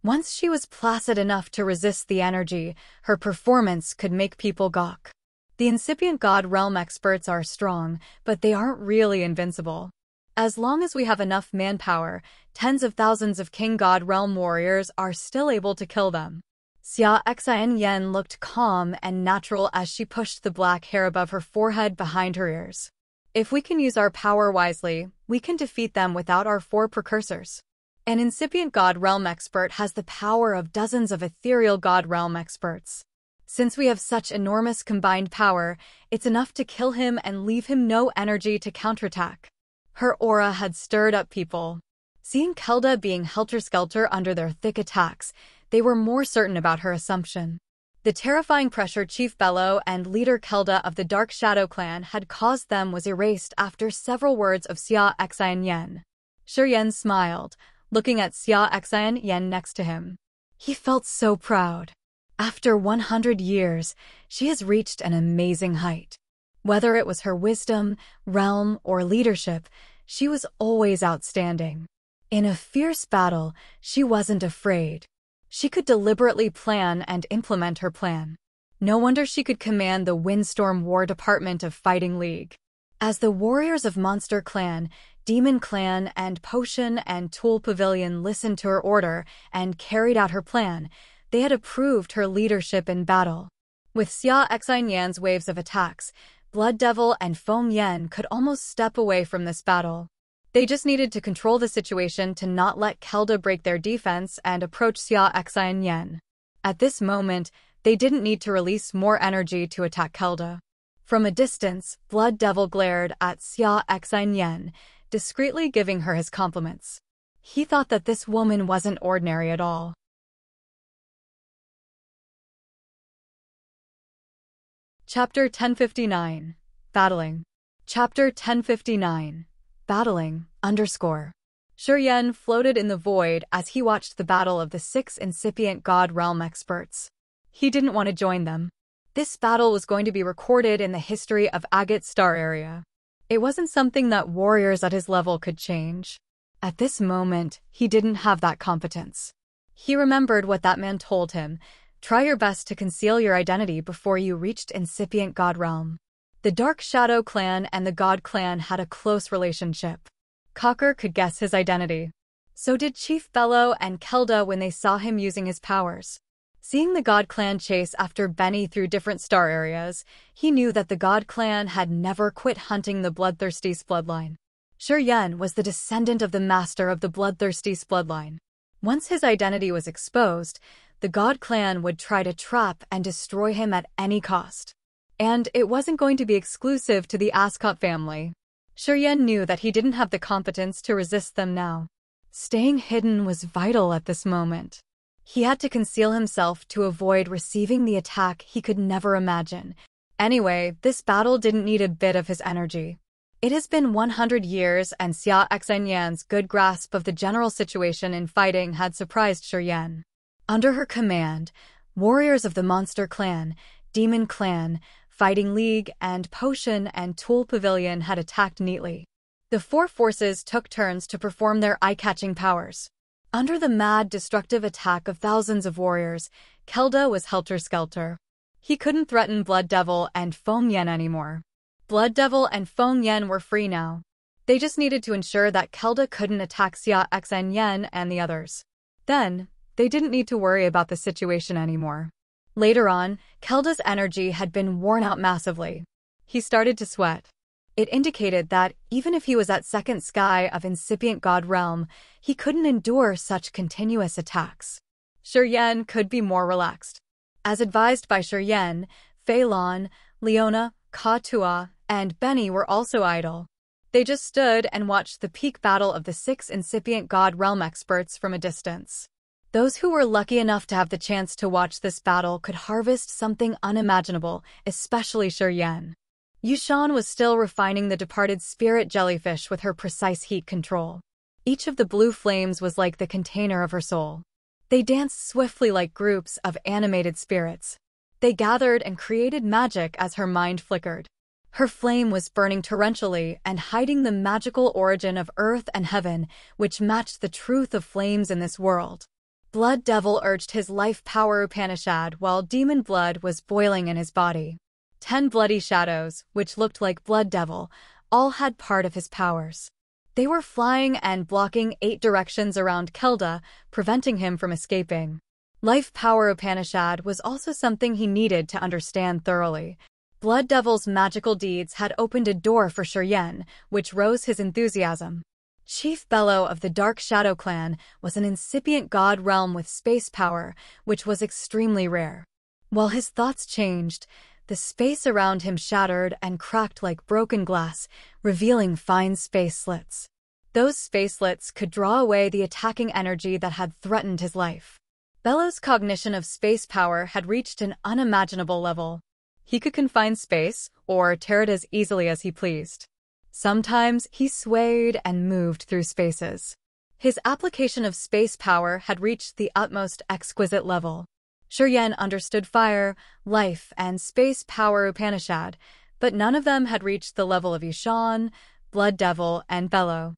Once she was placid enough to resist the energy, her performance could make people gawk. The incipient God Realm experts are strong, but they aren't really invincible. As long as we have enough manpower, tens of thousands of King God Realm warriors are still able to kill them. Xia Xian looked calm and natural as she pushed the black hair above her forehead behind her ears. If we can use our power wisely, we can defeat them without our 4 precursors. An incipient God Realm expert has the power of dozens of ethereal God Realm experts. Since we have such enormous combined power, it's enough to kill him and leave him no energy to counterattack. Her aura had stirred up people. Seeing Kelda being helter-skelter under their thick attacks, they were more certain about her assumption. The terrifying pressure Chief Bello and leader Kelda of the Dark Shadow Clan had caused them was erased after several words of Xia Xian. Shi smiled, looking at Xia Xian next to him. He felt so proud. After 100 years, she has reached an amazing height. Whether it was her wisdom, realm, or leadership, she was always outstanding. In a fierce battle, she wasn't afraid. She could deliberately plan and implement her plan. No wonder she could command the Windstorm War Department of Fighting League. As the warriors of Monster Clan, Demon Clan, and Potion and Tool Pavilion listened to her order and carried out her plan, they had approved her leadership in battle. With Xia Xian's waves of attacks, Blood Devil and Foam Yen could almost step away from this battle. They just needed to control the situation to not let Kelda break their defense and approach Xia Xian. At this moment, they didn't need to release more energy to attack Kelda. From a distance, Blood Devil glared at Xia Xian, discreetly giving her his compliments. He thought that this woman wasn't ordinary at all. Chapter 1059. Battling. Chapter 1059. Battling, _ Shi floated in the void as he watched the battle of the 6 incipient God Realm experts. He didn't want to join them. This battle was going to be recorded in the history of Agate Star Area. It wasn't something that warriors at his level could change. At this moment, he didn't have that competence. He remembered what that man told him: try your best to conceal your identity before you reached incipient God Realm. The Dark Shadow Clan and the God Clan had a close relationship. Cocker could guess his identity. So did Chief Bello and Kelda when they saw him using his powers. Seeing the God Clan chase after Benny through different star areas, he knew that the God Clan had never quit hunting the Bloodthirsty bloodline. Shi was the descendant of the master of the Bloodthirsty bloodline. Once his identity was exposed, the God Clan would try to trap and destroy him at any cost. And it wasn't going to be exclusive to the Ascot family. Shi knew that he didn't have the competence to resist them now. Staying hidden was vital at this moment. He had to conceal himself to avoid receiving the attack he could never imagine. Anyway, this battle didn't need a bit of his energy. It has been 100 years, and Xia Xian's good grasp of the general situation in fighting had surprised Shi. Under her command, warriors of the Monster Clan, Demon Clan, Fighting League, and Potion and Tool Pavilion had attacked neatly. The 4 forces took turns to perform their eye-catching powers. Under the mad, destructive attack of thousands of warriors, Kelda was helter-skelter. He couldn't threaten Blood Devil and Foam Yen anymore. Blood Devil and Foam Yen were free now. They just needed to ensure that Kelda couldn't attack Xia Xian and the others. Then, they didn't need to worry about the situation anymore. Later on, Kelda's energy had been worn out massively. He started to sweat. It indicated that, even if he was at second sky of incipient God Realm, he couldn't endure such continuous attacks. Shi could be more relaxed. As advised by Shi, Fei Lan, Leona, Ka Tua, and Benny were also idle. They just stood and watched the peak battle of the 6 incipient God Realm experts from a distance. Those who were lucky enough to have the chance to watch this battle could harvest something unimaginable, especially Shi. Yushan was still refining the departed spirit jellyfish with her precise heat control. Each of the blue flames was like the container of her soul. They danced swiftly like groups of animated spirits. They gathered and created magic as her mind flickered. Her flame was burning torrentially and hiding the magical origin of earth and heaven, which matched the truth of flames in this world. Blood Devil urged his life power Upanishad while demon blood was boiling in his body. 10 bloody shadows, which looked like Blood Devil, all had part of his powers. They were flying and blocking 8 directions around Kelda, preventing him from escaping. Life power Upanishad was also something he needed to understand thoroughly. Blood Devil's magical deeds had opened a door for Shuryen, which rose his enthusiasm. Chief Bello of the Dark Shadow Clan was an incipient god realm with space power, which was extremely rare. While his thoughts changed, the space around him shattered and cracked like broken glass, revealing fine space slits. Those space slits could draw away the attacking energy that had threatened his life. Bello's cognition of space power had reached an unimaginable level. He could confine space, or tear it as easily as he pleased. Sometimes he swayed and moved through spaces. His application of space power had reached the utmost exquisite level. Shuryen understood fire, life, and space power Upanishad, but none of them had reached the level of Ishan, Blood Devil, and Bello.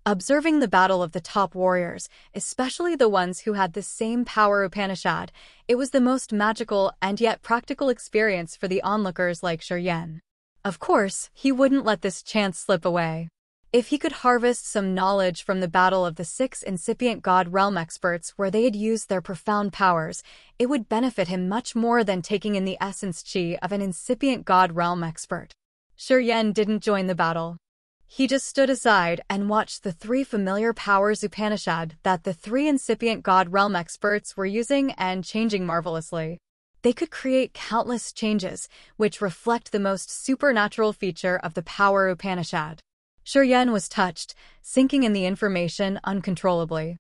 Observing the battle of the top warriors, especially the ones who had the same power Upanishad, it was the most magical and yet practical experience for the onlookers like Shuryen. Of course, he wouldn't let this chance slip away. If he could harvest some knowledge from the battle of the 6 incipient god realm experts where they had used their profound powers, it would benefit him much more than taking in the essence chi of an incipient god realm expert. Shuryen didn't join the battle. He just stood aside and watched the 3 familiar powers Upanishad that the 3 incipient god realm experts were using and changing marvelously. They could create countless changes, which reflect the most supernatural feature of the power Upanishad. Shuryen was touched, sinking in the information uncontrollably.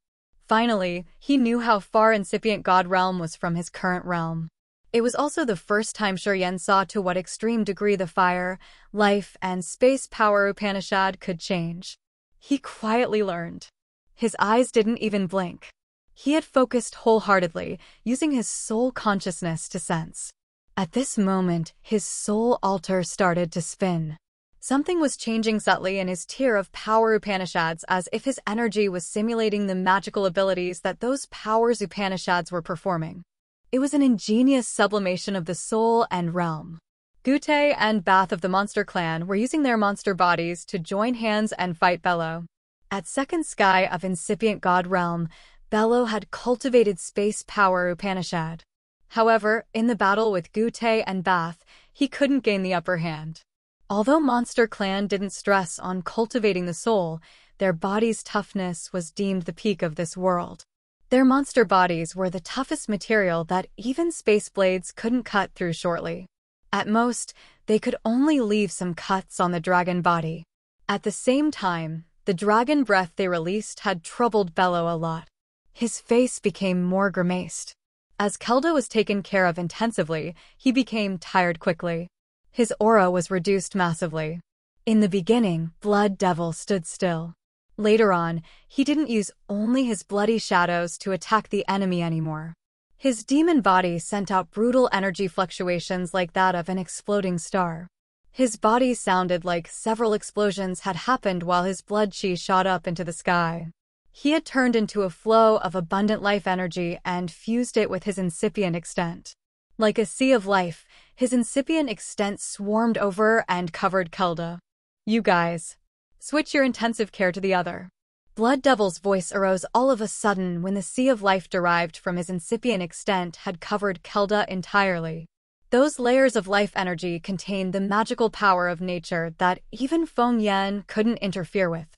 Finally, he knew how far incipient god realm was from his current realm. It was also the first time Shuryen saw to what extreme degree the fire, life, and space power Upanishad could change. He quietly learned. His eyes didn't even blink. He had focused wholeheartedly, using his soul consciousness to sense. At this moment, his soul altar started to spin. Something was changing subtly in his tier of power Upanishads as if his energy was simulating the magical abilities that those powers Upanishads were performing. It was an ingenious sublimation of the soul and realm. Gute and Bath of the Monster Clan were using their monster bodies to join hands and fight Bello. At second sky of incipient god realm, Bello had cultivated space power Upanishad. However, in the battle with Gute and Bath, he couldn't gain the upper hand. Although Monster Clan didn't stress on cultivating the soul, their body's toughness was deemed the peak of this world. Their monster bodies were the toughest material that even space blades couldn't cut through shortly. At most, they could only leave some cuts on the dragon body. At the same time, the dragon breath they released had troubled Bello a lot. His face became more grimaced. As Kelda was taken care of intensively, he became tired quickly. His aura was reduced massively. In the beginning, Blood Devil stood still. Later on, he didn't use only his bloody shadows to attack the enemy anymore. His demon body sent out brutal energy fluctuations like that of an exploding star. His body sounded like several explosions had happened while his blood chi shot up into the sky. He had turned into a flow of abundant life energy and fused it with his incipient extent. Like a sea of life, his incipient extent swarmed over and covered Kelda. "You guys, switch your intensive care to the other." Blood Devil's voice arose all of a sudden when the sea of life derived from his incipient extent had covered Kelda entirely. Those layers of life energy contained the magical power of nature that even Feng Yan couldn't interfere with.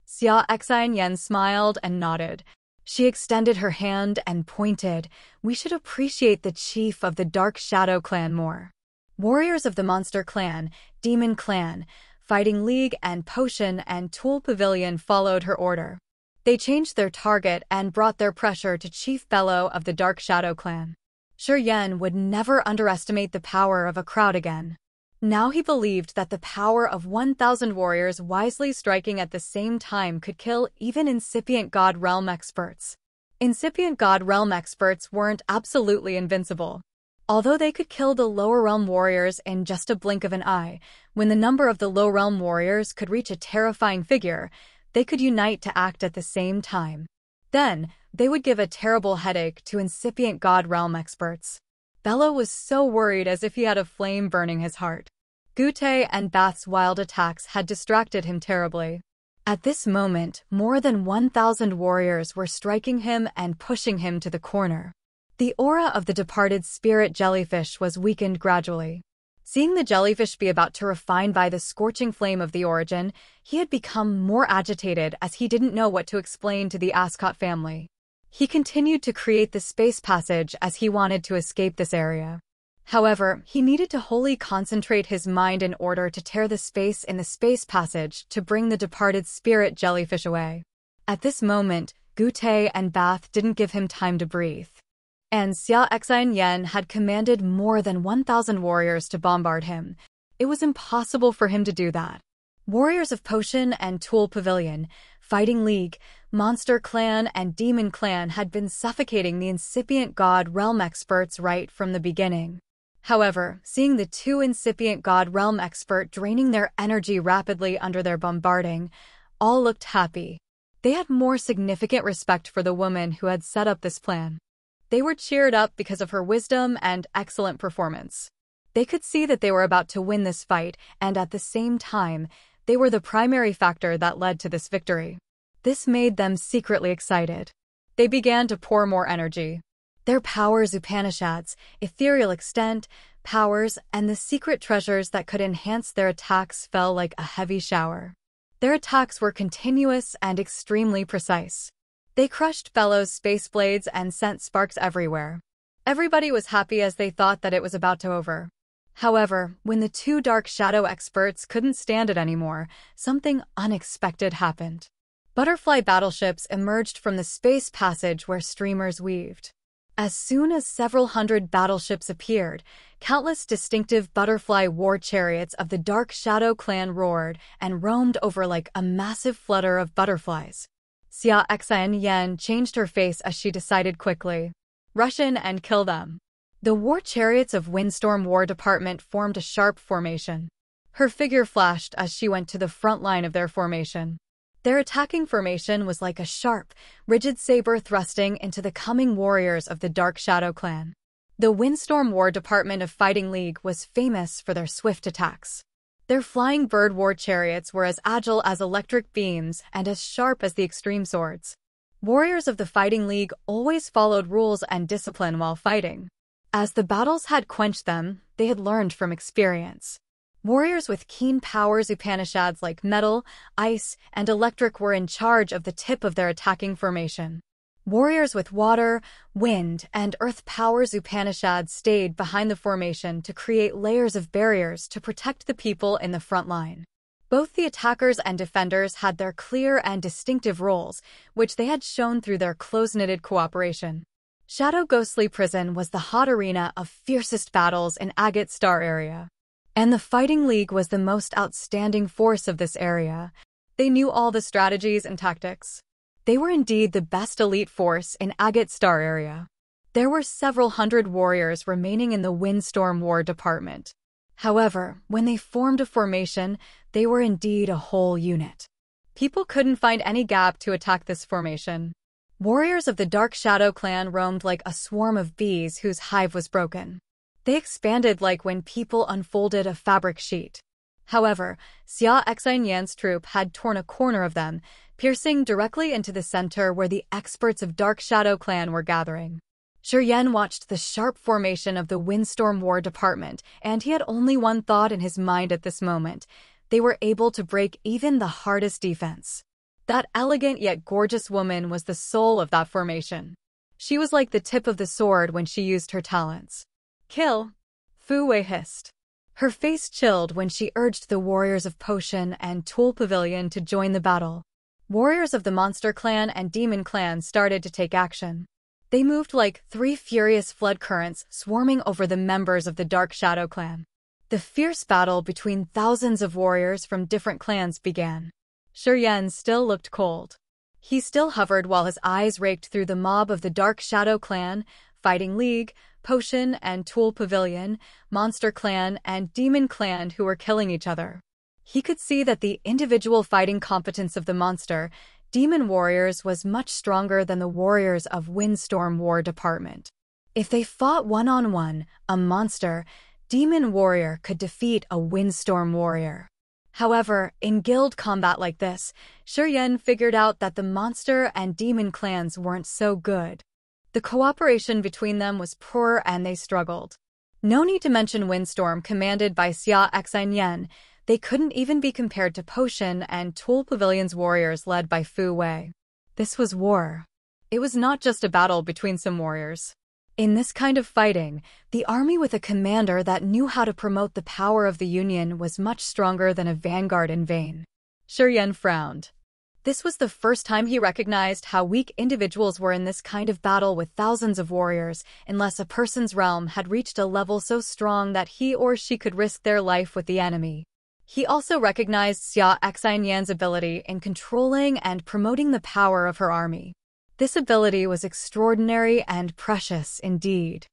Xia Xian Yan smiled and nodded. She extended her hand and pointed. "We should appreciate the chief of the Dark Shadow Clan more." Warriors of the Monster Clan, Demon Clan, Fighting League, and Potion and Tool Pavilion followed her order. They changed their target and brought their pressure to Chief Bello of the Dark Shadow Clan. Shuryen would never underestimate the power of a crowd again. Now he believed that the power of 1,000 warriors wisely striking at the same time could kill even incipient god realm experts. Incipient god realm experts weren't absolutely invincible. Although they could kill the lower realm warriors in just a blink of an eye, when the number of the low realm warriors could reach a terrifying figure, they could unite to act at the same time. Then, they would give a terrible headache to incipient god realm experts. Bello was so worried as if he had a flame burning his heart. Gute and Bath's wild attacks had distracted him terribly. At this moment, more than 1,000 warriors were striking him and pushing him to the corner. The aura of the departed spirit jellyfish was weakened gradually. Seeing the jellyfish be about to refine by the scorching flame of the origin, he had become more agitated as he didn't know what to explain to the Ascot family. He continued to create the space passage as he wanted to escape this area. However, he needed to wholly concentrate his mind in order to tear the space in the space passage to bring the departed spirit jellyfish away. At this moment, Gute and Bath didn't give him time to breathe. And Xia Xian had commanded more than 1,000 warriors to bombard him. It was impossible for him to do that. Warriors of Potion and Tool Pavilion, Fighting League, Monster Clan and Demon Clan had been suffocating the incipient God Realm experts right from the beginning. However, seeing the two incipient God Realm expert draining their energy rapidly under their bombarding, all looked happy. They had more significant respect for the woman who had set up this plan. They were cheered up because of her wisdom and excellent performance. They could see that they were about to win this fight, and at the same time, they were the primary factor that led to this victory. This made them secretly excited. They began to pour more energy. Their powers, Upanishads, ethereal extent, powers, and the secret treasures that could enhance their attacks fell like a heavy shower. Their attacks were continuous and extremely precise. They crushed Bellows' space blades and sent sparks everywhere. Everybody was happy as they thought that it was about to over. However, when the two Dark Shadow experts couldn't stand it anymore, something unexpected happened. Butterfly battleships emerged from the space passage where streamers weaved. As soon as several hundred battleships appeared, countless distinctive butterfly war chariots of the Dark Shadow clan roared and roamed over like a massive flutter of butterflies. Xia Xian changed her face as she decided quickly. Rush in and kill them. The war chariots of Windstorm War Department formed a sharp formation. Her figure flashed as she went to the front line of their formation. Their attacking formation was like a sharp, rigid saber thrusting into the coming warriors of the Dark Shadow clan. The Windstorm War Department of Fighting League was famous for their swift attacks. Their flying bird war chariots were as agile as electric beams and as sharp as the extreme swords. Warriors of the Fighting League always followed rules and discipline while fighting. As the battles had quenched them, they had learned from experience. Warriors with keen powers, Upanishads like metal, ice, and electric were in charge of the tip of their attacking formation. Warriors with water, wind, and earth powers, Upanishads, stayed behind the formation to create layers of barriers to protect the people in the front line. Both the attackers and defenders had their clear and distinctive roles, which they had shown through their close-knitted cooperation. Shadow Ghostly Prison was the hot arena of fiercest battles in Agate Star area. And the Fighting League was the most outstanding force of this area. They knew all the strategies and tactics. They were indeed the best elite force in Agate Star area. There were several hundred warriors remaining in the Windstorm War Department. However, when they formed a formation, they were indeed a whole unit. People couldn't find any gap to attack this formation. Warriors of the Dark Shadow clan roamed like a swarm of bees whose hive was broken. They expanded like when people unfolded a fabric sheet. However, Xia Xian's troop had torn a corner of them, piercing directly into the center where the experts of Dark Shadow clan were gathering. Shiryen watched the sharp formation of the Windstorm War Department, and he had only one thought in his mind at this moment. They were able to break even the hardest defense. That elegant yet gorgeous woman was the soul of that formation. She was like the tip of the sword when she used her talents. Kill! Fu Wei hissed. Her face chilled when she urged the warriors of Potion and Tool Pavilion to join the battle. Warriors of the Monster Clan and Demon Clan started to take action. They moved like three furious flood currents swarming over the members of the Dark Shadow clan. The fierce battle between thousands of warriors from different clans began. Shiryen still looked cold. He still hovered while his eyes raked through the mob of the Dark Shadow clan, Fighting League, Potion and Tool Pavilion, Monster Clan, and Demon Clan who were killing each other. He could see that the individual fighting competence of the monster, Demon Warriors was much stronger than the warriors of Windstorm War Department. If they fought one-on-one, a monster, Demon Warrior could defeat a Windstorm Warrior. However, in guild combat like this, Shiryen figured out that the monster and demon clans weren't so good. The cooperation between them was poor and they struggled. No need to mention Windstorm commanded by Xia Xinyan. They couldn't even be compared to Potion and Tool Pavilion's warriors led by Fu Wei. This was war. It was not just a battle between some warriors. In this kind of fighting, the army with a commander that knew how to promote the power of the Union was much stronger than a vanguard in vain. Shiryen frowned. This was the first time he recognized how weak individuals were in this kind of battle with thousands of warriors, unless a person's realm had reached a level so strong that he or she could risk their life with the enemy. He also recognized Xia Xinyan's ability in controlling and promoting the power of her army. This ability was extraordinary and precious indeed.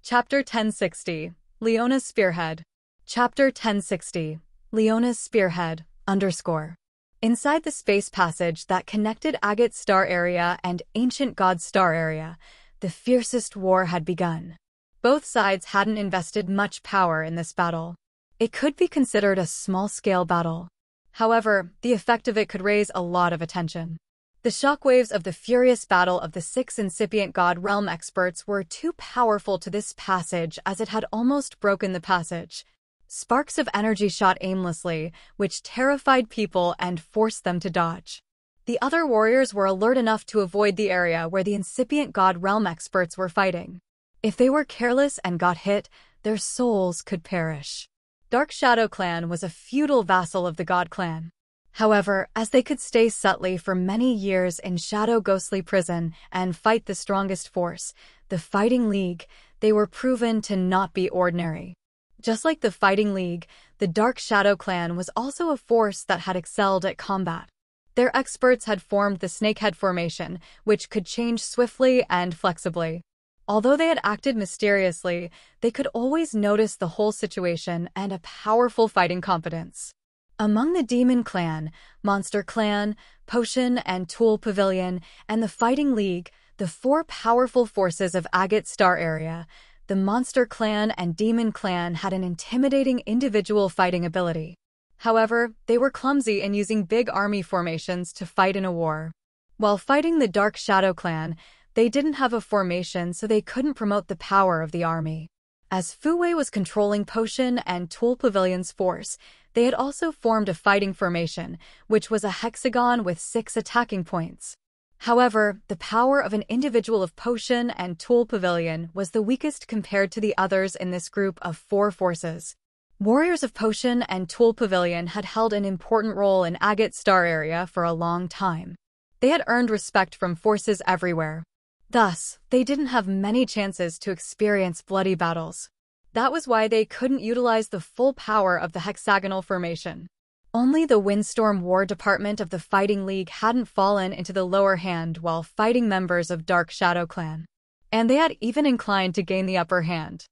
Chapter 1060, Leona's Spearhead. Chapter 1060, Leona's Spearhead, _. Inside the space passage that connected Agate Star Area and Ancient God Star Area, the fiercest war had begun. Both sides hadn't invested much power in this battle. It could be considered a small-scale battle. However, the effect of it could raise a lot of attention. The shockwaves of the furious battle of the 6 incipient God Realm experts were too powerful to this passage as it had almost broken the passage. Sparks of energy shot aimlessly, which terrified people and forced them to dodge. The other warriors were alert enough to avoid the area where the incipient God Realm experts were fighting. If they were careless and got hit, their souls could perish. Dark Shadow Clan was a feudal vassal of the God Clan. However, as they could stay subtly for many years in Shadow Ghostly Prison and fight the strongest force, the Fighting League, they were proven to not be ordinary. Just like the Fighting League, the Dark Shadow Clan was also a force that had excelled at combat. Their experts had formed the Snakehead Formation, which could change swiftly and flexibly. Although they had acted mysteriously, they could always notice the whole situation and a powerful fighting competence. Among the Demon Clan, Monster Clan, Potion and Tool Pavilion, and the Fighting League, the 4 powerful forces of Agate Star Area, the Monster Clan and Demon Clan had an intimidating individual fighting ability. However, they were clumsy in using big army formations to fight in a war. While fighting the Dark Shadow Clan, they didn't have a formation, so they couldn't promote the power of the army. As Fu Wei was controlling Potion and Tool Pavilion's force, they had also formed a fighting formation, which was a hexagon with 6 attacking points. However, the power of an individual of Potion and Tool Pavilion was the weakest compared to the others in this group of 4 forces. Warriors of Potion and Tool Pavilion had held an important role in Agate Star Area for a long time. They had earned respect from forces everywhere. Thus, they didn't have many chances to experience bloody battles. That was why they couldn't utilize the full power of the hexagonal formation. Only the Windstorm War Department of the Fighting League hadn't fallen into the lower hand while fighting members of Dark Shadow Clan. And they had even inclined to gain the upper hand.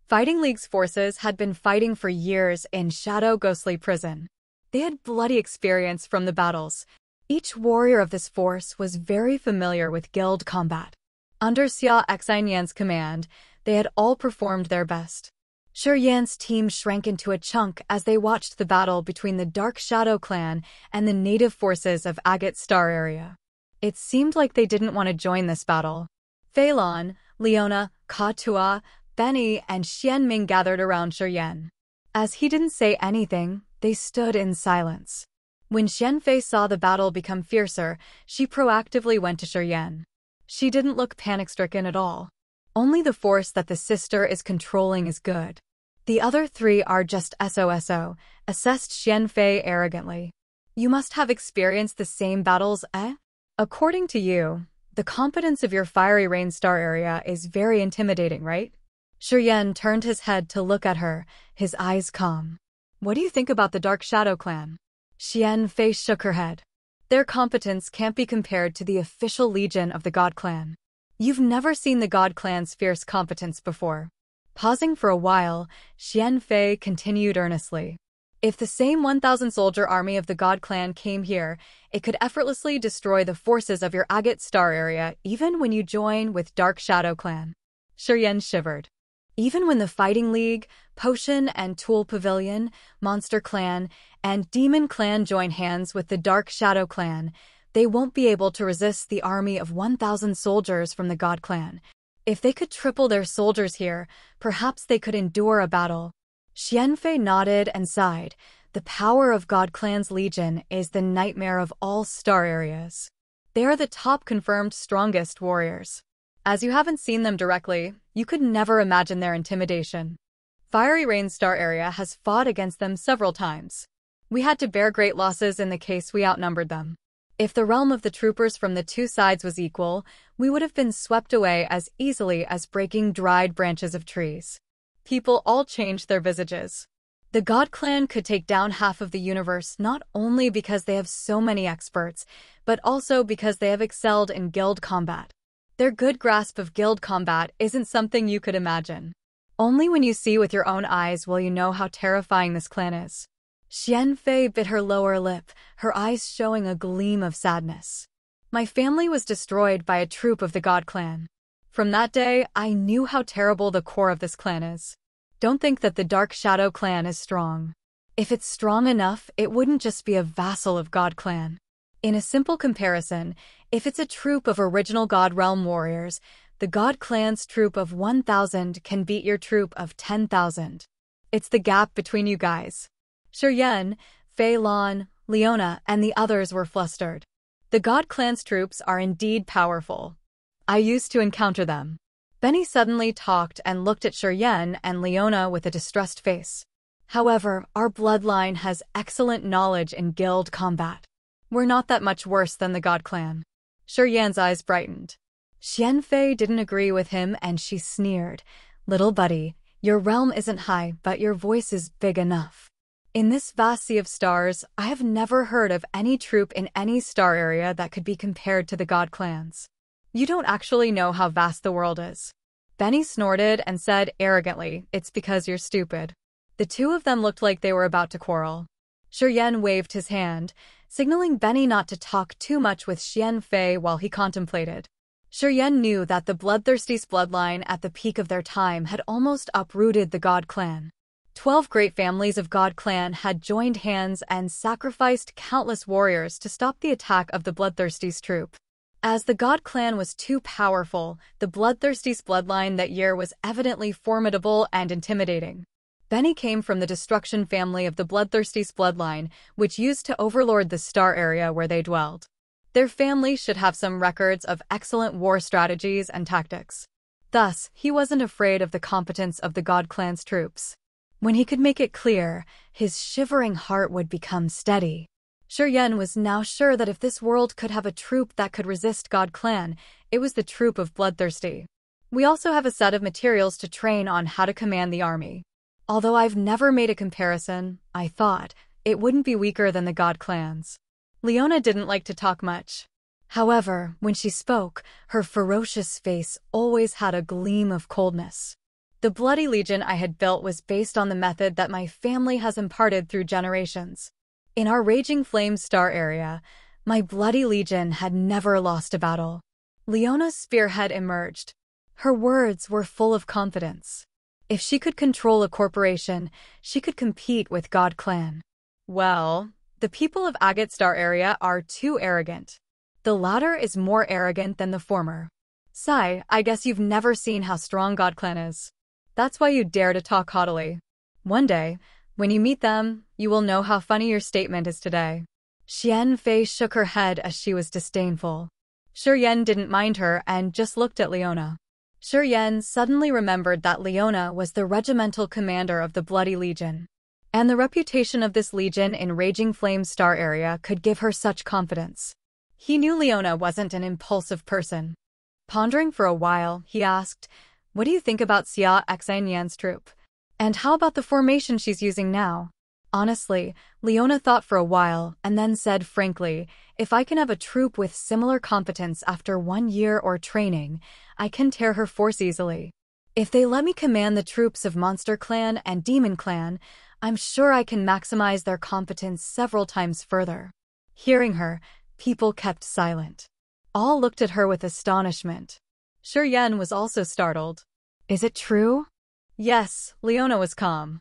Fighting League's forces had been fighting for years in Shadow Ghostly Prison. They had bloody experience from the battles. Each warrior of this force was very familiar with guild combat. Under Xia Xinyan's command, they had all performed their best. Shiryan's team shrank into a chunk as they watched the battle between the Dark Shadow Clan and the native forces of Agate Star Area. It seemed like they didn't want to join this battle. Phelan, Leona, Ka Tua, Benny, and Xian Ming gathered around Shiryen. As he didn't say anything, they stood in silence. When Xianfei saw the battle become fiercer, she proactively went to Shiryen. She didn't look panic-stricken at all. Only the force that the sister is controlling is good. The other 3 are just SOSO, assessed Xianfei arrogantly. You must have experienced the same battles, eh? According to you, the competence of your Fiery Rain Star Area is very intimidating, right? Shiryen turned his head to look at her, his eyes calm. What do you think about the Dark Shadow Clan? Xianfei shook her head. Their competence can't be compared to the official legion of the God Clan. You've never seen the God Clan's fierce competence before. Pausing for a while, Xianfei continued earnestly. If the same 1,000-soldier army of the God Clan came here, it could effortlessly destroy the forces of your Agate Star Area even when you join with Dark Shadow Clan. Shiryen shivered. Even when the Fighting League, Potion and Tool Pavilion, Monster Clan, and Demon Clan join hands with the Dark Shadow Clan, they won't be able to resist the army of 1,000 soldiers from the God Clan. If they could triple their soldiers here, perhaps they could endure a battle. Xianfei nodded and sighed. The power of God Clan's legion is the nightmare of all star areas. They are the top confirmed strongest warriors. As you haven't seen them directly, you could never imagine their intimidation. Fiery Rain Star Area has fought against them several times. We had to bear great losses in the case we outnumbered them. If the realm of the troopers from the two sides was equal, we would have been swept away as easily as breaking dried branches of trees. People all changed their visages. The God Clan could take down half of the universe not only because they have so many experts, but also because they have excelled in guild combat. Their good grasp of guild combat isn't something you could imagine. Only when you see with your own eyes will you know how terrifying this clan is. Xianfei bit her lower lip, her eyes showing a gleam of sadness. My family was destroyed by a troop of the God Clan. From that day, I knew how terrible the core of this clan is. Don't think that the Dark Shadow Clan is strong. If it's strong enough, it wouldn't just be a vassal of God Clan. In a simple comparison, if it's a troop of original God Realm warriors, the God Clan's troop of 1,000 can beat your troop of 10,000. It's the gap between you guys. Shiyan, Fei Lan, Leona, and the others were flustered. The God Clan's troops are indeed powerful. I used to encounter them. Benny suddenly talked and looked at Shiyan and Leona with a distressed face. However, our bloodline has excellent knowledge in guild combat. We're not that much worse than the God Clan. Shiyan's eyes brightened. Xianfei didn't agree with him and she sneered. Little buddy, your realm isn't high, but your voice is big enough. In this vast sea of stars, I have never heard of any troop in any star area that could be compared to the God Clans. You don't actually know how vast the world is. Benny snorted and said arrogantly, it's because you're stupid. The two of them looked like they were about to quarrel. Shiyan waved his hand, signaling Benny not to talk too much with Xianfei while he contemplated. Shiyan knew that the Bloodthirsty's bloodline at the peak of their time had almost uprooted the God Clan. 12 great families of God Clan had joined hands and sacrificed countless warriors to stop the attack of the Bloodthirsty's troop. As the God Clan was too powerful, the Bloodthirsty's bloodline that year was evidently formidable and intimidating. Benny came from the Destruction family of the Bloodthirsty's bloodline, which used to overlord the star area where they dwelled. Their family should have some records of excellent war strategies and tactics. Thus, he wasn't afraid of the competence of the God Clan's troops. When he could make it clear, his shivering heart would become steady. Shiyan was now sure that if this world could have a troop that could resist God Clan, it was the troop of Bloodthirsty. We also have a set of materials to train on how to command the army. Although I've never made a comparison, I thought, it wouldn't be weaker than the God Clans. Leona didn't like to talk much. However, when she spoke, her ferocious face always had a gleam of coldness. The bloody legion I had built was based on the method that my family has imparted through generations. In our Raging Flames star area, my bloody legion had never lost a battle. Leona's Spearhead emerged. Her words were full of confidence. If she could control a corporation, she could compete with God Clan. Well, the people of Agate Star Area are too arrogant. The latter is more arrogant than the former. Sigh, I guess you've never seen how strong God Clan is. That's why you dare to talk haughtily. One day, when you meet them, you will know how funny your statement is today. Xianfei shook her head as she was disdainful. Shiyan didn't mind her and just looked at Leona. Shiyan suddenly remembered that Leona was the regimental commander of the Bloody Legion. And the reputation of this legion in Raging Flame Star Area could give her such confidence. He knew Leona wasn't an impulsive person. Pondering for a while, he asked, what do you think about Xia Xanyan's troop? And how about the formation she's using now? Honestly, Leona thought for a while and then said frankly, if I can have a troop with similar competence after 1 year or training, I can tear her force easily. If they let me command the troops of Monster Clan and Demon Clan, I'm sure I can maximize their competence several times further. Hearing her, people kept silent. All looked at her with astonishment. Shiyan was also startled. Is it true? Yes, Leona was calm.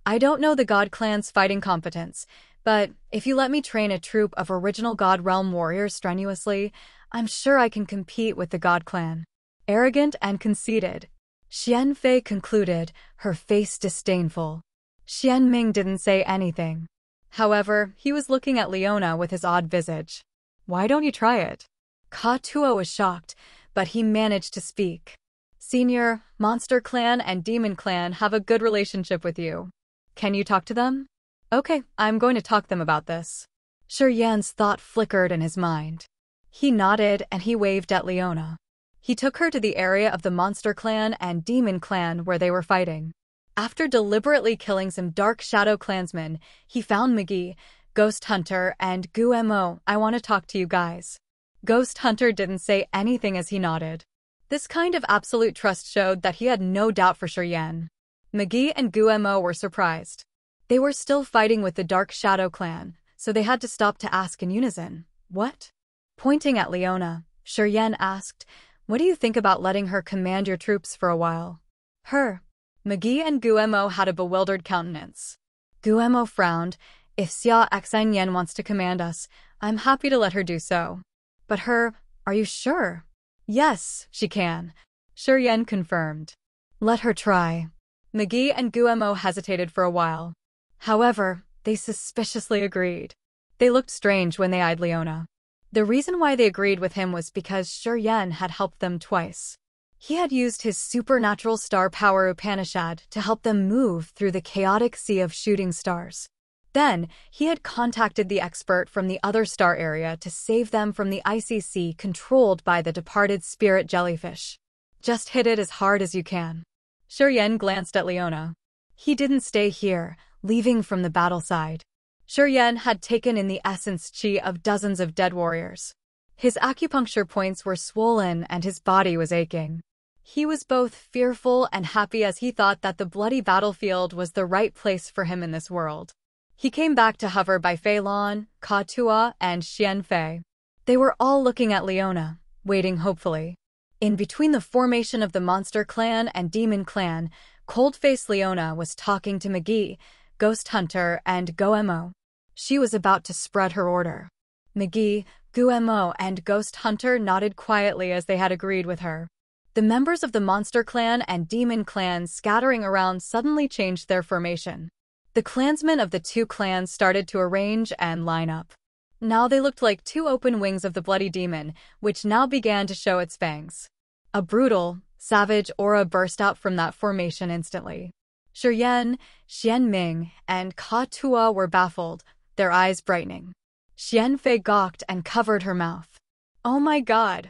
I don't know the God Clan's fighting competence, but if you let me train a troop of original God Realm warriors strenuously, I'm sure I can compete with the God Clan. Arrogant and conceited, Xian Fei concluded, her face disdainful. Xian Ming didn't say anything. However, he was looking at Leona with his odd visage. Why don't you try it? Ka Tuo was shocked, but he managed to speak. Senior, Monster Clan and Demon Clan have a good relationship with you. Can you talk to them? Okay, I'm going to talk them about this. Shi Yan's thought flickered in his mind. He nodded and he waved at Leona. He took her to the area of the Monster Clan and Demon Clan where they were fighting. After deliberately killing some Dark Shadow clansmen, he found McGee, Ghost Hunter, and Gu Mo. I want to talk to you guys. Ghost Hunter didn't say anything as he nodded. This kind of absolute trust showed that he had no doubt for Shi Yan. McGee and Gu Mo were surprised. They were still fighting with the Dark Shadow clan, so they had to stop to ask in unison, "What?" Pointing at Leona, Shi Yan asked, "What do you think about letting her command your troops for a while?" Her. McGee and Gu Mo had a bewildered countenance. Gu Mo frowned. "If Xia Xin Yan wants to command us, I'm happy to let her do so. But her, are you sure?" "Yes, she can," Shi Yan confirmed. "Let her try." McGee and Gu Mo hesitated for a while. However, they suspiciously agreed. They looked strange when they eyed Leona. The reason why they agreed with him was because Shi Yan had helped them twice. He had used his supernatural star power Upanishad to help them move through the chaotic sea of shooting stars. Then, he had contacted the expert from the other star area to save them from the icy sea controlled by the departed spirit jellyfish. Just hit it as hard as you can. Shi Yan glanced at Leona. He didn't stay here, leaving from the battle side. Shi Yan had taken in the essence chi of dozens of dead warriors. His acupuncture points were swollen and his body was aching. He was both fearful and happy as he thought that the bloody battlefield was the right place for him in this world. He came back to hover by Fei Lan, Ka Tua, and Xian Fei. They were all looking at Leona, waiting hopefully. In between the formation of the Monster Clan and Demon Clan, cold-faced Leona was talking to McGee, Ghost Hunter, and Gu Mo. She was about to spread her order. McGee, Gu Mo, and Ghost Hunter nodded quietly as they had agreed with her. The members of the Monster Clan and Demon Clan scattering around suddenly changed their formation. The clansmen of the two clans started to arrange and line up. Now they looked like two open wings of the bloody demon, which now began to show its fangs. A brutal, savage aura burst out from that formation instantly. Shi Yan, Xian Ming, and Ka Tua were baffled, their eyes brightening. Xian Fei gawked and covered her mouth. Oh my god!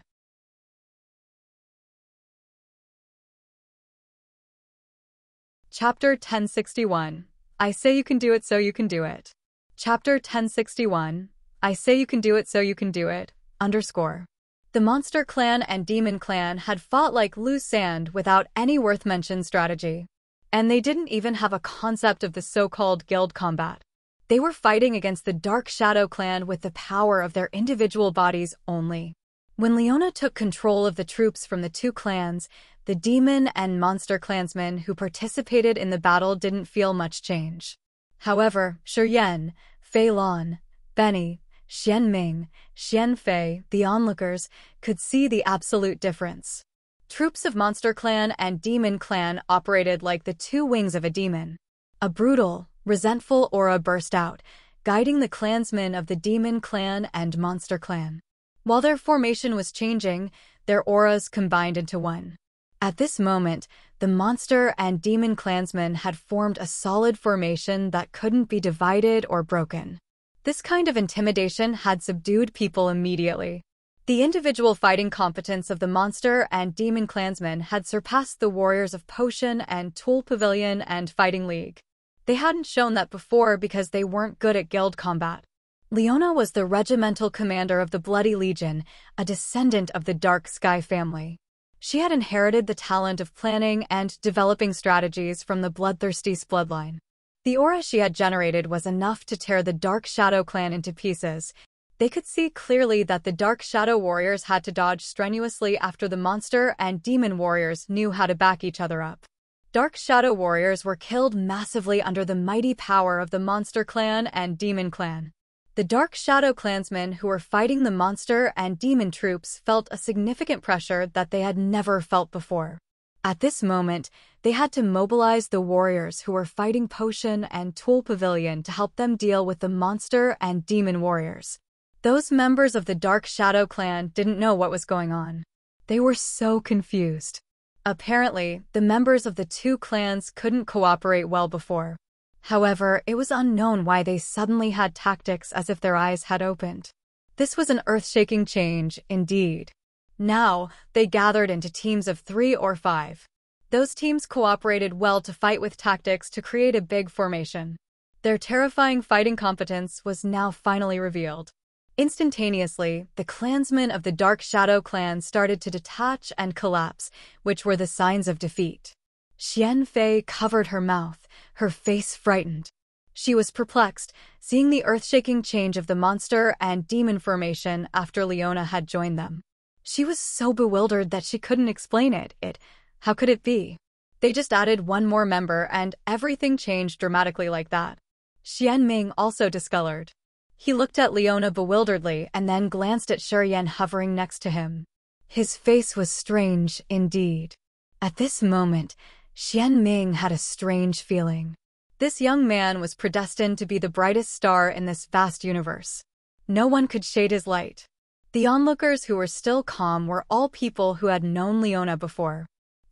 Chapter 1061. I say you can do it so you can do it. Chapter 1061. I say you can do it so you can do it, _ The Monster Clan and Demon Clan had fought like loose sand without any worth-mention strategy. And they didn't even have a concept of the so-called guild combat. They were fighting against the Dark Shadow Clan with the power of their individual bodies only. When Leona took control of the troops from the two clans, the Demon and Monster clansmen who participated in the battle didn't feel much change. However, Shi Yan, Fei Lan, Benny, Xian Ming, Xian Fei, the onlookers, could see the absolute difference. Troops of Monster Clan and Demon Clan operated like the two wings of a demon. A brutal, resentful aura burst out, guiding the clansmen of the Demon Clan and Monster Clan. While their formation was changing, their auras combined into one. At this moment, the Monster and Demon clansmen had formed a solid formation that couldn't be divided or broken. This kind of intimidation had subdued people immediately. The individual fighting competence of the Monster and Demon clansmen had surpassed the warriors of Potion and Tool Pavilion and Fighting League. They hadn't shown that before because they weren't good at guild combat. Leona was the regimental commander of the Bloody Legion, a descendant of the Dark Sky family. She had inherited the talent of planning and developing strategies from the Bloodthirsties bloodline. The aura she had generated was enough to tear the Dark Shadow clan into pieces. They could see clearly that the Dark Shadow warriors had to dodge strenuously after the Monster and Demon warriors knew how to back each other up. Dark Shadow warriors were killed massively under the mighty power of the Monster Clan and Demon Clan. The Dark Shadow clansmen who were fighting the monster and demon troops felt a significant pressure that they had never felt before. At this moment, they had to mobilize the warriors who were fighting Potion and Tool Pavilion to help them deal with the monster and demon warriors. Those members of the Dark Shadow clan didn't know what was going on. They were so confused. Apparently, the members of the two clans couldn't cooperate well before. However, it was unknown why they suddenly had tactics as if their eyes had opened. This was an earth-shaking change, indeed. Now, they gathered into teams of 3 or 5. Those teams cooperated well to fight with tactics to create a big formation. Their terrifying fighting competence was now finally revealed. Instantaneously, the clansmen of the Dark Shadow clan started to detach and collapse, which were the signs of defeat. Xian Fei covered her mouth, her face frightened. She was perplexed, seeing the earth-shaking change of the monster and demon formation after Leona had joined them. She was so bewildered that she couldn't explain it. How could it be? They just added one more member and everything changed dramatically like that. Xian Ming also discolored. He looked at Leona bewilderedly and then glanced at Shurian hovering next to him. His face was strange indeed. At this moment, Xian Ming had a strange feeling. This young man was predestined to be the brightest star in this vast universe. No one could shade his light. The onlookers who were still calm were all people who had known Leona before.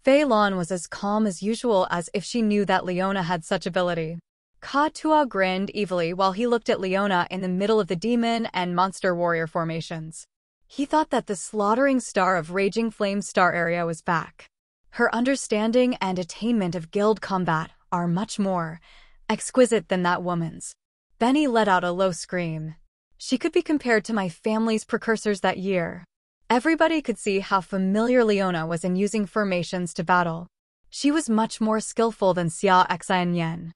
Fei Lan was as calm as usual as if she knew that Leona had such ability. Ka Tua grinned evilly while he looked at Leona in the middle of the demon and monster warrior formations. He thought that the slaughtering star of Raging Flame Star area was back. Her understanding and attainment of guild combat are much more exquisite than that woman's. Benny let out a low scream. She could be compared to my family's precursors that year. Everybody could see how familiar Leona was in using formations to battle. She was much more skillful than Xia Xian Yan.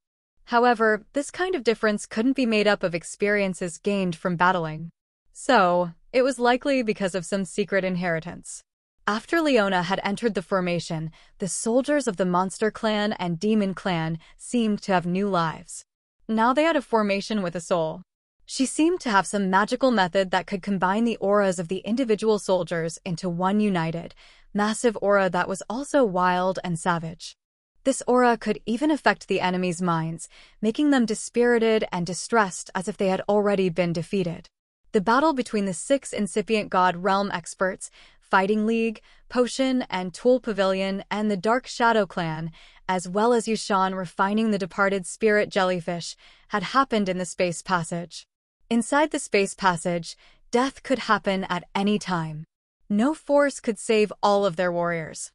However, this kind of difference couldn't be made up of experiences gained from battling. So, it was likely because of some secret inheritance. After Leona had entered the formation, the soldiers of the Monster Clan and Demon Clan seemed to have new lives. Now they had a formation with a soul. She seemed to have some magical method that could combine the auras of the individual soldiers into one united, massive aura that was also wild and savage. This aura could even affect the enemy's minds, making them dispirited and distressed as if they had already been defeated. The battle between the 6 incipient god realm experts, Fighting League, Potion and Tool Pavilion, and the Dark Shadow clan, as well as Yushan refining the departed spirit Jellyfish, had happened in the space passage. Inside the space passage, death could happen at any time. No force could save all of their warriors.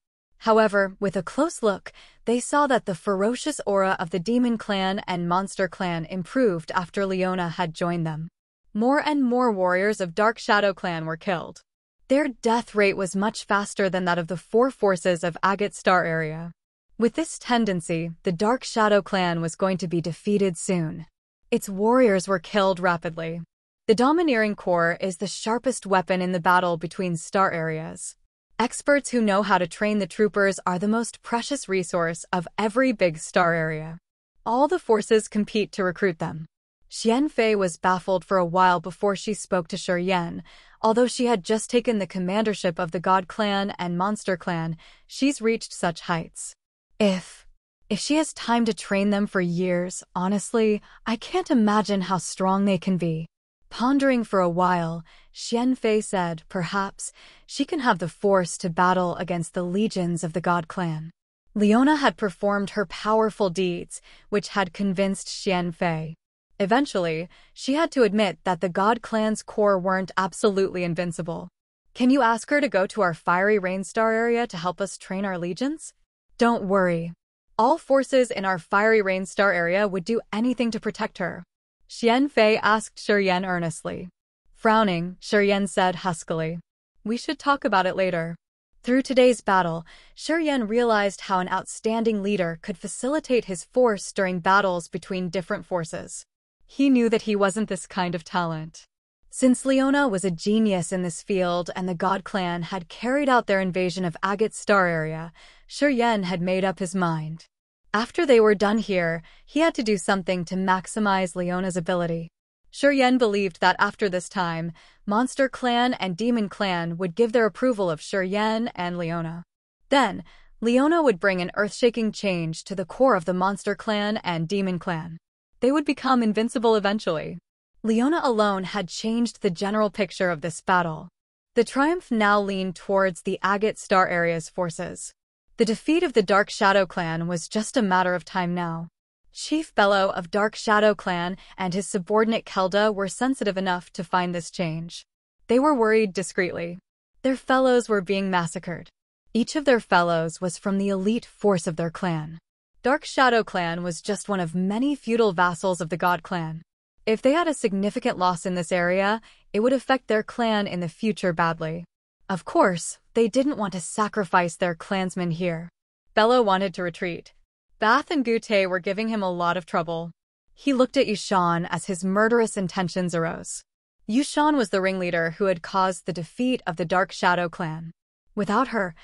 However, with a close look, they saw that the ferocious aura of the Demon Clan and Monster Clan improved after Leona had joined them. More and more warriors of Dark Shadow Clan were killed. Their death rate was much faster than that of the 4 forces of Agate Star area. With this tendency, the Dark Shadow Clan was going to be defeated soon. Its warriors were killed rapidly. The Domineering Core is the sharpest weapon in the battle between star areas. Experts who know how to train the troopers are the most precious resource of every big star area. All the forces compete to recruit them. Xian Fei was baffled for a while before she spoke to Shurian. Although she had just taken the commandership of the God Clan and Monster Clan, she's reached such heights. If she has time to train them for years, honestly, I can't imagine how strong they can be. Pondering for a while, Xian Fei said perhaps she can have the force to battle against the legions of the God Clan. Leona had performed her powerful deeds, which had convinced Xian Fei. Eventually, she had to admit that the God Clan's core weren't absolutely invincible. Can you ask her to go to our Fiery Rain Star area to help us train our legions? Don't worry. All forces in our Fiery Rain Star area would do anything to protect her. Xian Fei asked Shurian earnestly. Frowning, Shurian said huskily, "We should talk about it later." Through today's battle, Shurian realized how an outstanding leader could facilitate his force during battles between different forces. He knew that he wasn't this kind of talent. Since Leona was a genius in this field and the God Clan had carried out their invasion of Agate Star area, Shurian had made up his mind. After they were done here, he had to do something to maximize Leona's ability. Shiryen believed that after this time, Monster Clan and Demon Clan would give their approval of Shiryen and Leona. Then, Leona would bring an earth-shaking change to the core of the Monster Clan and Demon Clan. They would become invincible eventually. Leona alone had changed the general picture of this battle. The triumph now leaned towards the Agate Star Area's forces. The defeat of the Dark Shadow Clan was just a matter of time now. Chief Bello of Dark Shadow Clan and his subordinate Kelda were sensitive enough to find this change. They were worried discreetly. Their fellows were being massacred. Each of their fellows was from the elite force of their clan. Dark Shadow Clan was just one of many feudal vassals of the God Clan. If they had a significant loss in this area, it would affect their clan in the future badly. Of course, they didn't want to sacrifice their clansmen here. Bello wanted to retreat. Bath and Gute were giving him a lot of trouble. He looked at Yushan as his murderous intentions arose. Yushan was the ringleader who had caused the defeat of the Dark Shadow Clan. Without her,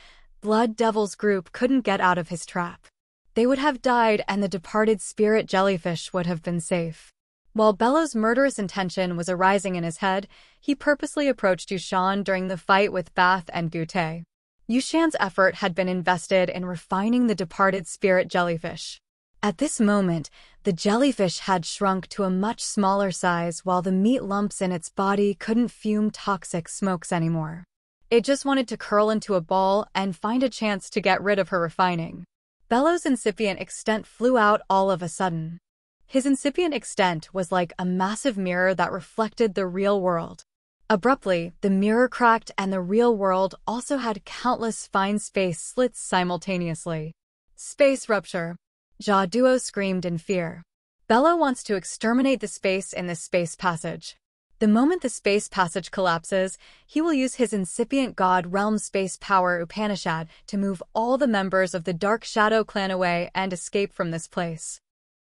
Blood Devil's group couldn't get out of his trap. They would have died and the departed spirit Jellyfish would have been safe. While Bello's murderous intention was arising in his head, he purposely approached Yushan during the fight with Bath and Gute. Yushan's effort had been invested in refining the departed spirit Jellyfish. At this moment, the jellyfish had shrunk to a much smaller size while the meat lumps in its body couldn't fume toxic smokes anymore. It just wanted to curl into a ball and find a chance to get rid of her refining. Bello's incipient extent flew out all of a sudden. His incipient extent was like a massive mirror that reflected the real world. Abruptly, the mirror cracked and the real world also had countless fine space slits simultaneously. Space rupture. Ja Duo screamed in fear. Bello wants to exterminate the space in this space passage. The moment the space passage collapses, he will use his incipient god realm space power Upanishad to move all the members of the Dark Shadow Clan away and escape from this place.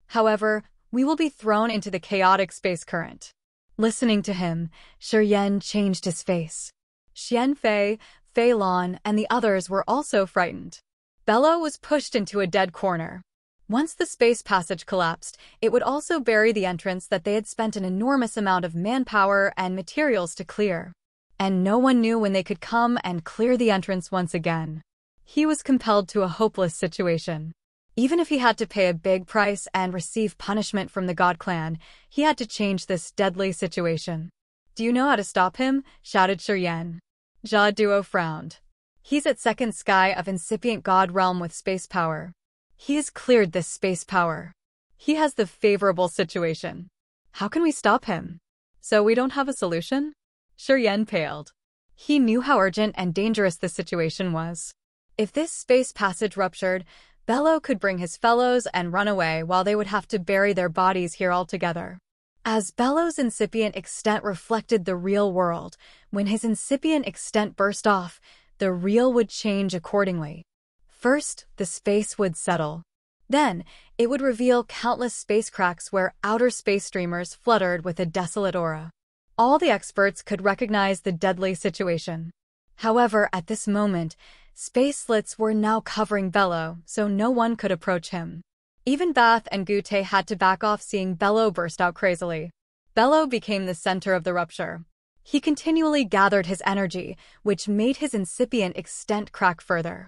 However, we will be thrown into the chaotic space current. Listening to him, Shiryen changed his face. Xian Fei, Fei Lan, and the others were also frightened. Bello was pushed into a dead corner. Once the space passage collapsed, it would also bury the entrance that they had spent an enormous amount of manpower and materials to clear. And no one knew when they could come and clear the entrance once again. He was compelled to a hopeless situation. Even if he had to pay a big price and receive punishment from the God Clan, he had to change this deadly situation. "Do you know how to stop him?" shouted Shiryen. Ja Duo frowned. "He's at second sky of incipient God realm with space power. He has cleared this space power. He has the favorable situation. How can we stop him?" "So we don't have a solution?" Shiryen paled. He knew how urgent and dangerous the situation was. If this space passage ruptured, Bello could bring his fellows and run away while they would have to bury their bodies here altogether. As Bello's incipient extent reflected the real world, when his incipient extent burst off, the real would change accordingly. First, the space would settle. Then, it would reveal countless space cracks where outer space streamers fluttered with a desolate aura. All the experts could recognize the deadly situation. However, at this moment, space slits were now covering Bello, so no one could approach him. Even Bath and Gute had to back off seeing Bello burst out crazily. Bello became the center of the rupture. He continually gathered his energy, which made his incipient extent crack further.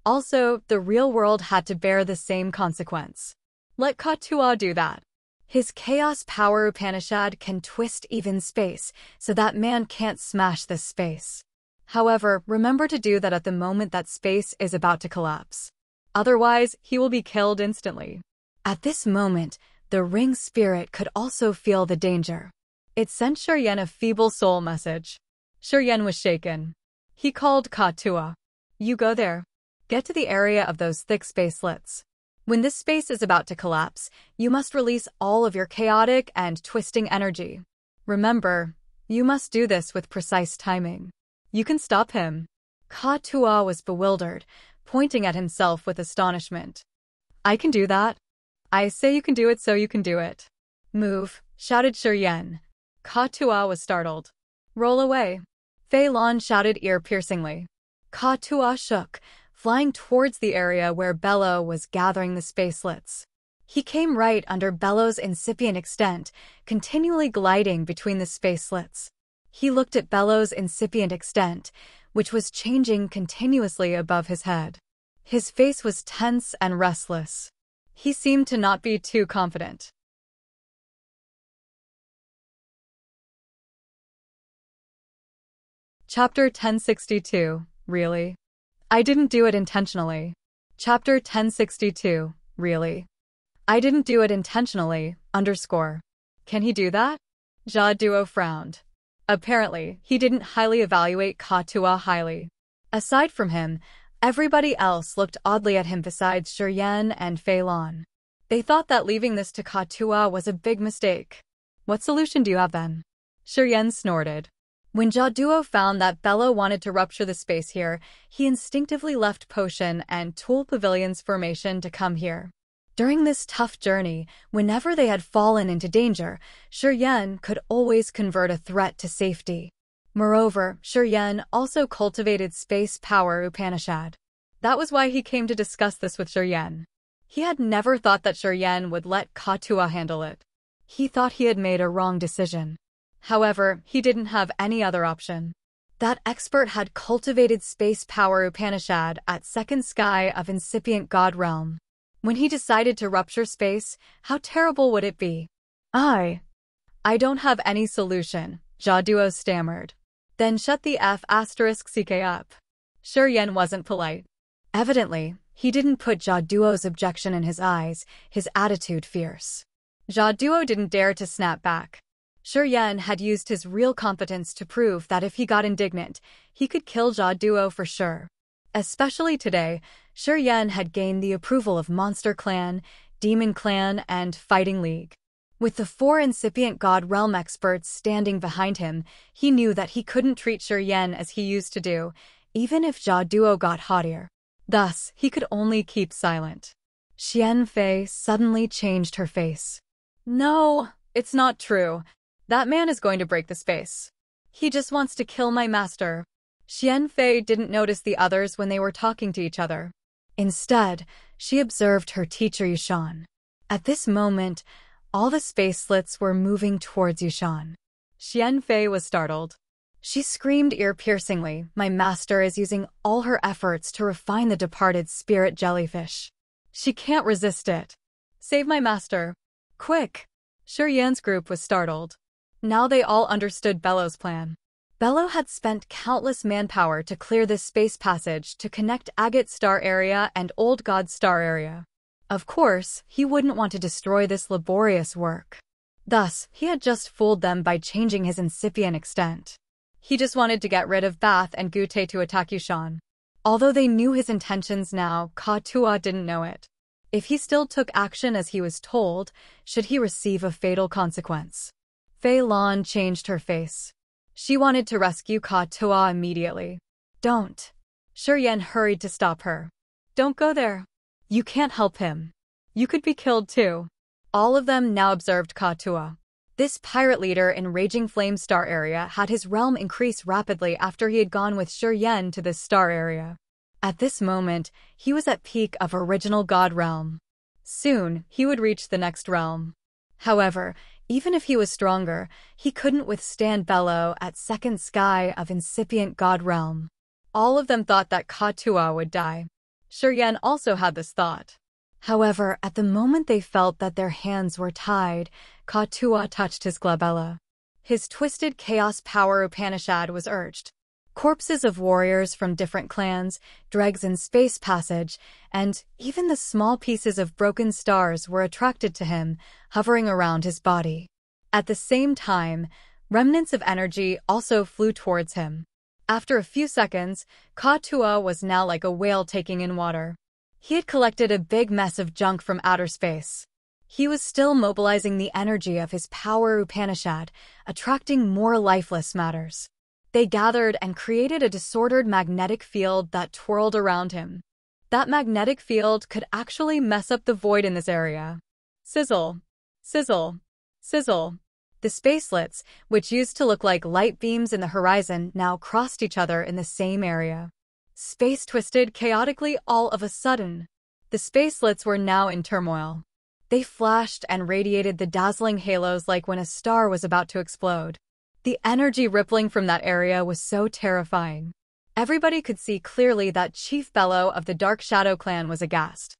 Also, the real world had to bear the same consequence. Let Katua do that. His chaos power Upanishad can twist even space, so that man can't smash this space. However, remember to do that at the moment that space is about to collapse. Otherwise, he will be killed instantly. At this moment, the ring spirit could also feel the danger. It sent Shiryen a feeble soul message. Shiryen was shaken. He called Katua. "You go there. Get to the area of those thick space slits. When this space is about to collapse, you must release all of your chaotic and twisting energy. Remember, you must do this with precise timing. You can stop him." Katua was bewildered, pointing at himself with astonishment. "I can do that. I say you can do it, so you can do it." "Move," shouted Shiryen. Katua was startled. "Roll away," Fei Lan shouted ear-piercingly. Katua shook, flying towards the area where Bello was gathering the spacelets. He came right under Bello's incipient extent, continually gliding between the spacelets. He looked at Bello's incipient extent, which was changing continuously above his head. His face was tense and restless. He seemed to not be too confident. Chapter 1062, Really? I didn't do it intentionally. Chapter 1062, Really? I didn't do it intentionally, _. Can he do that? Jia Duo frowned. Apparently, he didn't highly evaluate Ka-Tua highly. Aside from him, everybody else looked oddly at him besides Shiryan and Fei Lan. They thought that leaving this to Ka-Tua was a big mistake. What solution do you have then? Shiryan snorted. When Jia Duo found that Bello wanted to rupture the space here, he instinctively left Potion and Tool Pavilion's formation to come here. During this tough journey, whenever they had fallen into danger, Shiryan could always convert a threat to safety. Moreover, Shiryan also cultivated space power Upanishad. That was why he came to discuss this with Shiryan. He had never thought that Shiryan would let Ka-Tua handle it. He thought he had made a wrong decision. However, he didn't have any other option. That expert had cultivated space power Upanishad at second sky of incipient God realm. When he decided to rupture space, how terrible would it be? I don't have any solution, Jia Duo stammered. Then shut the F***ck up. Shiryan wasn't polite. Evidently, he didn't put Jia Duo's objection in his eyes, his attitude fierce. Jia Duo didn't dare to snap back. Shiryan had used his real competence to prove that if he got indignant, he could kill Jia Duo for sure. Especially today, Shiryan had gained the approval of Monster Clan, Demon Clan, and Fighting League. With the 4 incipient God Realm experts standing behind him, he knew that he couldn't treat Shiryan as he used to do, even if Jia Duo got haughtier. Thus, he could only keep silent. Xian Fei suddenly changed her face. No, it's not true. That man is going to break the space. He just wants to kill my master. Xian Fei didn't notice the others when they were talking to each other. Instead, she observed her teacher Yushan. At this moment, all the spacelets were moving towards Yushan. Xian Fei was startled. She screamed ear-piercingly, "My master is using all her efforts to refine the departed spirit jellyfish. She can't resist it. Save my master. Quick!" Shiryan's group was startled. Now they all understood Bello's plan. Bello had spent countless manpower to clear this space passage to connect Agate Star Area and Old God Star Area. Of course, he wouldn't want to destroy this laborious work. Thus, he had just fooled them by changing his incipient extent. He just wanted to get rid of Bath and Gute to attack Yushan. Although they knew his intentions now, Ka-Tua didn't know it. If he still took action as he was told, should he receive a fatal consequence? Fei Lan changed her face. She wanted to rescue Ka-Tua immediately. Don't. Shiryan hurried to stop her. Don't go there. You can't help him. You could be killed too. All of them now observed Ka-Tua. This pirate leader in Raging Flame Star Area had his realm increase rapidly after he had gone with Shiryan to this star area. At this moment, he was at peak of original God realm. Soon, he would reach the next realm. However, even if he was stronger, he couldn't withstand Bello at second sky of incipient God realm. All of them thought that Ka-Tua would die. Shiryan also had this thought. However, at the moment they felt that their hands were tied, Ka-Tua touched his glabella. His twisted chaos power Upanishad was urged. Corpses of warriors from different clans, dregs in space passage, and even the small pieces of broken stars were attracted to him, hovering around his body. At the same time, remnants of energy also flew towards him. After a few seconds, Ka-Tua was now like a whale taking in water. He had collected a big mess of junk from outer space. He was still mobilizing the energy of his power Upanishad, attracting more lifeless matters. They gathered and created a disordered magnetic field that twirled around him. That magnetic field could actually mess up the void in this area. Sizzle, sizzle, sizzle. The spacelets, which used to look like light beams in the horizon, now crossed each other in the same area. Space twisted chaotically all of a sudden. The space slits were now in turmoil. They flashed and radiated the dazzling halos like when a star was about to explode. The energy rippling from that area was so terrifying. Everybody could see clearly that Chief Bellow of the Dark Shadow clan was aghast.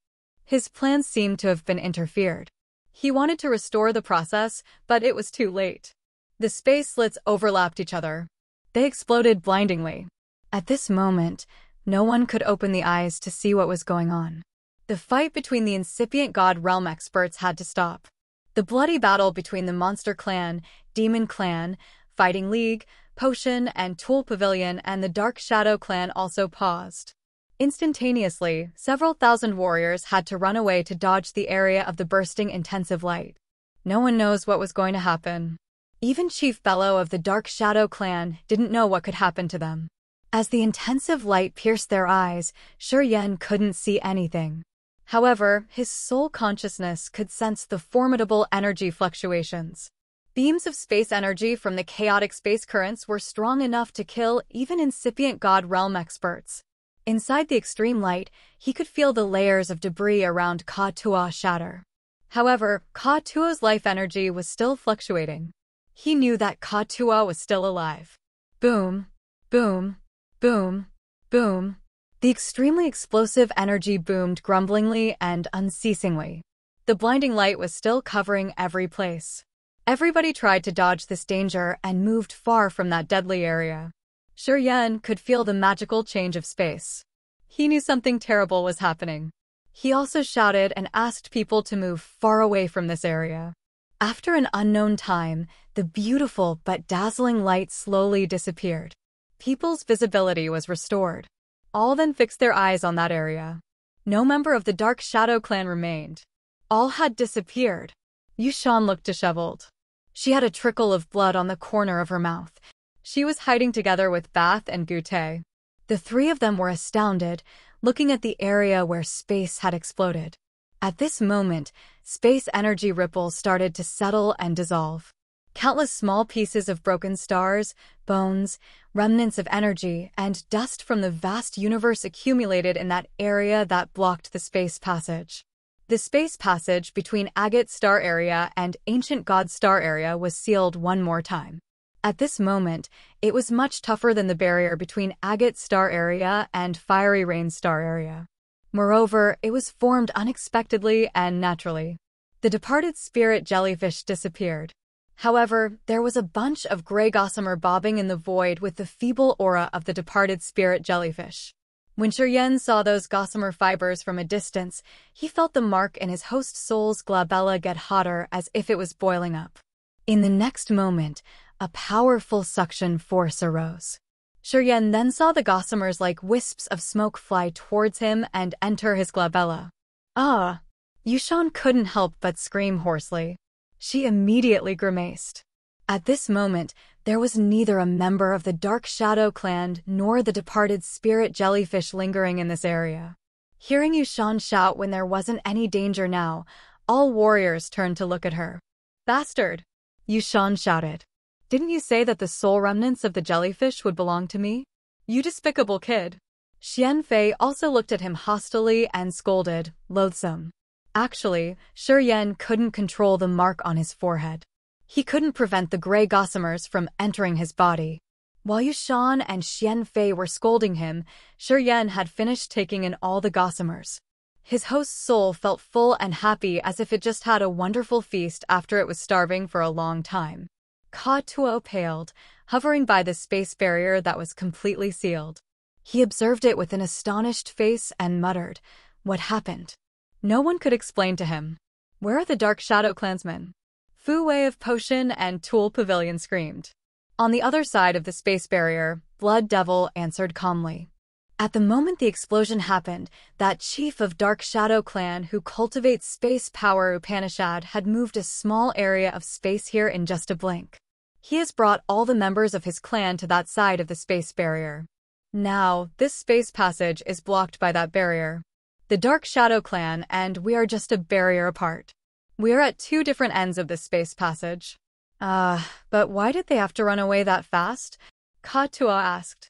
His plans seemed to have been interfered. He wanted to restore the process, but it was too late. The space slits overlapped each other. They exploded blindingly. At this moment, no one could open the eyes to see what was going on. The fight between the incipient God Realm experts had to stop. The bloody battle between the Monster Clan, Demon Clan, Fighting League, Potion and Tool Pavilion and the Dark Shadow Clan also paused. Instantaneously, several thousand warriors had to run away to dodge the area of the bursting intensive light. No one knows what was going to happen. Even Chief Bellow of the Dark Shadow Clan didn't know what could happen to them. As the intensive light pierced their eyes, Shuryen couldn't see anything. However, his soul consciousness could sense the formidable energy fluctuations. Beams of space energy from the chaotic space currents were strong enough to kill even incipient God Realm experts. Inside the extreme light, he could feel the layers of debris around Ka-Tua shatter. However, Ka-Tua's life energy was still fluctuating. He knew that Ka-Tua was still alive. Boom, boom, boom, boom. The extremely explosive energy boomed grumblingly and unceasingly. The blinding light was still covering every place. Everybody tried to dodge this danger and moved far from that deadly area. Shuryen could feel the magical change of space. He knew something terrible was happening. He also shouted and asked people to move far away from this area. After an unknown time, the beautiful but dazzling light slowly disappeared. People's visibility was restored. All then fixed their eyes on that area. No member of the Dark Shadow clan remained. All had disappeared. Yushan looked disheveled. She had a trickle of blood on the corner of her mouth. She was hiding together with Bath and Gute. The three of them were astounded, looking at the area where space had exploded. At this moment, space energy ripples started to settle and dissolve. Countless small pieces of broken stars, bones, remnants of energy, and dust from the vast universe accumulated in that area that blocked the space passage. The space passage between Agate Star Area and Ancient God Star Area was sealed one more time. At this moment, it was much tougher than the barrier between Agate Star Area and Fiery Rain Star Area. Moreover, it was formed unexpectedly and naturally. The departed spirit jellyfish disappeared. However, there was a bunch of gray gossamer bobbing in the void with the feeble aura of the departed spirit jellyfish. When Shuryen saw those gossamer fibers from a distance, he felt the mark in his host soul's glabella get hotter as if it was boiling up. In the next moment, a powerful suction force arose. Shuryen then saw the gossamers like wisps of smoke fly towards him and enter his glabella. Ah! Yushan couldn't help but scream hoarsely. She immediately grimaced. At this moment, there was neither a member of the Dark Shadow clan nor the departed spirit jellyfish lingering in this area. Hearing Yushan shout when there wasn't any danger now, all warriors turned to look at her. "Bastard!" Yushan shouted. "Didn't you say that the soul remnants of the jellyfish would belong to me? You despicable kid!" Xianfei also looked at him hostilely and scolded, "Loathsome." Actually, Shuryen couldn't control the mark on his forehead. He couldn't prevent the gray gossamers from entering his body. While Yushan and Xianfei were scolding him, Shuryen had finished taking in all the gossamers. His host's soul felt full and happy as if it just had a wonderful feast after it was starving for a long time. Ka-Tua paled, hovering by the space barrier that was completely sealed. He observed it with an astonished face and muttered, "What happened?" No one could explain to him. "Where are the Dark Shadow clansmen?" Fu Wei of Potion and Tool Pavilion screamed. On the other side of the space barrier, Blood Devil answered calmly. At the moment the explosion happened, that chief of Dark Shadow clan who cultivates space power Upanishad had moved a small area of space here in just a blink. He has brought all the members of his clan to that side of the space barrier. Now, this space passage is blocked by that barrier. The Dark Shadow clan and we are just a barrier apart. We are at two different ends of this space passage. But why did they have to run away that fast? Ka-Tua asked.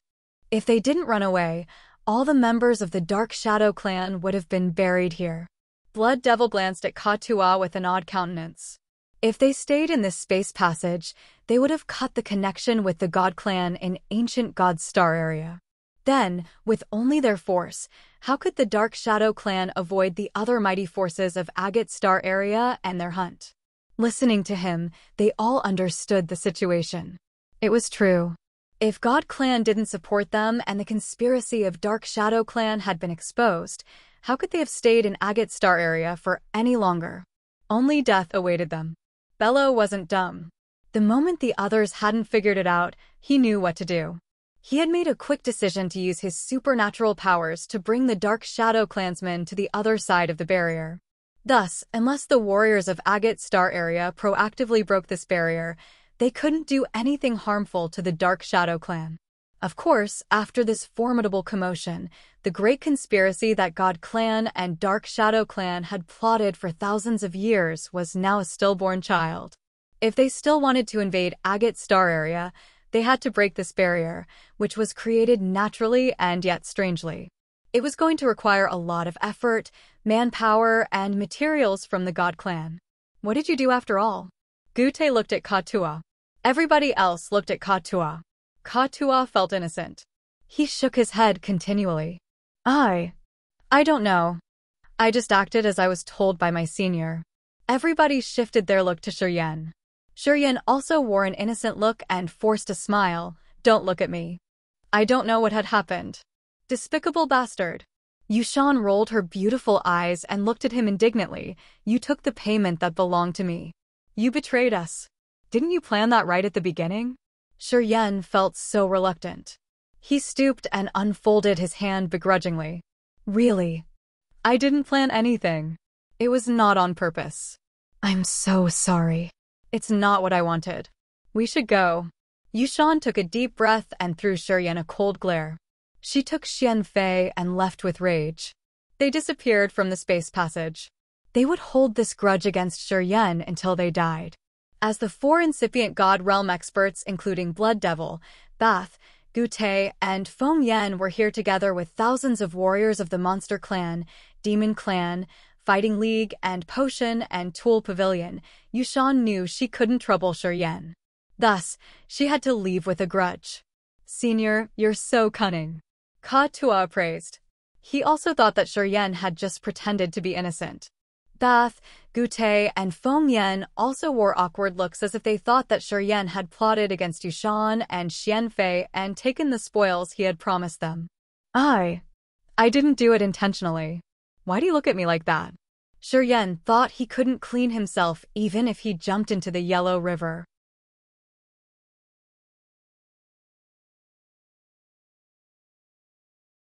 If they didn't run away, All the members of the Dark Shadow clan would have been buried here. Blood Devil glanced at Ka-Tua with an odd countenance. If they stayed in this space passage, they would have cut the connection with the God Clan in ancient God's Star area. Then, with only their force, how could the Dark Shadow clan avoid the other mighty forces of Agate Star area and their hunt? Listening to him, they all understood the situation. It was true. If God Clan didn't support them and the conspiracy of Dark Shadow Clan had been exposed, how could they have stayed in Agate Star area for any longer? Only death awaited them. Bello wasn't dumb. The moment the others hadn't figured it out, he knew what to do. He had made a quick decision to use his supernatural powers to bring the Dark Shadow clansmen to the other side of the barrier. Thus, unless the warriors of Agate Star area proactively broke this barrier, they couldn't do anything harmful to the Dark Shadow clan. Of course, after this formidable commotion, the great conspiracy that God Clan and Dark Shadow Clan had plotted for thousands of years was now a stillborn child. If they still wanted to invade Agate Star area, they had to break this barrier, which was created naturally and yet strangely. It was going to require a lot of effort, manpower, and materials from the God Clan. What did you do after all? Gute looked at Ka-Tua. Everybody else looked at Ka-Tua. Ka-Tua felt innocent. He shook his head continually. I don't know. I just acted as I was told by my senior. Everybody shifted their look to Shiryen. Shiryen also wore an innocent look and forced a smile. Don't look at me. I don't know what had happened. Despicable bastard. Yushan rolled her beautiful eyes and looked at him indignantly. You took the payment that belonged to me. You betrayed us. Didn't you plan that right at the beginning? Shiryen felt so reluctant. He stooped and unfolded his hand begrudgingly. Really? I didn't plan anything. It was not on purpose. I'm so sorry. It's not what I wanted. We should go. Yushan took a deep breath and threw Shiryen a cold glare. She took Xianfei and left with rage. They disappeared from the space passage. They would hold this grudge against Shiryen until they died. As the four incipient God Realm experts, including Blood Devil, Bath, Gute, and Feng Yan, were here together with thousands of warriors of the Monster Clan, Demon Clan, Fighting League, and Potion and Tool Pavilion, Yushan knew she couldn't trouble Shiryen. Thus, she had to leave with a grudge. Senior, you're so cunning. Ka-Tua praised. He also thought that Shiryen had just pretended to be innocent. Bath, Gute, and Feng Yan also wore awkward looks as if they thought that Shiryen had plotted against Yushan and Xianfei and taken the spoils he had promised them. I didn't do it intentionally. Why do you look at me like that? Shiryen thought he couldn't clean himself even if he jumped into the Yellow River.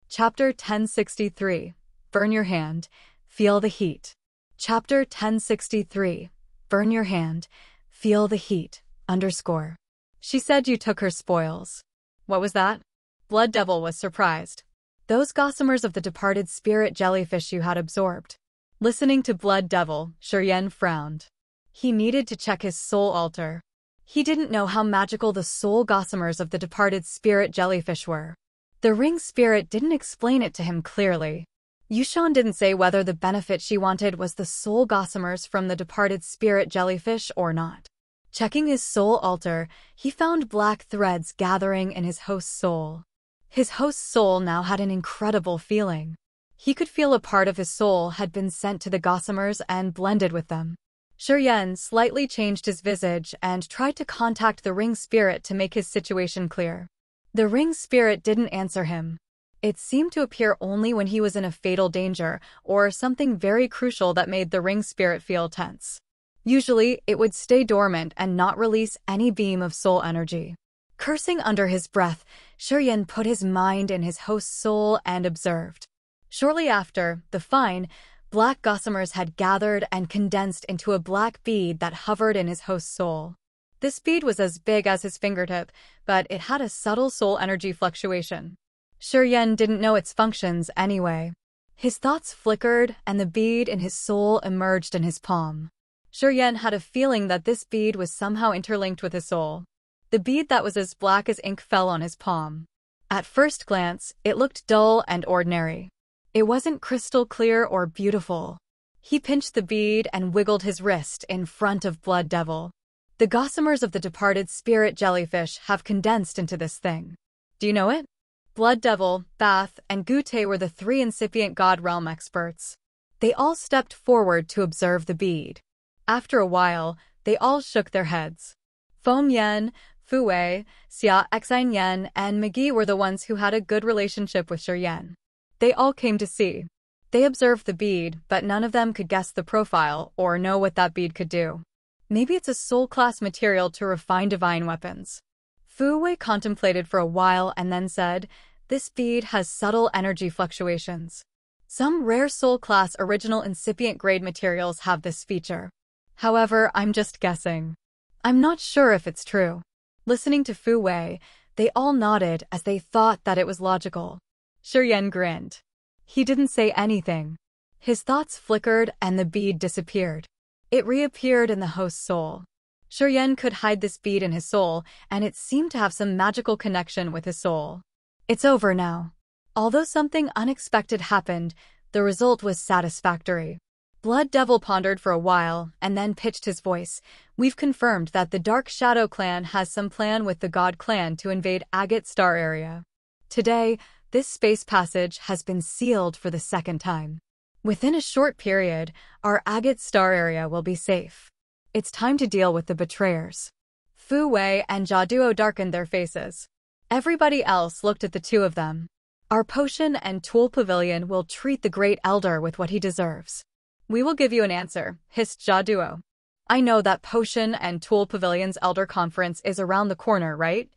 Chapter 1063. Burn your hand. Feel the heat. Chapter 1063. Burn your hand. Feel the heat. _ She said you took her spoils. What was that? Blood Devil was surprised. Those gossamers of the departed spirit jellyfish you had absorbed. Listening to Blood Devil, Shiryen frowned. He needed to check his soul altar. He didn't know how magical the soul gossamers of the departed spirit jellyfish were. The ring spirit didn't explain it to him clearly. Yushan didn't say whether the benefit she wanted was the soul gossamers from the departed spirit jellyfish or not. Checking his soul altar, he found black threads gathering in his host's soul. His host's soul now had an incredible feeling. He could feel a part of his soul had been sent to the gossamers and blended with them. Shiryen slightly changed his visage and tried to contact the ring spirit to make his situation clear. The ring spirit didn't answer him. It seemed to appear only when he was in a fatal danger or something very crucial that made the ring spirit feel tense. Usually, it would stay dormant and not release any beam of soul energy. Cursing under his breath, Shiryen put his mind in his host's soul and observed. Shortly after, the fine, black gossamers had gathered and condensed into a black bead that hovered in his host's soul. This bead was as big as his fingertip, but it had a subtle soul energy fluctuation. Shiryen didn't know its functions anyway. His thoughts flickered, and the bead in his soul emerged in his palm. Shiryen had a feeling that this bead was somehow interlinked with his soul. The bead that was as black as ink fell on his palm. At first glance, it looked dull and ordinary. It wasn't crystal clear or beautiful. He pinched the bead and wiggled his wrist in front of Blood Devil. The gossamers of the departed spirit jellyfish have condensed into this thing. Do you know it? Blood Devil, Bath, and Gute were the three incipient God Realm experts. They all stepped forward to observe the bead. After a while, they all shook their heads. Foam Yen, Fu Wei, Xia Xine Yen, and McGee were the ones who had a good relationship with Shi Yen. They all came to see. They observed the bead, but none of them could guess the profile or know what that bead could do. Maybe it's a soul-class material to refine divine weapons. Fu Wei contemplated for a while and then said, "This bead has subtle energy fluctuations. Some rare soul-class original incipient grade materials have this feature. However, I'm just guessing. I'm not sure if it's true." Listening to Fu Wei, they all nodded as they thought that it was logical. Shi Yen grinned. He didn't say anything. His thoughts flickered and the bead disappeared. It reappeared in the host's soul. Shi Yen could hide this bead in his soul, and it seemed to have some magical connection with his soul. It's over now. Although something unexpected happened, the result was satisfactory. Blood Devil pondered for a while, and then pitched his voice. "We've confirmed that the Dark Shadow Clan has some plan with the God Clan to invade Agate Star Area. Today, this space passage has been sealed for the second time. Within a short period, our Agate Star Area will be safe. It's time to deal with the betrayers." Fu Wei and Jaduo darkened their faces. Everybody else looked at the two of them. "Our potion and tool pavilion will treat the Great Elder with what he deserves." "We will give you an answer," hissed Jaduo. "I know that potion and tool pavilion's Elder Conference is around the corner, right?"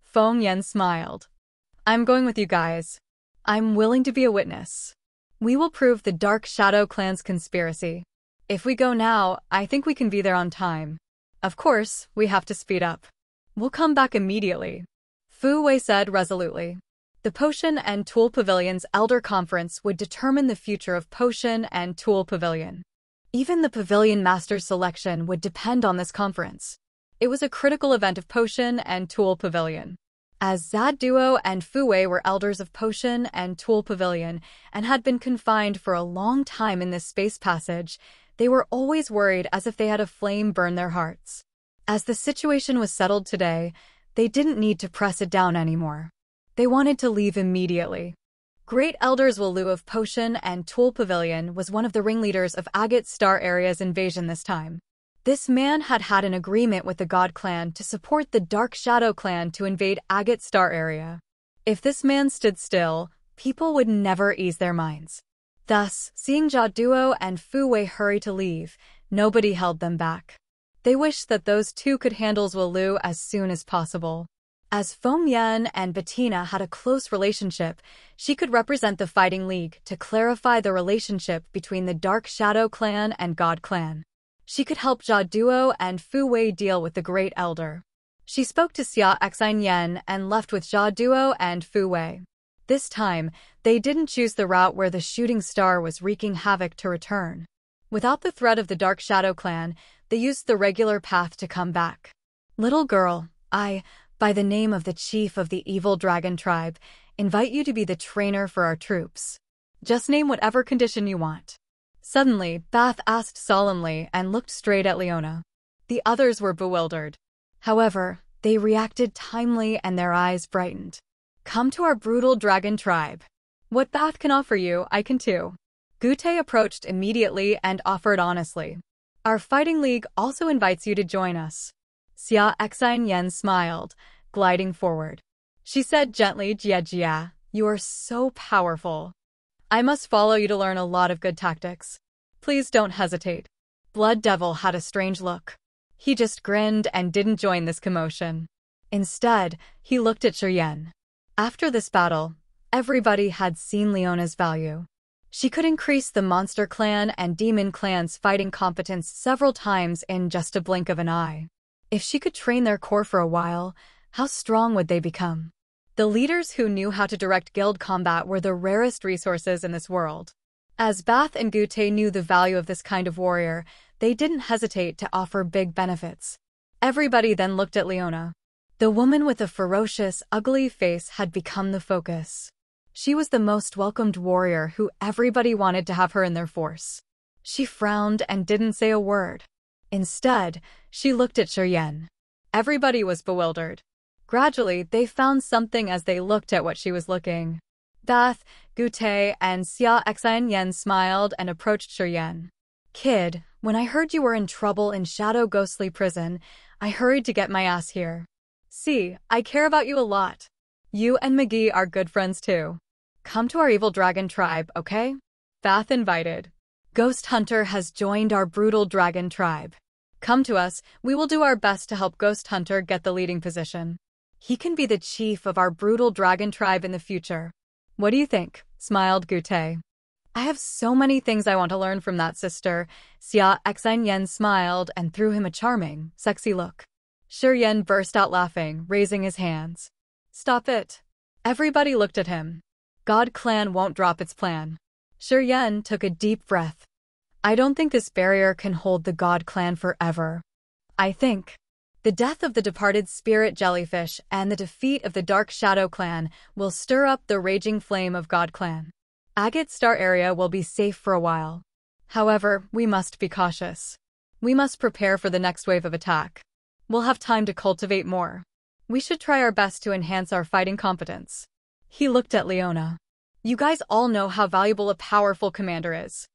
Feng Yen smiled. "I'm going with you guys. I'm willing to be a witness. We will prove the Dark Shadow Clan's conspiracy. If we go now, I think we can be there on time. Of course, we have to speed up. We'll come back immediately," Fu Wei said resolutely. The Potion and Tool Pavilion's Elder Conference would determine the future of Potion and Tool Pavilion. Even the Pavilion Master's selection would depend on this conference. It was a critical event of Potion and Tool Pavilion. As Zaduo and Fu Wei were elders of Potion and Tool Pavilion and had been confined for a long time in this space passage, they were always worried as if they had a flame burn their hearts. As the situation was settled today, they didn't need to press it down anymore. They wanted to leave immediately. Great Elders Walu of Potion and Tool Pavilion was one of the ringleaders of Agate Star Area's invasion this time. This man had had an agreement with the God Clan to support the Dark Shadow Clan to invade Agate Star Area. If this man stood still, people would never ease their minds. Thus, seeing Jaduo and Fu Wei hurry to leave, nobody held them back. They wished that those two could handle Walu as soon as possible. As Foam Yen and Bettina had a close relationship, she could represent the Fighting League to clarify the relationship between the Dark Shadow Clan and God Clan. She could help Jaduo and Fu Wei deal with the Great Elder. She spoke to Xia Xine Yen and left with Jaduo and Fu Wei. This time, they didn't choose the route where the shooting star was wreaking havoc to return. Without the threat of the Dark Shadow Clan, they used the regular path to come back. "Little girl, by the name of the chief of the evil dragon tribe, invite you to be the trainer for our troops. Just name whatever condition you want." Suddenly, Bath asked solemnly and looked straight at Leona. The others were bewildered. However, they reacted timely and their eyes brightened. "Come to our brutal dragon tribe. What Bath can offer you, I can too." Gute approached immediately and offered honestly. "Our Fighting League also invites you to join us." Xia Xine Yen smiled, gliding forward. She said gently, "Jia, you are so powerful. I must follow you to learn a lot of good tactics. Please don't hesitate." Blood Devil had a strange look. He just grinned and didn't join this commotion. Instead, he looked at Shi Yen. After this battle, everybody had seen Leona's value. She could increase the Monster Clan and Demon Clan's fighting competence several times in just a blink of an eye. If she could train their core for a while, how strong would they become? The leaders who knew how to direct guild combat were the rarest resources in this world. As Bath and Gute knew the value of this kind of warrior, they didn't hesitate to offer big benefits. Everybody then looked at Leona. The woman with the ferocious, ugly face had become the focus. She was the most welcomed warrior who everybody wanted to have her in their force. She frowned and didn't say a word. Instead, she looked at Shiryen. Everybody was bewildered. Gradually, they found something as they looked at what she was looking. Bath, Gute, and Xia Xianyan smiled and approached Shiryen. Kid, when I heard you were in trouble in Shadow Ghostly Prison, I hurried to get my ass here. See, I care about you a lot. You and McGee are good friends too. Come to our evil dragon tribe, okay? Bath invited. Ghost Hunter has joined our brutal dragon tribe. Come to us, we will do our best to help Ghost Hunter get the leading position. He can be the chief of our brutal dragon tribe in the future. What do you think? Smiled Gute. I have so many things I want to learn from that sister. Xia Xianyan smiled and threw him a charming, sexy look. Shiryen burst out laughing, raising his hands. Stop it. Everybody looked at him. God Clan won't drop its plan. Shiryen took a deep breath. I don't think this barrier can hold the God Clan forever. I think the death of the departed spirit Jellyfish and the defeat of the Dark Shadow Clan will stir up the raging flame of God Clan. Agate Star area will be safe for a while. However, we must be cautious. We must prepare for the next wave of attack. We'll have time to cultivate more. We should try our best to enhance our fighting competence. He looked at Leona. You guys all know how valuable a powerful commander is.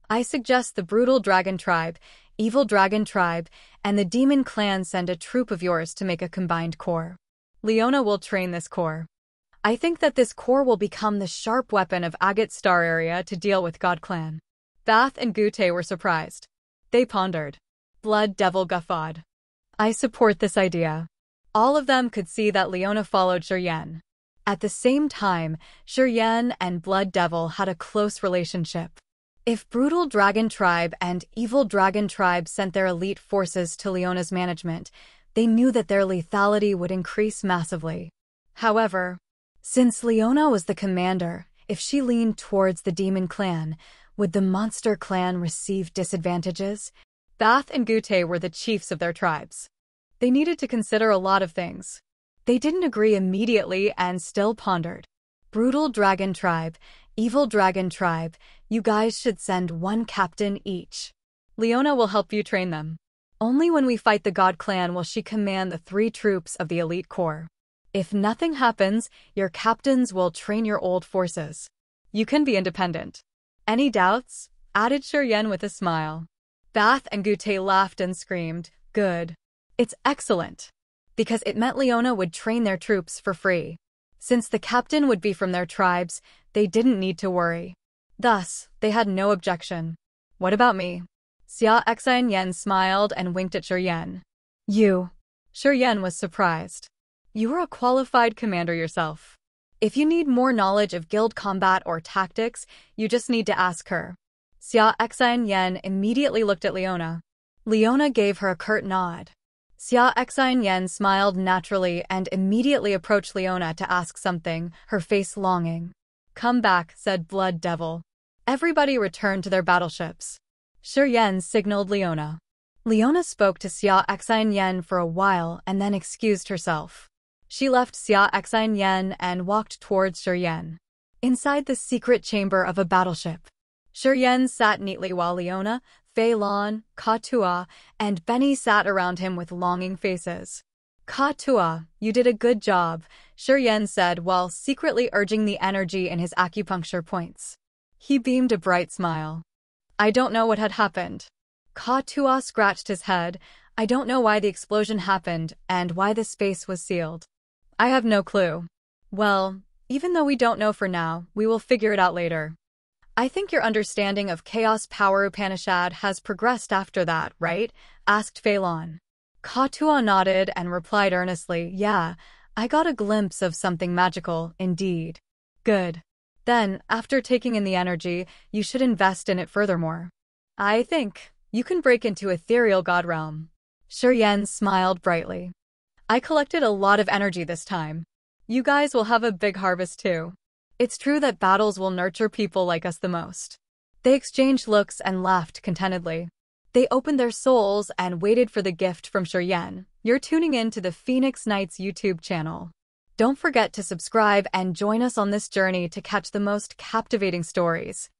I suggest the brutal dragon tribe, evil dragon tribe, and the demon clan send a troop of yours to make a combined corps. Leona will train this corps. I think that this corps will become the sharp weapon of Agate Star area to deal with God Clan. Bath and Gute were surprised. They pondered. Blood Devil guffawed. I support this idea. All of them could see that Leona followed Shiryen. At the same time, Shiryen and Blood Devil had a close relationship. If Brutal Dragon Tribe and Evil Dragon Tribe sent their elite forces to Leona's management, they knew that their lethality would increase massively. However, since Leona was the commander, if she leaned towards the Demon Clan, would the Monster Clan receive disadvantages? Bath and Gute were the chiefs of their tribes. They needed to consider a lot of things. They didn't agree immediately and still pondered. Brutal Dragon Tribe, Evil Dragon Tribe, you guys should send one captain each. Leona will help you train them. Only when we fight the God Clan will she command the 3 troops of the elite corps. If nothing happens, your captains will train your old forces. You can be independent. Any doubts? Added Shiryen with a smile. Bath and Gute laughed and screamed, good. It's excellent. Because it meant Leona would train their troops for free. Since the captain would be from their tribes, they didn't need to worry. Thus, they had no objection. What about me? Xia Xianyan smiled and winked at Shiryen. You. Shiryen was surprised. You were a qualified commander yourself. If you need more knowledge of guild combat or tactics, you just need to ask her. Xia Xianyan immediately looked at Leona. Leona gave her a curt nod. Xia Xianyan smiled naturally and immediately approached Leona to ask something, her face longing. Come back, said Blood Devil. Everybody returned to their battleships. Shiryen signaled Leona. Leona spoke to Xia Xianyan for a while and then excused herself. She left Xia Xianyan and walked towards Shiryen. Inside the secret chamber of a battleship, Shiryen sat neatly while Leona, Fei Lan, Ka Tua, and Benny sat around him with longing faces. Ka Tua, you did a good job, Shiryen said while secretly urging the energy in his acupuncture points. He beamed a bright smile. I don't know what had happened. Ka Tua scratched his head. I don't know why the explosion happened and why the space was sealed. I have no clue. Well, even though we don't know for now, we will figure it out later. I think your understanding of Chaos Power Upanishad has progressed after that, right? Asked Fei Lan. Ka Tua nodded and replied earnestly, yeah, I got a glimpse of something magical, indeed. Good. Then, after taking in the energy, you should invest in it furthermore. I think you can break into ethereal god realm. Shiryen smiled brightly. I collected a lot of energy this time. You guys will have a big harvest too. It's true that battles will nurture people like us the most. They exchanged looks and laughed contentedly. They opened their souls and waited for the gift from Shiryen. You're tuning in to the Phoenix Knights YouTube channel. Don't forget to subscribe and join us on this journey to catch the most captivating stories.